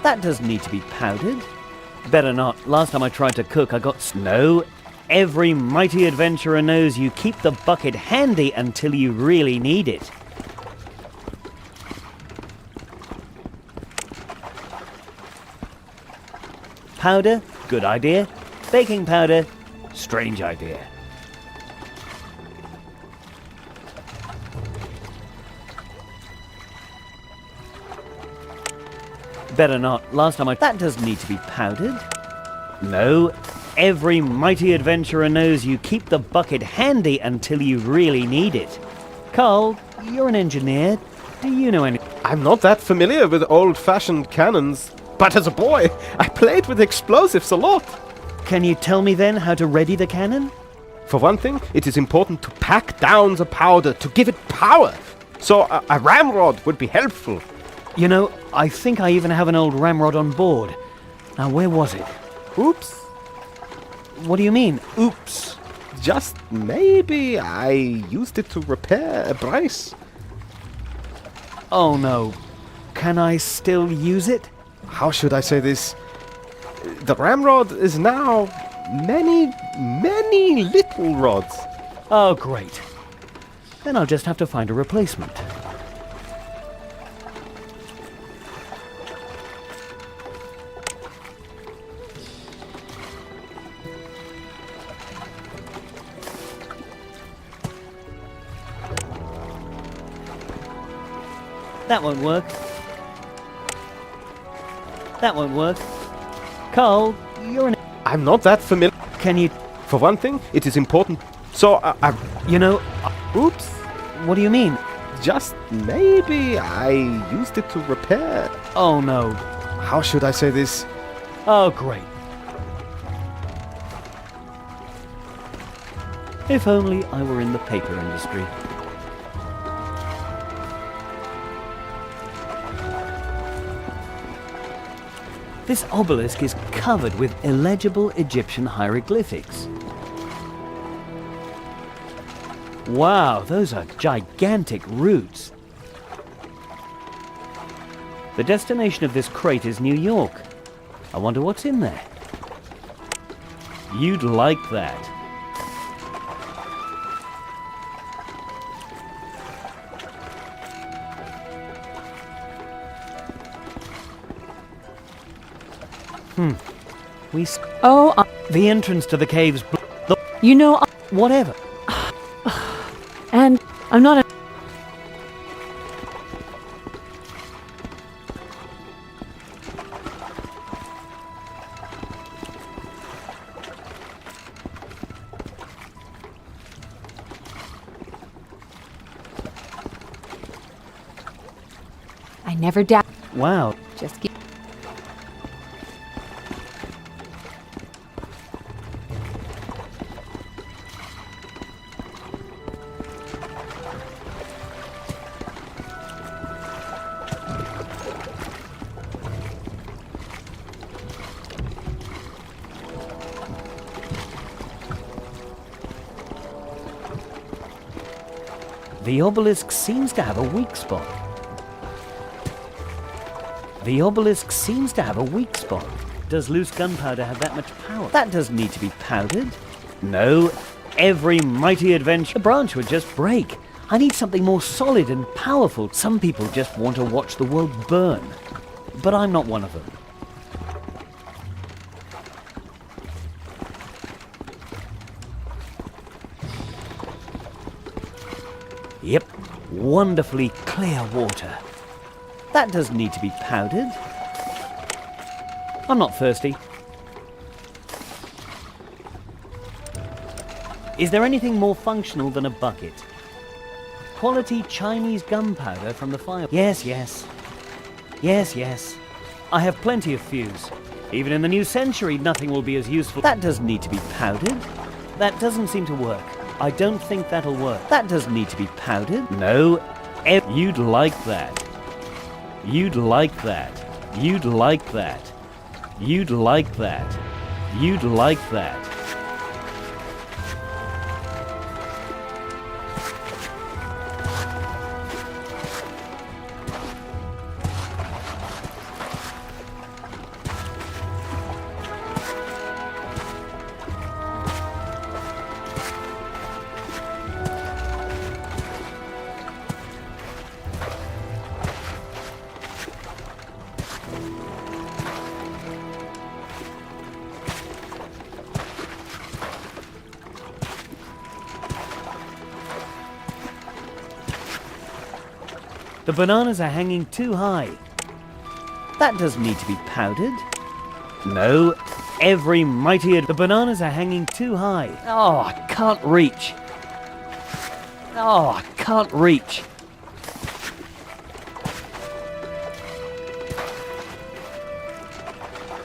S8: That doesn't need to be powdered. Better not. Last time I tried to cook, I got snow. Every mighty adventurer knows you keep the bucket handy until you really need it. Powder, good idea. Baking powder, strange idea. Better not. Last time that doesn't need to be powdered. No. Every mighty adventurer knows you keep the bucket handy until you really need it. Carl, you're an engineer. Do you know any...
S7: I'm not that familiar with old-fashioned cannons, but as a boy, I played with explosives a lot.
S8: Can you tell me then how to ready the cannon?
S7: For one thing, it is important to pack down the powder to give it power. So a ramrod would be helpful.
S8: You know, I think I even have an old ramrod on board. Now, where was it?
S7: Oops.
S8: What do you mean, oops?
S7: Just maybe I used it to repair a brace.
S8: Oh no. Can I still use it?
S7: How should I say this? The ramrod is now many little rods.
S8: Oh, great. Then I'll just have to find a replacement. That won't work. That won't work. Carl, you're an...
S7: I'm not that familiar.
S8: Can you...
S7: For one thing, it is important. So
S8: You know...
S7: Oops.
S8: What do you mean?
S7: Just maybe I used it to repair.
S8: Oh no.
S7: How should I say this?
S8: Oh, great. If only I were in the paper industry. This obelisk is covered with illegible Egyptian hieroglyphics. Wow, those are gigantic roots. The destination of this crate is New York. I wonder what's in there. You'd like that. The entrance to the caves...
S4: You know...
S8: Whatever.
S4: And I'm not a...
S9: I never doubt.
S8: Wow.
S9: Just keep.
S8: The obelisk seems to have a weak spot. The obelisk seems to have a weak spot. Does loose gunpowder have that much power? That doesn't need to be powdered. No, every mighty adventure... The branch would just break. I need something more solid and powerful. Some people just want to watch the world burn. But I'm not one of them. Yep, wonderfully clear water. That doesn't need to be powdered. I'm not thirsty. Is there anything more functional than a bucket? Quality Chinese gunpowder from the fire... Yes, yes. Yes, yes. I have plenty of fuse. Even in the new century, nothing will be as useful... That doesn't need to be powdered. That doesn't seem to work. I don't think that'll work. That doesn't need to be powdered. No. You'd like that. You'd like that. You'd like that.
S2: You'd like that. You'd like that. The bananas are hanging too high. That doesn't need to be powdered. No, every mighty... The bananas are hanging too high. Oh, I can't reach. Oh, I can't reach.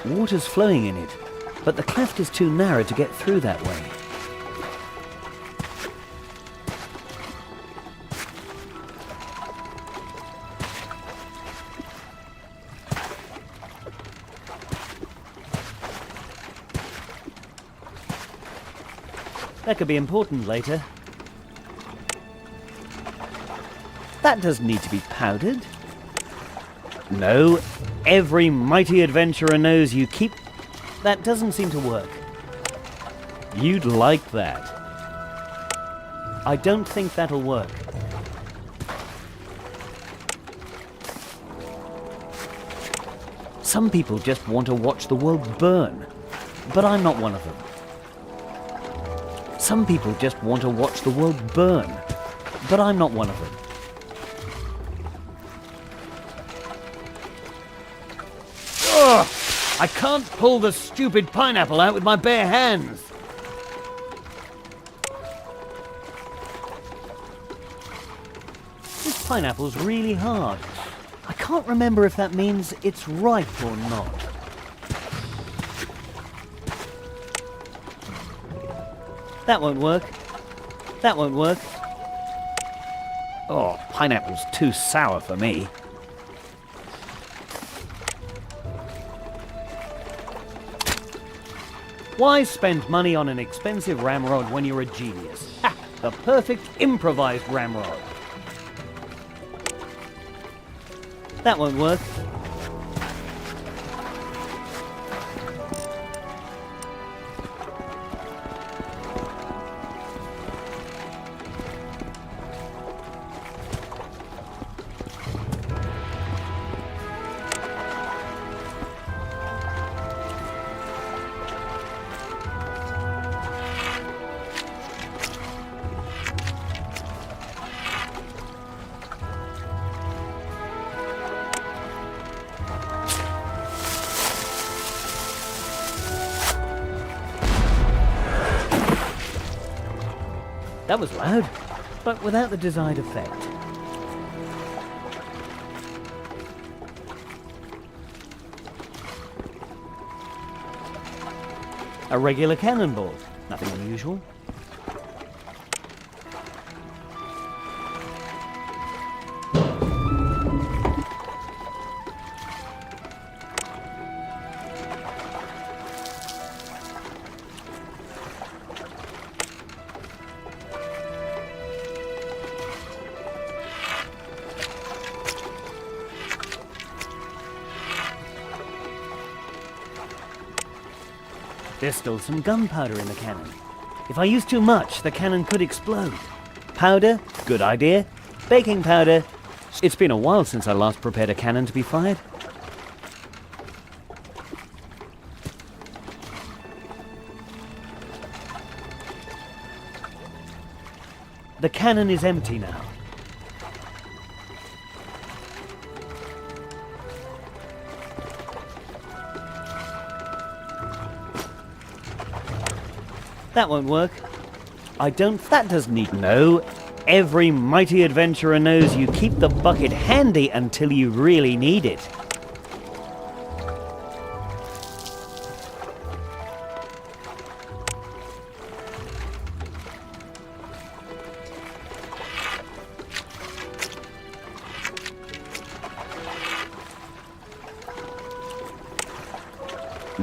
S2: Water's flowing in it, but the cleft is too narrow to get through that way. That could be important later. That doesn't need to be powdered. No, every mighty adventurer knows you keep... That doesn't seem to work. You'd like that. I don't think that'll work. Some people just want to watch the world burn, but I'm not one of them. Some people just want to watch the world burn, but I'm not one of them. Ugh! I can't pull the stupid pineapple out with my bare hands. This pineapple's really hard. I can't remember if that means it's ripe or not. That won't work. That won't work. Oh, pineapple's too sour for me. Why spend money on an expensive ramrod when you're a genius? Ha! The perfect improvised ramrod. That won't work. That was loud, but without the desired effect. A regular cannonball, nothing unusual. There's still some gunpowder in the cannon. If I use too much, the cannon could explode. Powder? Good idea. Baking powder? It's been a while since I last prepared a cannon to be fired. The cannon is empty now. That won't work. I don't... That doesn't need... No. Every mighty adventurer knows you keep the bucket handy until you really need it.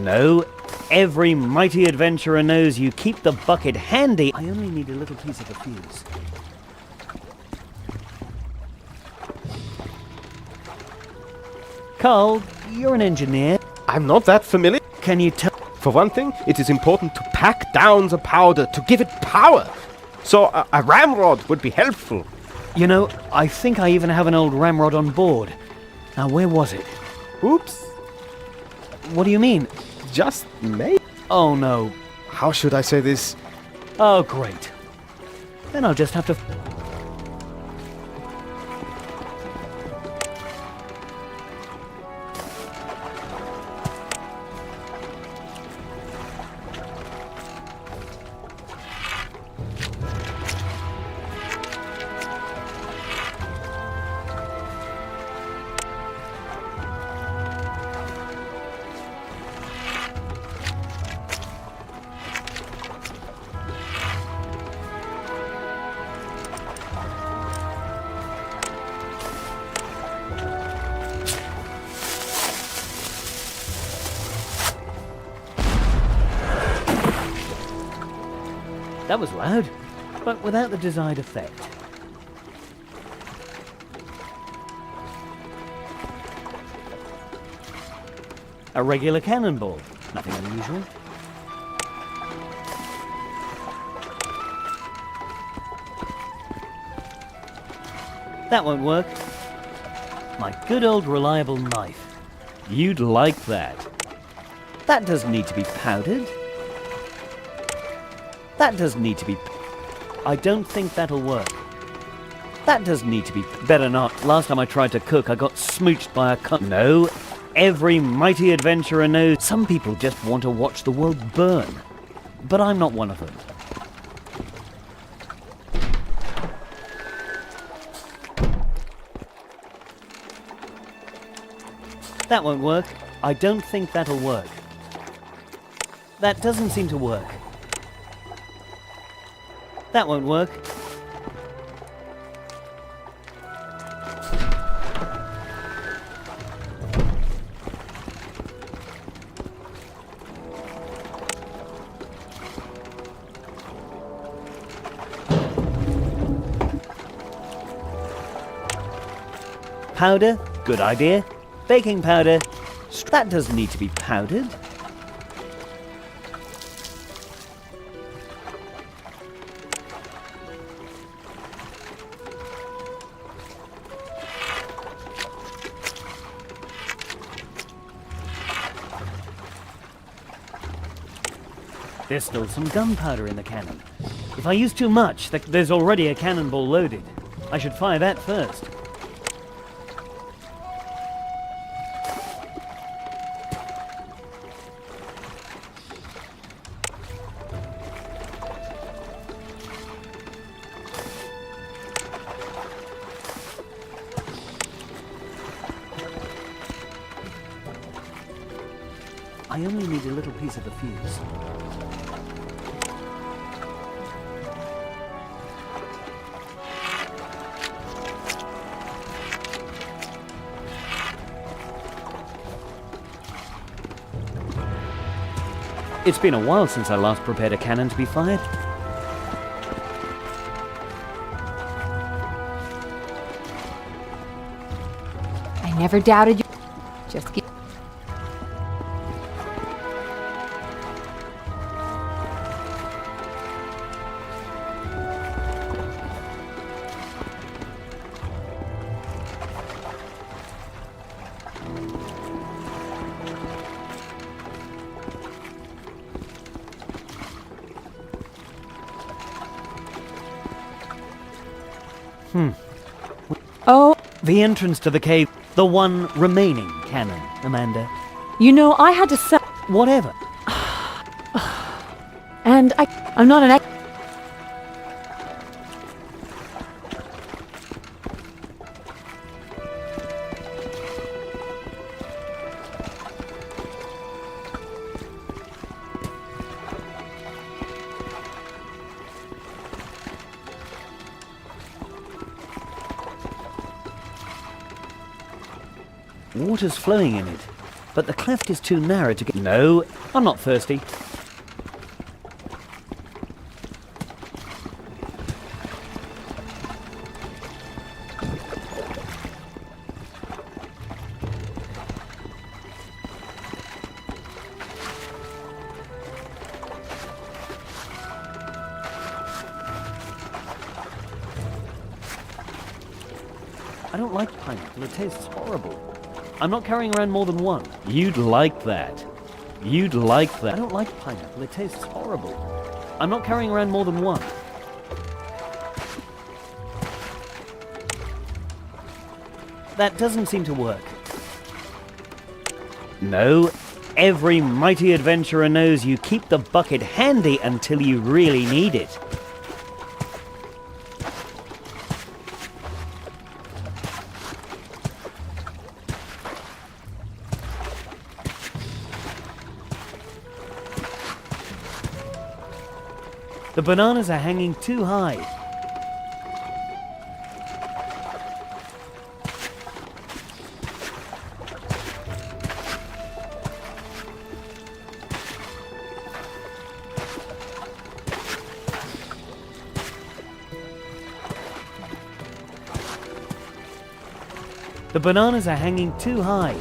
S8: No, every mighty adventurer knows you keep the bucket handy. I only need a little piece of the fuse. Carl, you're an engineer.
S7: I'm not that familiar.
S8: Can you tell?
S7: For one thing, it is important to pack down the powder to give it power. So a ramrod would be helpful.
S8: You know, I think I even have an old ramrod on board. Now, where was it?
S7: Oops.
S8: What do you mean?
S7: Just maybe.
S8: Oh, no.
S7: How should I say this?
S8: Oh, great. Then I'll just have to... That was loud, but without the desired effect. A regular cannonball. Nothing unusual. That won't work. My good old reliable knife. You'd like that. That doesn't need to be powdered. That doesn't need to be... I don't think that'll work. That doesn't need to be... Better not. Last time I tried to cook, I got smooched by a No, every mighty adventurer knows some people just want to watch the world burn. But I'm not one of them. That won't work. I don't think that'll work. That doesn't seem to work. That won't work. Powder, good idea. Baking powder, that doesn't need to be powdered. There's still some gunpowder in the cannon. If I use too much, there's already a cannonball loaded. I should fire that first. I only need a little piece of the fuse. It's been a while since I last prepared a cannon to be fired.
S9: I never doubted you. Just keep...
S4: Oh,
S8: The entrance to the cave, the one remaining cannon, Amanda.
S4: you know, I had to sell...
S8: Whatever.
S4: And I'm not an...
S8: Water's flowing in it. but the cleft is too narrow to get... No, I'm not thirsty. I don't like pineapple, it tastes horrible. I'm not carrying around more than one. You'd like that. You'd like that. I don't like pineapple, it tastes horrible. I'm not carrying around more than one. That doesn't seem to work. No, every mighty adventurer knows you keep the bucket handy until you really need it. The bananas are hanging too high. The bananas are hanging too high.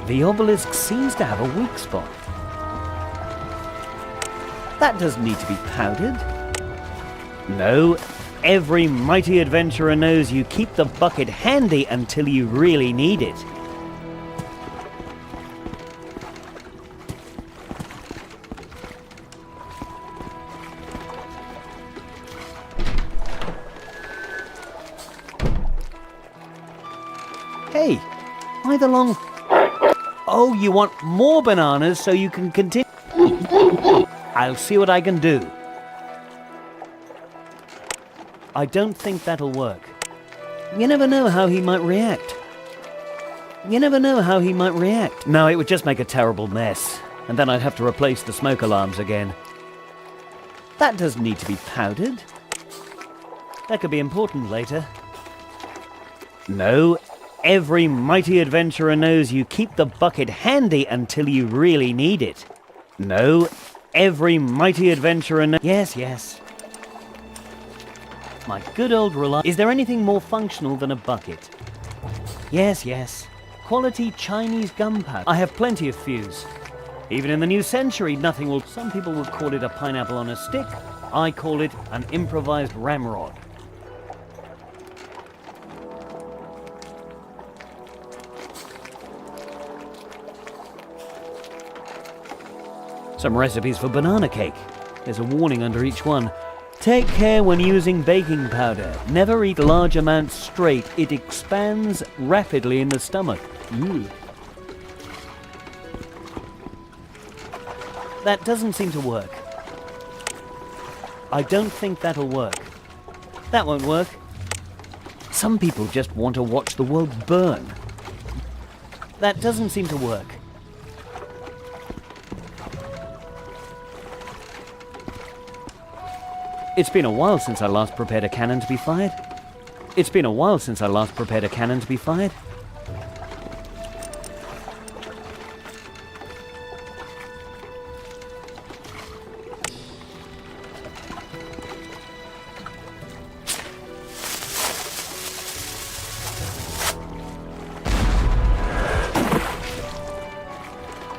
S8: The obelisk seems to have a weak spot. That doesn't need to be powdered. No, every mighty adventurer knows you keep the bucket handy until you really need it. Hey, why the long... Oh, you want more bananas so you can continue? I'll see what I can do. I don't think that'll work. You never know how he might react. You never know how he might react. No, it would just make a terrible mess. And then I'd have to replace the smoke alarms again. That doesn't need to be powdered. That could be important later. No. Every mighty adventurer knows you keep the bucket handy until you really need it. No, every mighty adventurer knows... Yes, yes. My good old reliable... Is there anything more functional than a bucket? Yes, yes. Quality Chinese gunpowder. I have plenty of fuse. Even in the new century, nothing will... Some people would call it a pineapple on a stick. I call it an improvised ramrod. Some recipes for banana cake. There's a warning under each one. Take care when using baking powder. Never eat large amounts straight. It expands rapidly in the stomach. That doesn't seem to work. I don't think that'll work. That won't work. Some people just want to watch the world burn. That doesn't seem to work. It's been a while since I last prepared a cannon to be fired. It's been a while since I last prepared a cannon to be fired.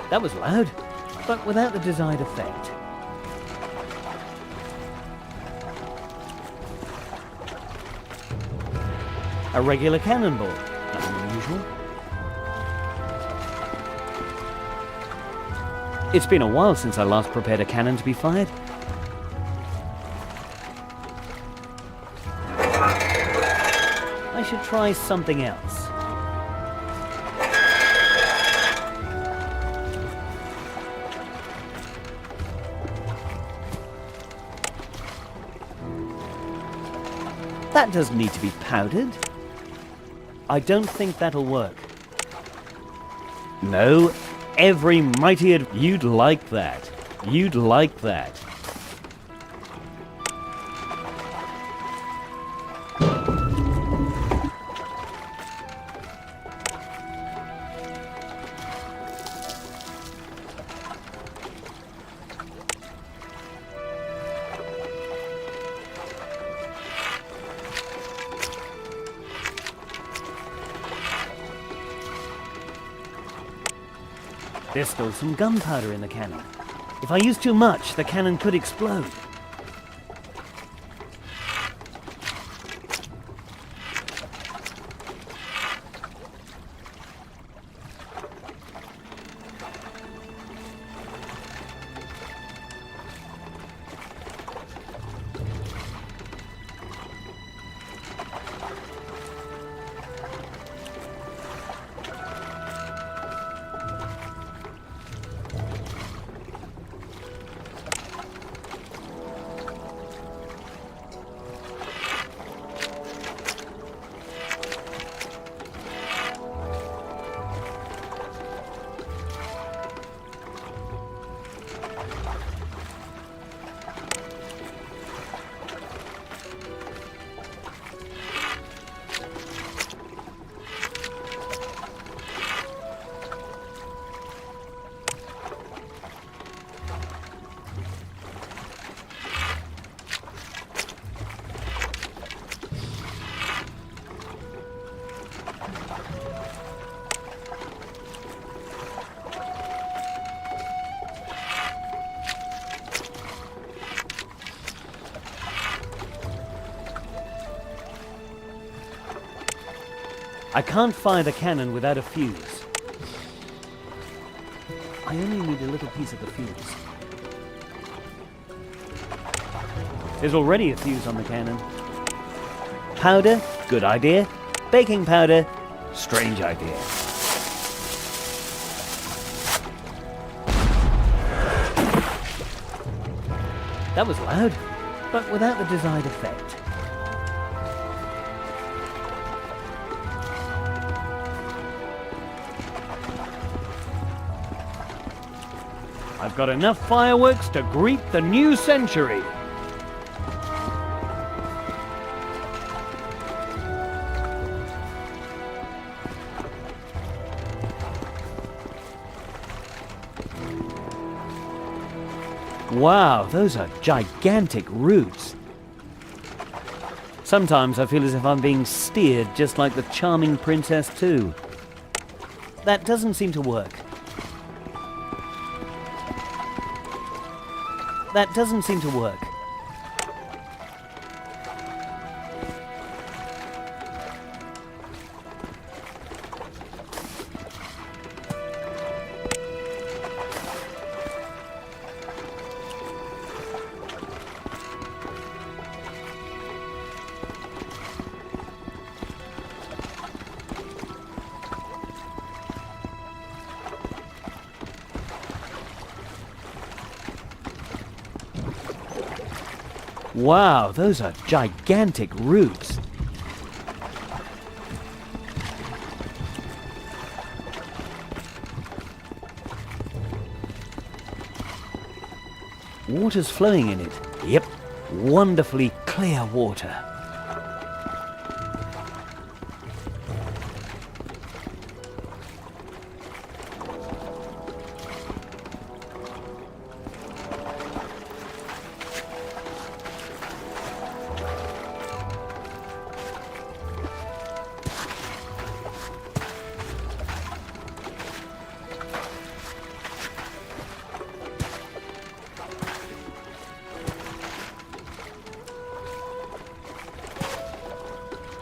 S8: That was loud, but without the desired effect. A regular cannonball. Nothing unusual. It's been a while since I last prepared a cannon to be fired. I should try something else. That doesn't need to be powdered. I don't think that'll work. No, every mighty... You'd like that. You'd like that. There's still some gunpowder in the cannon. If I use too much, the cannon could explode. I can't fire the cannon without a fuse. I only need a little piece of the fuse. There's already a fuse on the cannon. Powder, good idea. Baking powder, strange idea. That was loud, but without the desired effect. I've got enough fireworks to greet the new century. Wow, those are gigantic roots. Sometimes I feel as if I'm being steered just like the charming Princess too. That doesn't seem to work. That doesn't seem to work. Wow, those are gigantic roots. Water's flowing in it. Yep, wonderfully clear water.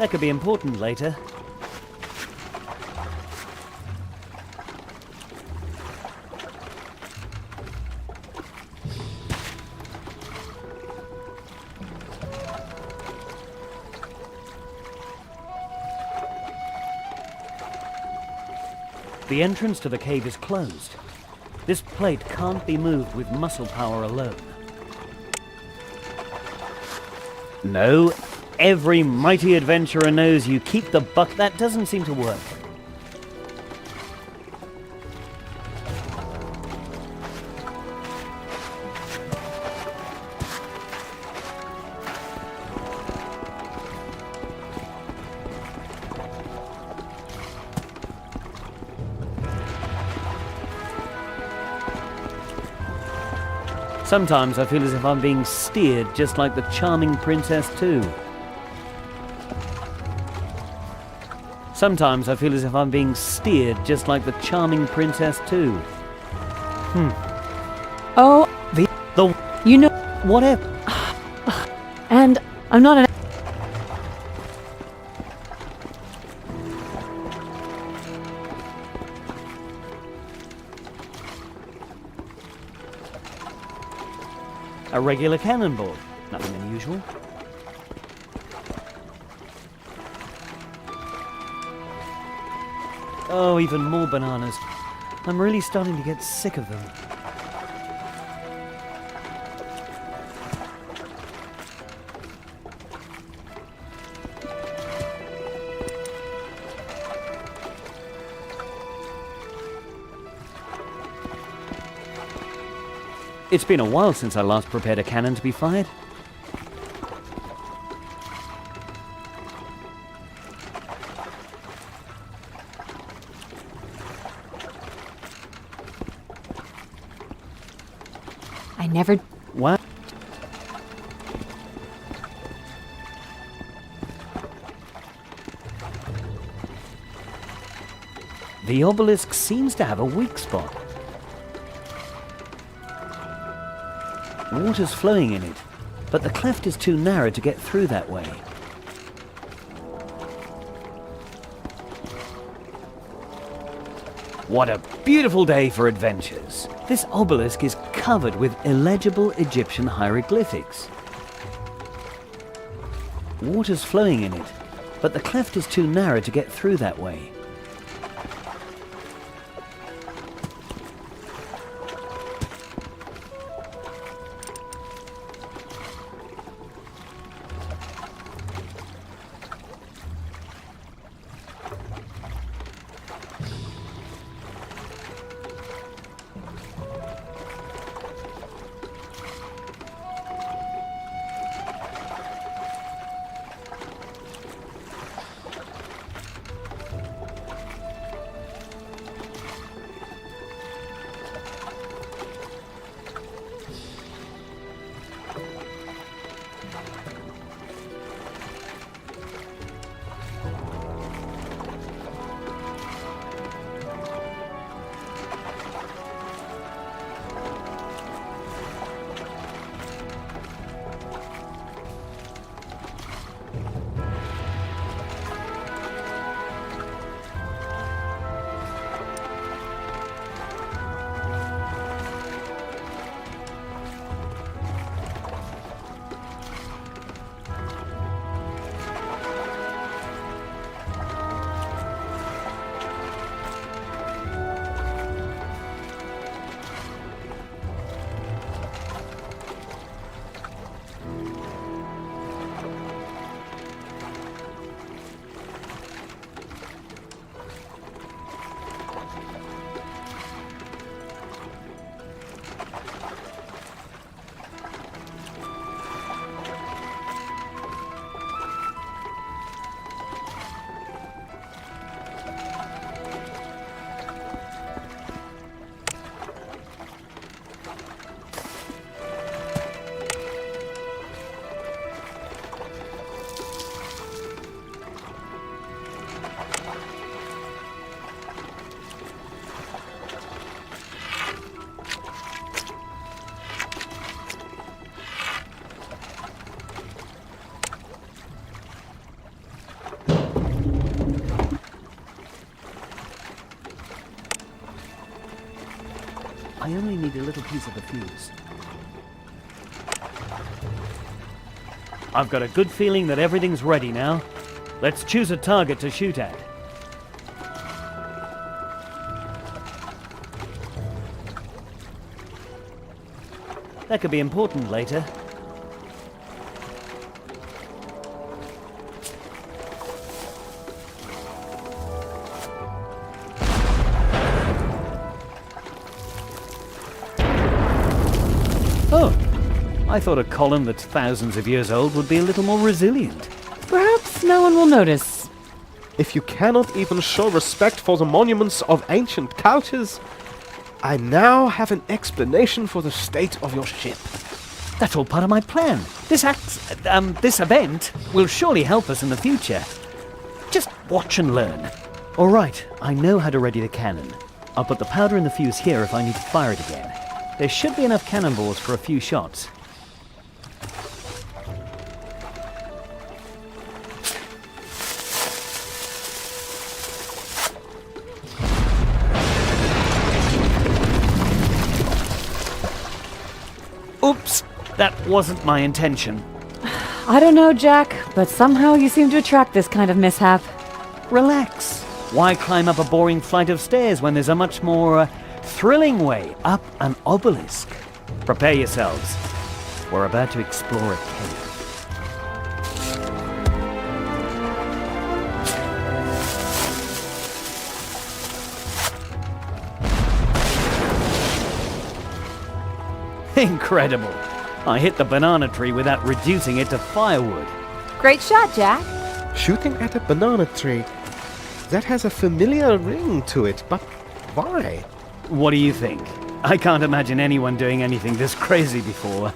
S8: That could be important later. The entrance to the cave is closed. This plate can't be moved with muscle power alone. No,
S2: Every mighty adventurer knows you keep the buck. That doesn't seem to work. Sometimes I feel as if I'm being steered just like the charming Princess too. Sometimes I feel as if I'm being steered just like the charming Princess too.
S4: Oh, you know,
S2: Whatever.
S4: and I'm not an.
S2: A regular cannonball. Nothing unusual. Oh, even more bananas. I'm really starting to get sick of them. It's been a while since I last prepared a cannon to be fired.
S9: I never...
S2: What? The obelisk seems to have a weak spot. Water's flowing in it, but the cleft is too narrow to get through that way. What a beautiful day for adventures! This obelisk is covered with illegible Egyptian hieroglyphics. Water's flowing in it, but the cleft is too narrow to get through that way. I only need a little piece of the fuse. I've got a good feeling that everything's ready now. Let's choose a target to shoot at. That could be important later. I thought a column that's thousands of years old would be a little more resilient.
S4: Perhaps no one will notice.
S7: If you cannot even show respect for the monuments of ancient cultures, I now have an explanation for the state of your ship.
S2: That's all part of my plan. This event will surely help us in the future. Just watch and learn. All right, I know how to ready the cannon. I'll put the powder in the fuse here if I need to fire it again. There should be enough cannonballs for a few shots. Oops, that wasn't my intention.
S4: I don't know, Jack, but somehow you seem to attract this kind of mishap.
S2: Relax. Why climb up a boring flight of stairs when there's a much more thrilling way up an obelisk? Prepare yourselves. We're about to explore a cave. Incredible. I hit the banana tree without reducing it to firewood.
S9: Great shot, Jack.
S7: Shooting at a banana tree. That has a familiar ring to it, but why?
S2: What do you think? I can't imagine anyone doing anything this crazy before.